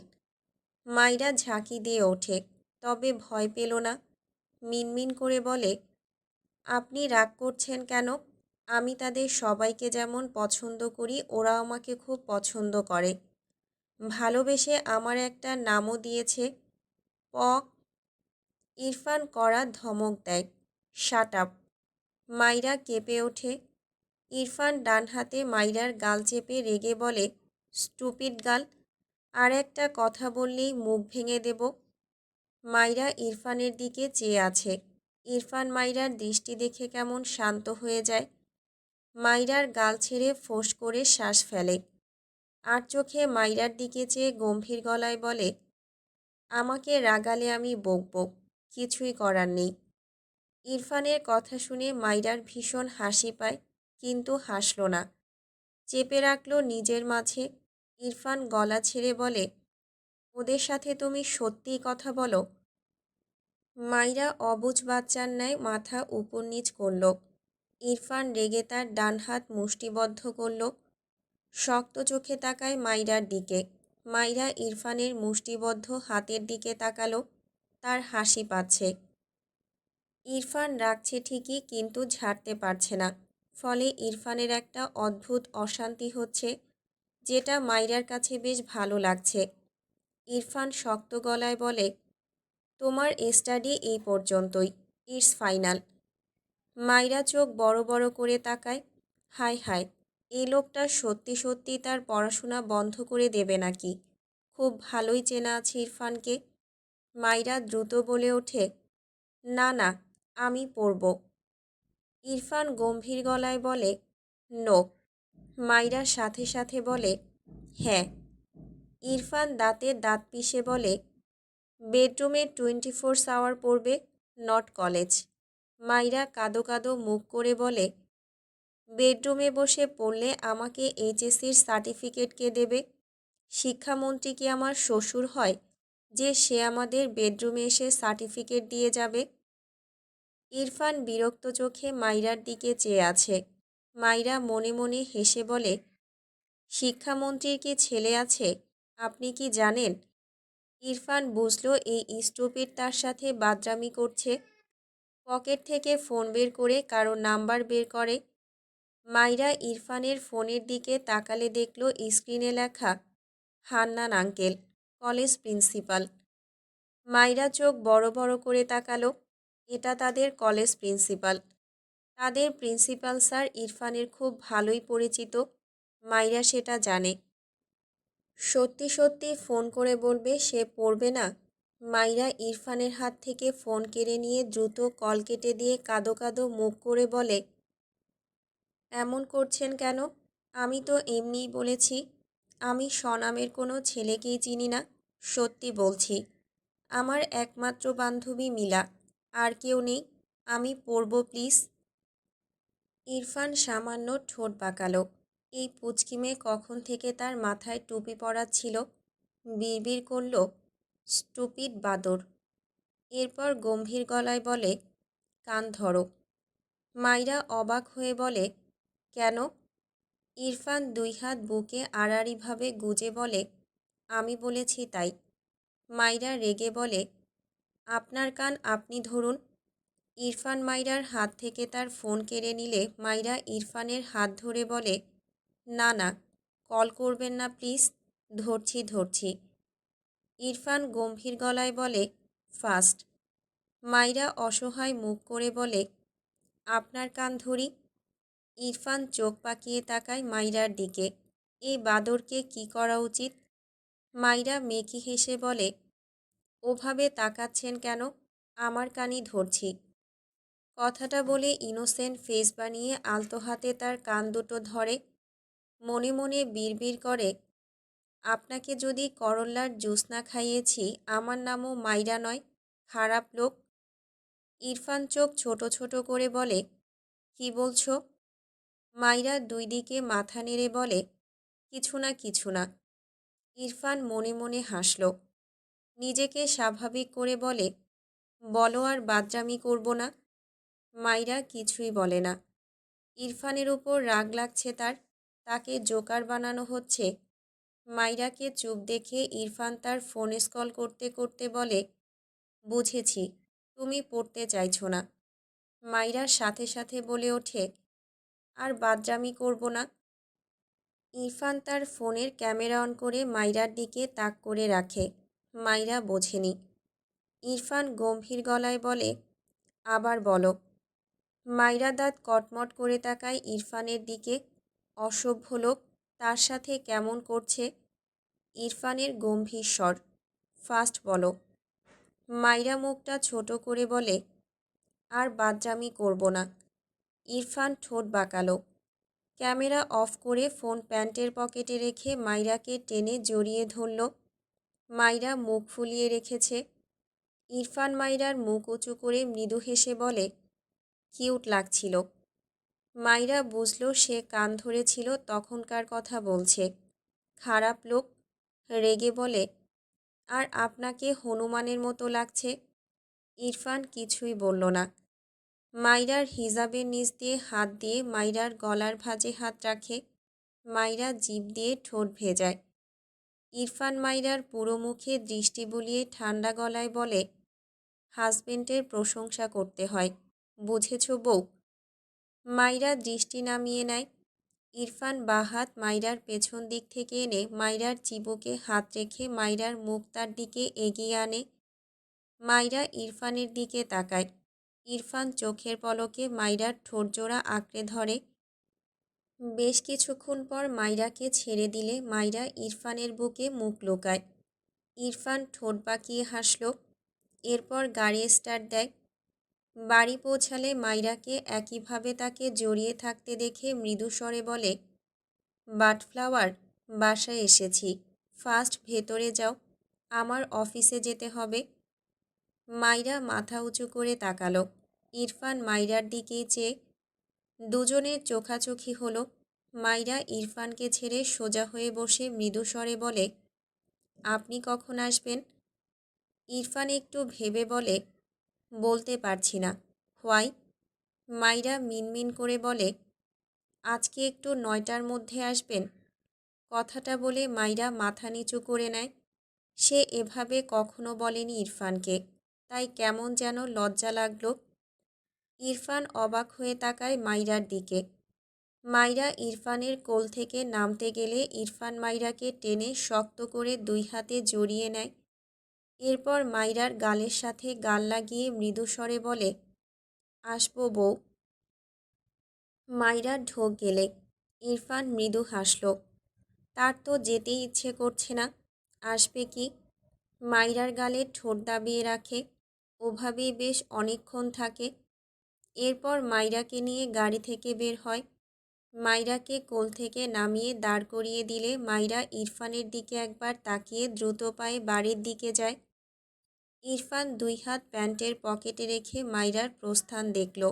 মাইরা ঝাঁকি দিয়ে ওঠে, তবে ভয় পেল না। মিনমিন করে বলে, আপনি রাগ করছেন কেন? আমি তাদের সবাইকে যেমন পছন্দ করি ওরা আমাকে খুব পছন্দ করে। ভালোবেসে আমার একটা নামও দিয়েছে, পক। ইরফান কড়া ধমক দেয়, শাট আপ। মাইরা কেঁপে ওঠে। ইরফান ডান হাতে মাইরার গাল চেপে রেগে বলে, স্টুপিড গাল, আর একটা কথা বললেই মুখ ভেঙে দেব। মাইরা ইরফানের দিকে চেয়ে আছে। ইরফান মাইরার দৃষ্টি দেখে কেমন শান্ত হয়ে যায়। মাইরার গাল ছেড়ে ফোঁস করে শ্বাস ফেলে। আর চোখে মাইরার দিকে চেয়ে গম্ভীর গলায় বলে, আমাকে রাগালে আমি বকবো, কিছুই করার নেই। ইরফানের কথা শুনে মাইরার ভীষণ হাসি পায়, কিন্তু হাসল না, চেপে রাখল নিজের মাঝে। ইরফান গলা ছেড়ে বলে, ওদের সাথে তুমি সত্যিই কথা বলো? মাইরা অবুঝ বাচ্চার ন্যায় মাথা উপর নিচ করল। ইরফান রেগে তার ডান হাত মুষ্টিবদ্ধ করল। শক্ত চোখে তাকায় মাইরার দিকে। মাইরা ইরফানের মুষ্টিবদ্ধ হাতের দিকে তাকালো। তার হাসি পাচ্ছে। ইরফান রাগছে ঠিকই, কিন্তু ঝাড়তে পারছে না। ফলে ইরফানের একটা অদ্ভুত অশান্তি হচ্ছে, যেটা মাইরার কাছে বেশ ভালো লাগছে। ইরফান শক্ত গলায় বলে, তোমার স্টাডি এই পর্যন্তই, ইটস ফাইনাল। মাইরা চোখ বড় বড় করে তাকায়। হায় হায়, এই লোকটা সত্যি সত্যি তার পড়াশোনা বন্ধ করে দেবে নাকি? খুব ভালোই চেনা আছে ইরফানকে। মাইরা দ্রুত বলে ওঠে, না না, আমি পড়ব। ইরফান গম্ভীর গলায় বলে, নো। মাইরার সাথে সাথে বলে, হ্যাঁ। ইরফান দাঁতে দাঁত পিষে বলে, বেডরুমে 24 আওয়ার পড়বে, নট কলেজ। মাইরা কাঁদো কাঁদো মুখ করে বলে, বেডরুমে বসে পড়লে আমাকে এইচএসসির সার্টিফিকেট কে দেবে? শিক্ষামন্ত্রী কি আমার শ্বশুর হয় যে সে আমাদের বেডরুমে এসে সার্টিফিকেট দিয়ে যাবে? ইরফান বিরক্ত চোখে মাইরার দিকে চেয়ে আছে। মাইরা মনে মনে হেসে বলে, শিক্ষামন্ত্রীর কি ছেলে আছে আপনি কি জানেন? ইরফান বুঝল এই স্টুপিড তার সাথে বাদরামি করছে। পকেট থেকে ফোন বের করে কারো নাম্বার বের করে। মাইরা ইরফানের ফোনের দিকে তাকালে দেখল স্ক্রিনে লেখা, হান্নান আঙ্কেল, কলেজ প্রিন্সিপাল। মাইরা চোখ বড় বড় করে তাকালো। এটা তাদের কলেজ প্রিন্সিপাল। তাদের প্রিন্সিপাল স্যার ইরফানের খুব ভালোই পরিচিত। মাইরা সেটা জানে। সত্যি সত্যি ফোন করে বলবে সে পড়বে না? মাইরা ইরফানের হাত থেকে ফোন কেড়ে নিয়ে দ্রুত কল কেটে দিয়ে কাঁদো কাঁদো মুখ করে বলে, এমন করছেন কেন? আমি তো এমনিই বলেছি। আমি স্বনামের কোনো ছেলেকেই চিনি না, সত্যি বলছি। আমার একমাত্র বান্ধবী মিলা, আর কেউ নেই। আমি পড়ব প্লিজ। ইরফান সামান্য ঠোঁট বাঁকালো। এই পুচকি মেয়ে কখন থেকে তার মাথায় টুপি পরাচ্ছিল? বিড়বিড় করল, স্টুপিড বাদর। এরপর গম্ভীর গলায় বলে, কান ধরো। মাইরা অবাক হয়ে বলে, কেন? ইরফান দুই হাত বুকে আড়াআড়িভাবে গুজে বলে, আমি বলেছি তাই। মাইরা রেগে বলে, আপনার কান আপনি ধরুন। ইরফান মাইরার হাত থেকে তার ফোন কেড়ে নিলে মাইরা ইরফানের হাত ধরে বলে, না না, কল করবেন না প্লিজ, ধরছি ধরছি। ইরফান গম্ভীর গলায় বলে, ফাস্ট। মাইরা অসহায় মুখ করে বলে, আপনার কান ধরি। ইরফান চোখ পাকিয়ে তাকায় মাইরার দিকে। এই বাদরকে কি করা উচিত? মাইরা মেকি হেসে বলে, ওভাবে তাকাচ্ছেন কেন? আমার কানই ধরছি। কথাটা বলে ইনোসেন্ট ফেস বানিয়ে আলতো হাতে তার কান দুটো ধরে। মনে মনে বিড়বিড় করে, আপনাকে যদি করল্লার জুস না খাইয়েছি, আমার নামও মাইরা নয়, খারাপ লোক। ইরফান চোখ ছোট ছোট করে বলে, কি বলছো? মাইরা দুই দিকে মাথা নেড়ে বলে, কিছু না কিছু না। ইরফান মনে মনে হাসল। নিজেকে স্বাভাবিক করে বলে, বলো আর বাদরামি করব না। মাইরা কিছুই বলে না। ইরফানের উপর রাগ লাগছে তার, তাকে জোকার বানানো হচ্ছে। মাইরাকে চুপ দেখে ইরফান তার ফোন কল করতে করতে বলে, বুঝেছি, তুমি পড়তে চাইছো না। মাইরার সাথে সাথে বলে ওঠে, আর বাদরামি করব না। ইরফান তার ফোনের ক্যামেরা অন করে মাইরার দিকে তাক করে রাখে। মাইরা বোঝেনি। ইরফান গম্ভীর গলায় বলে, আবার বলো। মাইরা দাঁত কটমট করে তাকায় ইরফানের দিকে। অসভ্য লোক, তার সাথে কেমন করছে। ইরফানের গম্ভীর স্বর, ফাস্ট বলো। মাইরা মুখটা ছোট করে বলে, আর বাদরামি করব না। ইরফান ঠোঁট বাঁকালো। ক্যামেরা অফ করে ফোন প্যান্টের পকেটে রেখে মাইরাকে টেনে জড়িয়ে ধরল। মাইরা মুখ ফুলিয়ে রেখেছে। ইরফান মাইরার মুখ উঁচু করে মৃদু হেসে বলে, কিউট লাগছিল। মাইরা বুঝল সে কান ধরেছিল তখনকার কথা বলছে। খারাপ লোক। রেগে বলে, আর আপনাকে হনুমানের মতো লাগছে। ইরফান কিছুই বলল না। মাইরার হিজাবের নিচ দিয়ে হাত দিয়ে মাইরার গলার ভাঁজে হাত রাখে। মাইরা জিভ দিয়ে ঠোঁট ভেজায়। ইরফান মাইরার পুরো মুখে দৃষ্টি বুলিয়ে ঠান্ডা গলায় বলে, হাজবেন্ডের প্রশংসা করতে হয়, বুঝেছ বউ? মাইরা দৃষ্টি নামিয়ে নেয়। ইরফান বাঁ হাত মাইরার পেছন দিক থেকে এনে মাইরার চিবুকে হাত রেখে মাইরার মুখ তার দিকে এগিয়ে আনে। মাইরা ইরফানের দিকে তাকায়। ইরফান চোখের পলকে মাইরার ঠোঁটজোড়া আঁকড়ে ধরে। বেশ কিছুক্ষণ পর মাইরাকে ছেড়ে দিলে মাইরা ইরফানের বুকে মুখ লুকায়। ইরফান ঠোঁট বাঁকিয়ে হাসল। এরপর গাড়ি স্টার্ট দেয়। বাড়ি পৌঁছালে মাইরাকে একইভাবে তাকে জড়িয়ে থাকতে দেখে মৃদু স্বরে বলে, বাটফ্লাওয়ার, বাসায় এসেছি, ফার্স্ট ভেতরে যাও, আমার অফিসে যেতে হবে। মাইরা মাথা উঁচু করে তাকালো। ইরফান মাইরার দিকেই চেয়ে। দুজনের চোখাচোখি হলো। মাইরা ইরফানকে ছেড়ে সোজা হয়ে বসে মৃদু স্বরে বলে, আপনি কখন আসবেন? ইরফান একটু ভেবে বলে, বলতে পারছি না। হোয়াই? মাইরা মিনমিন করে বলে, আজকে একটু 9টার মধ্যে আসবেন। কথাটা বলে মাইরা মাথা নিচু করে নেয়। সে এভাবে কখনো বলেনি ইরফানকে, তাই কেমন যেন লজ্জা লাগলো। ইরফান অবাক হয়ে তাকায় মাইরার দিকে। মাইরা ইরফানের কোল থেকে নামতে গেলে ইরফান মাইরাকে টেনে শক্ত করে দুই হাতে জড়িয়ে নেয়। এরপর মাইরার গালের সাথে গাল লাগিয়ে মৃদু স্বরে বলে, আসবো বউ। মাইরা ঢোক গেলে। ইরফান মৃদু হাসল। তার তো যেতেই ইচ্ছে করছে না, আসবে কি? মাইরার গালে ঠোঁট দাবিয়ে রাখে। ওভাবেই বেশ অনেকক্ষণ থাকে। এরপর মাইরাকে নিয়ে গাড়ি থেকে বের হয়। মাইরাকে কোল থেকে নামিয়ে দাঁড় করিয়ে দিলে মাইরা ইরফানের দিকে একবার তাকিয়ে দ্রুত পায়ে বাড়ির দিকে যায়। ইরফান দুই হাত প্যান্টের পকেটে রেখে মাইরার প্রস্থান দেখল।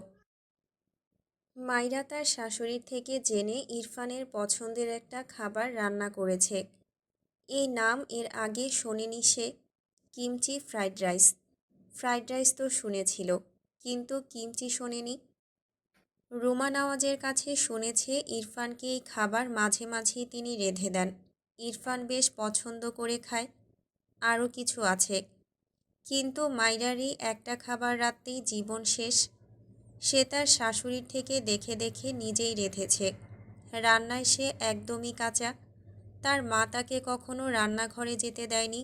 মাইরা তার শাশুড়ির থেকে জেনে ইরফানের পছন্দের একটা খাবার রান্না করেছে। এই নাম এর আগে শোনেনি সে। Kimchi fried rice. Fried rice তো শুনেছিল, কিন্তু কিমচি শোনেনি। রুমা নওয়াজের কাছে শুনেছে ইরফানকে এই খাবার মাঝে মাঝেই তিনি রেঁধে দেন। ইরফান বেশ পছন্দ করে খায়। আরও কিছু আছে, কিন্তু মাইরারই একটা খাবার রাখতেই জীবন শেষ। সে তার শাশুড়ির থেকে দেখে দেখে নিজেই রেঁধেছে। রান্নায় সে একদমই কাঁচা। তার মা তাকে কখনো রান্নাঘরে যেতে দেয়নি।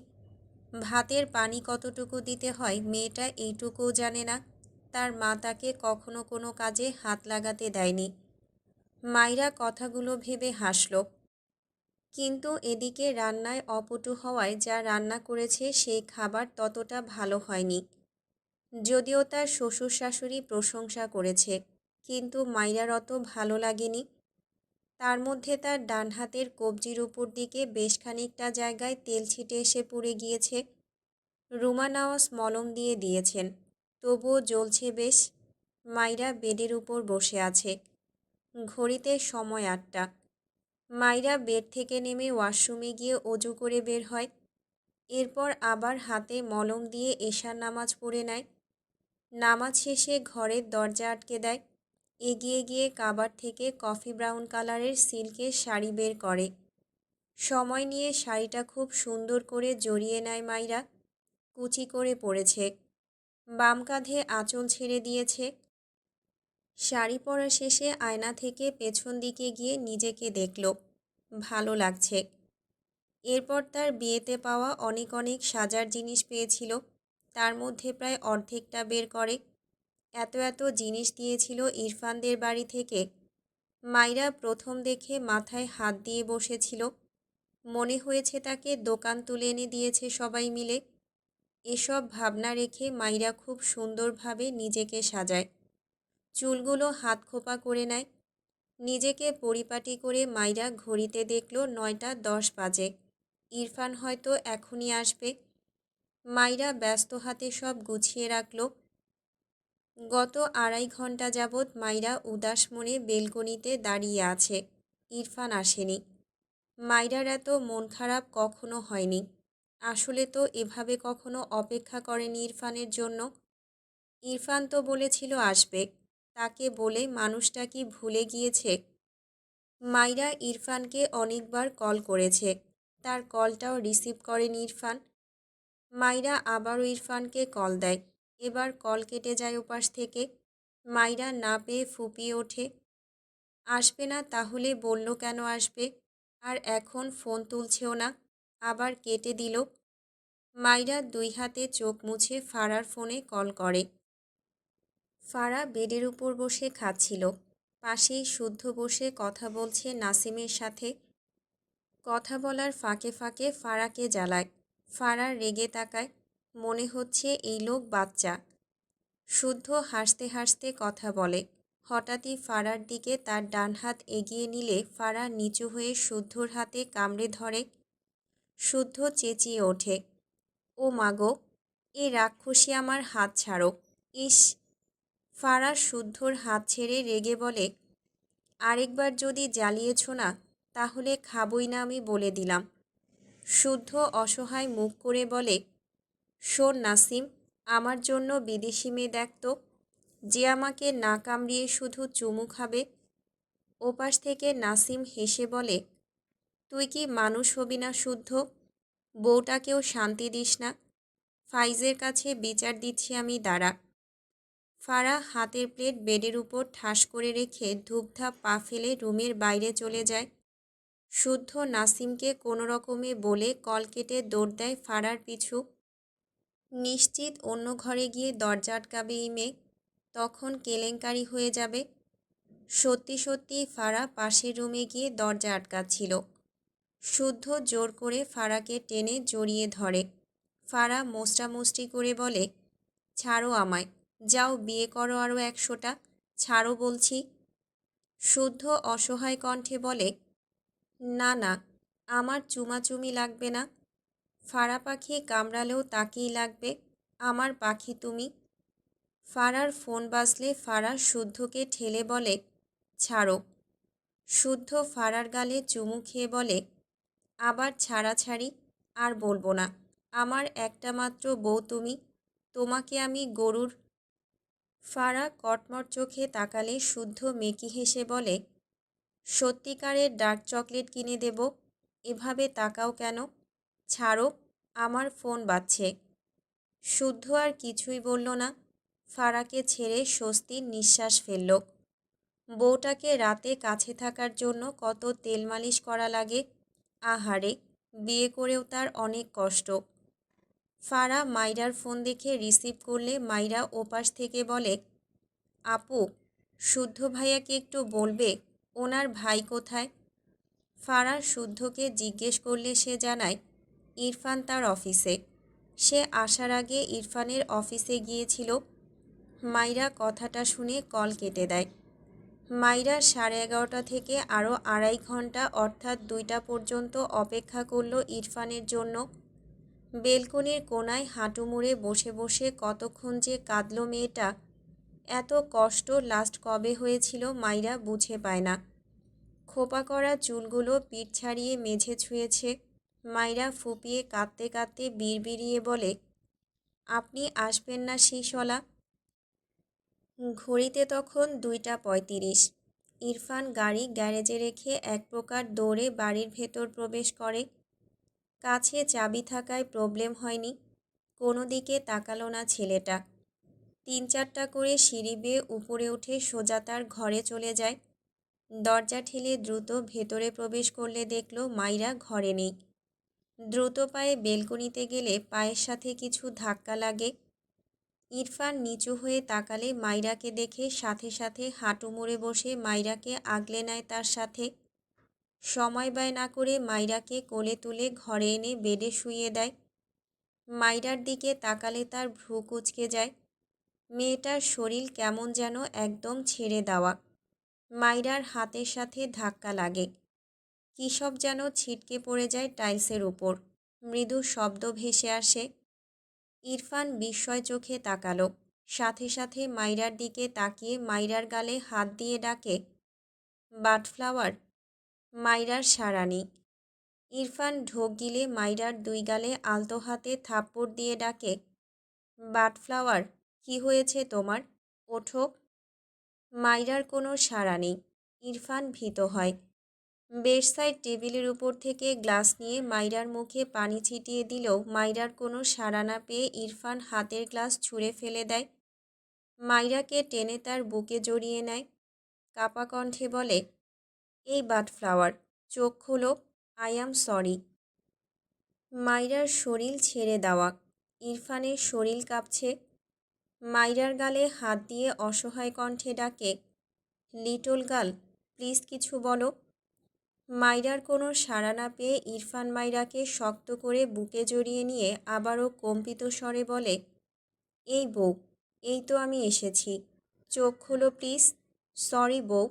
ভাতের পানি কতটুকু দিতে হয় মেয়েটা এইটুকুও জানে না। তার মা তাকে কখনো কোনো কাজে হাত লাগাতে দেয়নি। মাইরা কথাগুলো ভেবে হাসল। কিন্তু এদিকে রান্নায় অপটু হওয়ায় যা রান্না করেছে সেই খাবার ততটা ভালো হয়নি। যদিও তার শ্বশুর শাশুড়ি প্রশংসা করেছে, কিন্তু মাইরার অত ভালো লাগেনি। তার মধ্যে তার ডান হাতের কবজির উপর দিকে বেশ খানিকটা জায়গায় তেল ছিটে এসে পুড়ে গিয়েছে। রুমা নওয়াজ মলম দিয়ে দিয়েছেন, তবুও জ্বলছে বেশ। মাইরা বেডের উপর বসে আছে। ঘড়িতে সময় ৮টা। মাইরা বেড থেকে নেমে ওয়াশরুমে গিয়ে অজু করে বের হয়। এরপর আবার হাতে মলম দিয়ে এশার নামাজ পড়ে নেয়। নামাজ শেষে ঘরের দরজা আটকে দেয়। এগিয়ে গিয়ে কাবাড থেকে কফি ব্রাউন কালারের সিল্কের শাড়ি বের করে। সময় নিয়ে শাড়িটা খুব সুন্দর করে জড়িয়ে নেয় মাইরা। কুচি করে পরেছে, বাম কাঁধে আঁচল ছেড়ে দিয়েছে। শাড়ি পরা শেষে আয়না থেকে পেছন দিকে গিয়ে নিজেকে দেখল, ভালো লাগছে। এরপর তার বিয়েতে পাওয়া অনেক অনেক সাজার জিনিস পেয়েছিল, তার মধ্যে প্রায় অর্ধেকটা বের করে। এত এত জিনিস দিয়েছিল ইরফানদের বাড়ি থেকে। মাইরা প্রথম দেখে মাথায় হাত দিয়ে বসেছিল। মনে হয়েছে তাকে দোকান তুলে এনে দিয়েছে সবাই মিলে। এসব ভাবনা রেখে মাইরা খুব সুন্দরভাবে নিজেকে সাজায়। চুলগুলো হাত খোপা করে নেয়। নিজেকে পরিপাটি করে মাইরা ঘড়িতে দেখল ৯টা ১০ বাজে। ইরফান হয়তো এখনই আসবে। মাইরা ব্যস্ত হাতে সব গুছিয়ে রাখল। গত ২.৫ ঘন্টা যাবৎ মাইরা উদাস মনে বেলকনিতে দাঁড়িয়ে আছে। ইরফান আসেনি। মাইরার এত মন খারাপ কখনো হয়নি। আসলে তো এভাবে কখনো অপেক্ষা করেনি ইরফানের জন্য। ইরফান তো বলেছিল আসবে, তাকে বলে মানুষটা কি ভুলে গিয়েছে? মাইরা ইরফানকে অনেকবার কল করেছে, তার কলটাও রিসিভ করেনি ইরফান। মাইরা আবারও ইরফানকে কল দেয়, এবার কল কেটে যায় ওপাশ থেকে। মাইরা না পেয়ে ফুপিয়ে ওঠে। আসবে না তাহলে বলল কেন আসবে? আর এখন ফোন তুলছেও না, আবার কেটে দিল। মাইরা ২ হাতে চোখ মুছে ফারার ফোনে কল করে। ফারা বেডের উপর বসে খাচ্ছিল। পাশেই শুদ্ধ বসে কথা বলছে নাসিমের সাথে। কথা বলার ফাঁকে ফাঁকে ফারাকে জ্বালায়। ফারা রেগে তাকায়, মনে হচ্ছে এই লোক বাচ্চা। শুদ্ধ হাসতে হাসতে কথা বলে। হঠাৎই ফারার দিকে তার ডান হাত এগিয়ে নিলে ফারা নিচু হয়ে শুদ্ধর হাতে কামড়ে ধরে। শুদ্ধ চেঁচিয়ে ওঠে, ও মাগো, এ রাক্ষসী আমার হাত ছাড়ো। ইস! ফারা শুদ্ধর হাত ছেড়ে রেগে বলে, আরেকবার যদি জ্বালিয়েছ না তাহলে খাবই না আমি বলে দিলাম। শুদ্ধ অসহায় মুখ করে বলে, শোন নাসিম, আমার জন্য বিদেশি মেয়ে দেখতো, যে আমাকে না কামড়িয়ে শুধু চুমু খাবে। ওপাশ থেকে নাসিম হেসে বলে, তুই কি মানুষ হবি না শুদ্ধ? বউটাকেও শান্তি দিস না। ফাইজের কাছে বিচার দিচ্ছি আমি, দাঁড়া। ফারা হাতের প্লেট বেডের উপর ঠাস করে রেখে ধূপধাপ পা ফেলে রুমের বাইরে চলে যায়। শুদ্ধ নাসিমকে কোনো রকমে বলে কল কেটে দৌড় দেয় ফারার পিছু। নিশ্চিত অন্য ঘরে গিয়ে দরজা আটকাবে এই মেয়ে, তখন কেলেঙ্কারি হয়ে যাবে। সত্যি সত্যি ফারা পাশের রুমে গিয়ে দরজা আটকাচ্ছিল। শুদ্ধ জোর করে ফারাকে টেনে জড়িয়ে ধরে। ফারা মোস্টামুষ্টি করে বলে, ছাড়ো আমায়, যাও বিয়ে করো আরও ১০০টা, ছাড়ো বলছি। শুদ্ধ অসহায় কণ্ঠে বলে, না না, আমার চুমাচুমি লাগবে না। ফারা পাখি কামড়ালেও তাকেই লাগবে, আমার পাখি তুমি। ফারার ফোন বাজলে ফারা শুদ্ধকে ঠেলে বলে, ছাড়ো। শুদ্ধ ফারার গালে চুমু খেয়ে বলে, আবার ছাড়াছাড়ি? আর বলবো না, আমার একটা মাত্র বউ তুমি, তোমাকে আমি গরুর। ফারা কটমট চোখে তাকালে শুদ্ধ মেকি হেসে বলে, সত্যিকারের ডার্ক চকলেট কিনে দেব, এভাবে তাকাও কেন? ছাড়ো, আমার ফোন বাজছে। শুদ্ধ আর কিছুই বলল না, ফারাকে ছেড়ে স্বস্তির নিঃশ্বাস ফেলল। বউটাকে রাতে কাছে থাকার জন্য কত তেল মালিশ করা লাগে, আহারে, বিয়ে করেও তার অনেক কষ্ট। ফারা মাইরার ফোন দেখে রিসিভ করলে মাইরা ওপাশ থেকে বলে, আপু, শুদ্ধ ভাইয়াকে একটু বলবে ওনার ভাই কোথায়? ফারা শুদ্ধকে জিজ্ঞেস করলে সে জানায়, ইরফান তার অফিসে। সে আসার আগে ইরফানের অফিসে গিয়েছিল। মাইরা কথাটা শুনে কল কেটে দেয়। মাইরা 11:30 থেকে আরও 2.5 ঘন্টা অর্থাৎ 2টা পর্যন্ত অপেক্ষা করল ইরফানের জন্য। বেলকনির কোনায় হাঁটু মুড়ে বসে বসে কতক্ষণ যে কাঁদল মেয়েটা। এত কষ্ট লাস্ট কবে হয়েছিল মাইরা বুঝে পায় না। খোপা করা চুলগুলো পিঠ ছাড়িয়ে মেঝে ছুঁয়েছে। মাইরা ফুপিয়ে কাঁদতে কাঁদতে বিড়বিড়িয়ে বলে, আপনি আসবেন না শিশলা? ঘড়িতে তখন 2টা 35। ইরফান গাড়ি গ্যারেজে রেখে এক প্রকার দৌড়ে বাড়ির ভেতর প্রবেশ করে। কাছে চাবি থাকায় প্রবলেম হয়নি। কোনো দিকে তাকালো না ছেলেটা। 3-4টা করে সিঁড়ি বেয়ে উপরে উঠে সোজা তার ঘরে চলে যায়। দরজা ঠেলে দ্রুত ভেতরে প্রবেশ করলে দেখল মাইরা ঘরে নেই। দ্রুত পায়ে বেলকনিতে গেলে পায়ের সাথে কিছু ধাক্কা লাগে। ইরফান নিচু হয়ে তাকালে মাইরাকে দেখে সাথে সাথে হাঁটু মুড়ে বসে মাইরাকে আগলে নেয় তার সাথে। সময় ব্যয় না করে মাইরাকে কোলে তুলে ঘরে এনে বেডে শুইয়ে দেয়। মাইরার দিকে তাকালে তার ভ্রু কুঁচকে যায়। মেয়েটার শরীর কেমন যেন একদম ছেড়ে দেওয়া। মাইরার হাতের সাথে ধাক্কা লাগে। কী সব যেন ছিটকে পড়ে যায় টাইলসের উপর। মৃদু শব্দ ভেসে আসে। ইরফান বিস্ময় চোখে তাকালো। সাথে সাথে মাইরার দিকে তাকিয়ে মাইরার গালে হাত দিয়ে ডাকে, বাটফ্লাওয়ার। মাইরার সাড়া নেই। ইরফান ঢোক গিলে মাইরার 2 গালে আলতো হাতে থাপ্পড় দিয়ে ডাকে, বাটফ্লাওয়ার, কি হয়েছে তোমার? ওঠো। মাইরার কোনো সাড়া নেই। ইরফান ভীত হয়। বেডসাইড টেবিলের উপর থেকে গ্লাস নিয়ে মাইরার মুখে পানি ছিটিয়ে দিলেও মাইরার কোনো সাড়া না পেয়ে ইরফান হাতের গ্লাস ছুঁড়ে ফেলে দেয়। মাইরাকে টেনে তার বুকে জড়িয়ে নেয়। কাপা কণ্ঠে বলে, এই বাটফ্লাওয়ার, চোখ খোলো, আই অ্যাম সরি। মাইরার শরীর ছেড়ে দেওয়া। ইরফানের শরীর কাঁপছে। মাইরার গালে হাত দিয়ে অসহায় কণ্ঠে ডাকে, লিটল গার্ল, প্লিজ কিছু বলো। মাইরার কোনো সাড়া না পেয়ে ইরফান মাইরাকে শক্ত করে বুকে জড়িয়ে নিয়ে আবারও কম্পিত স্বরে বলে, এই বউ, এই তো আমি এসেছি, চোখ খোলো প্লিজ। সরি বউ,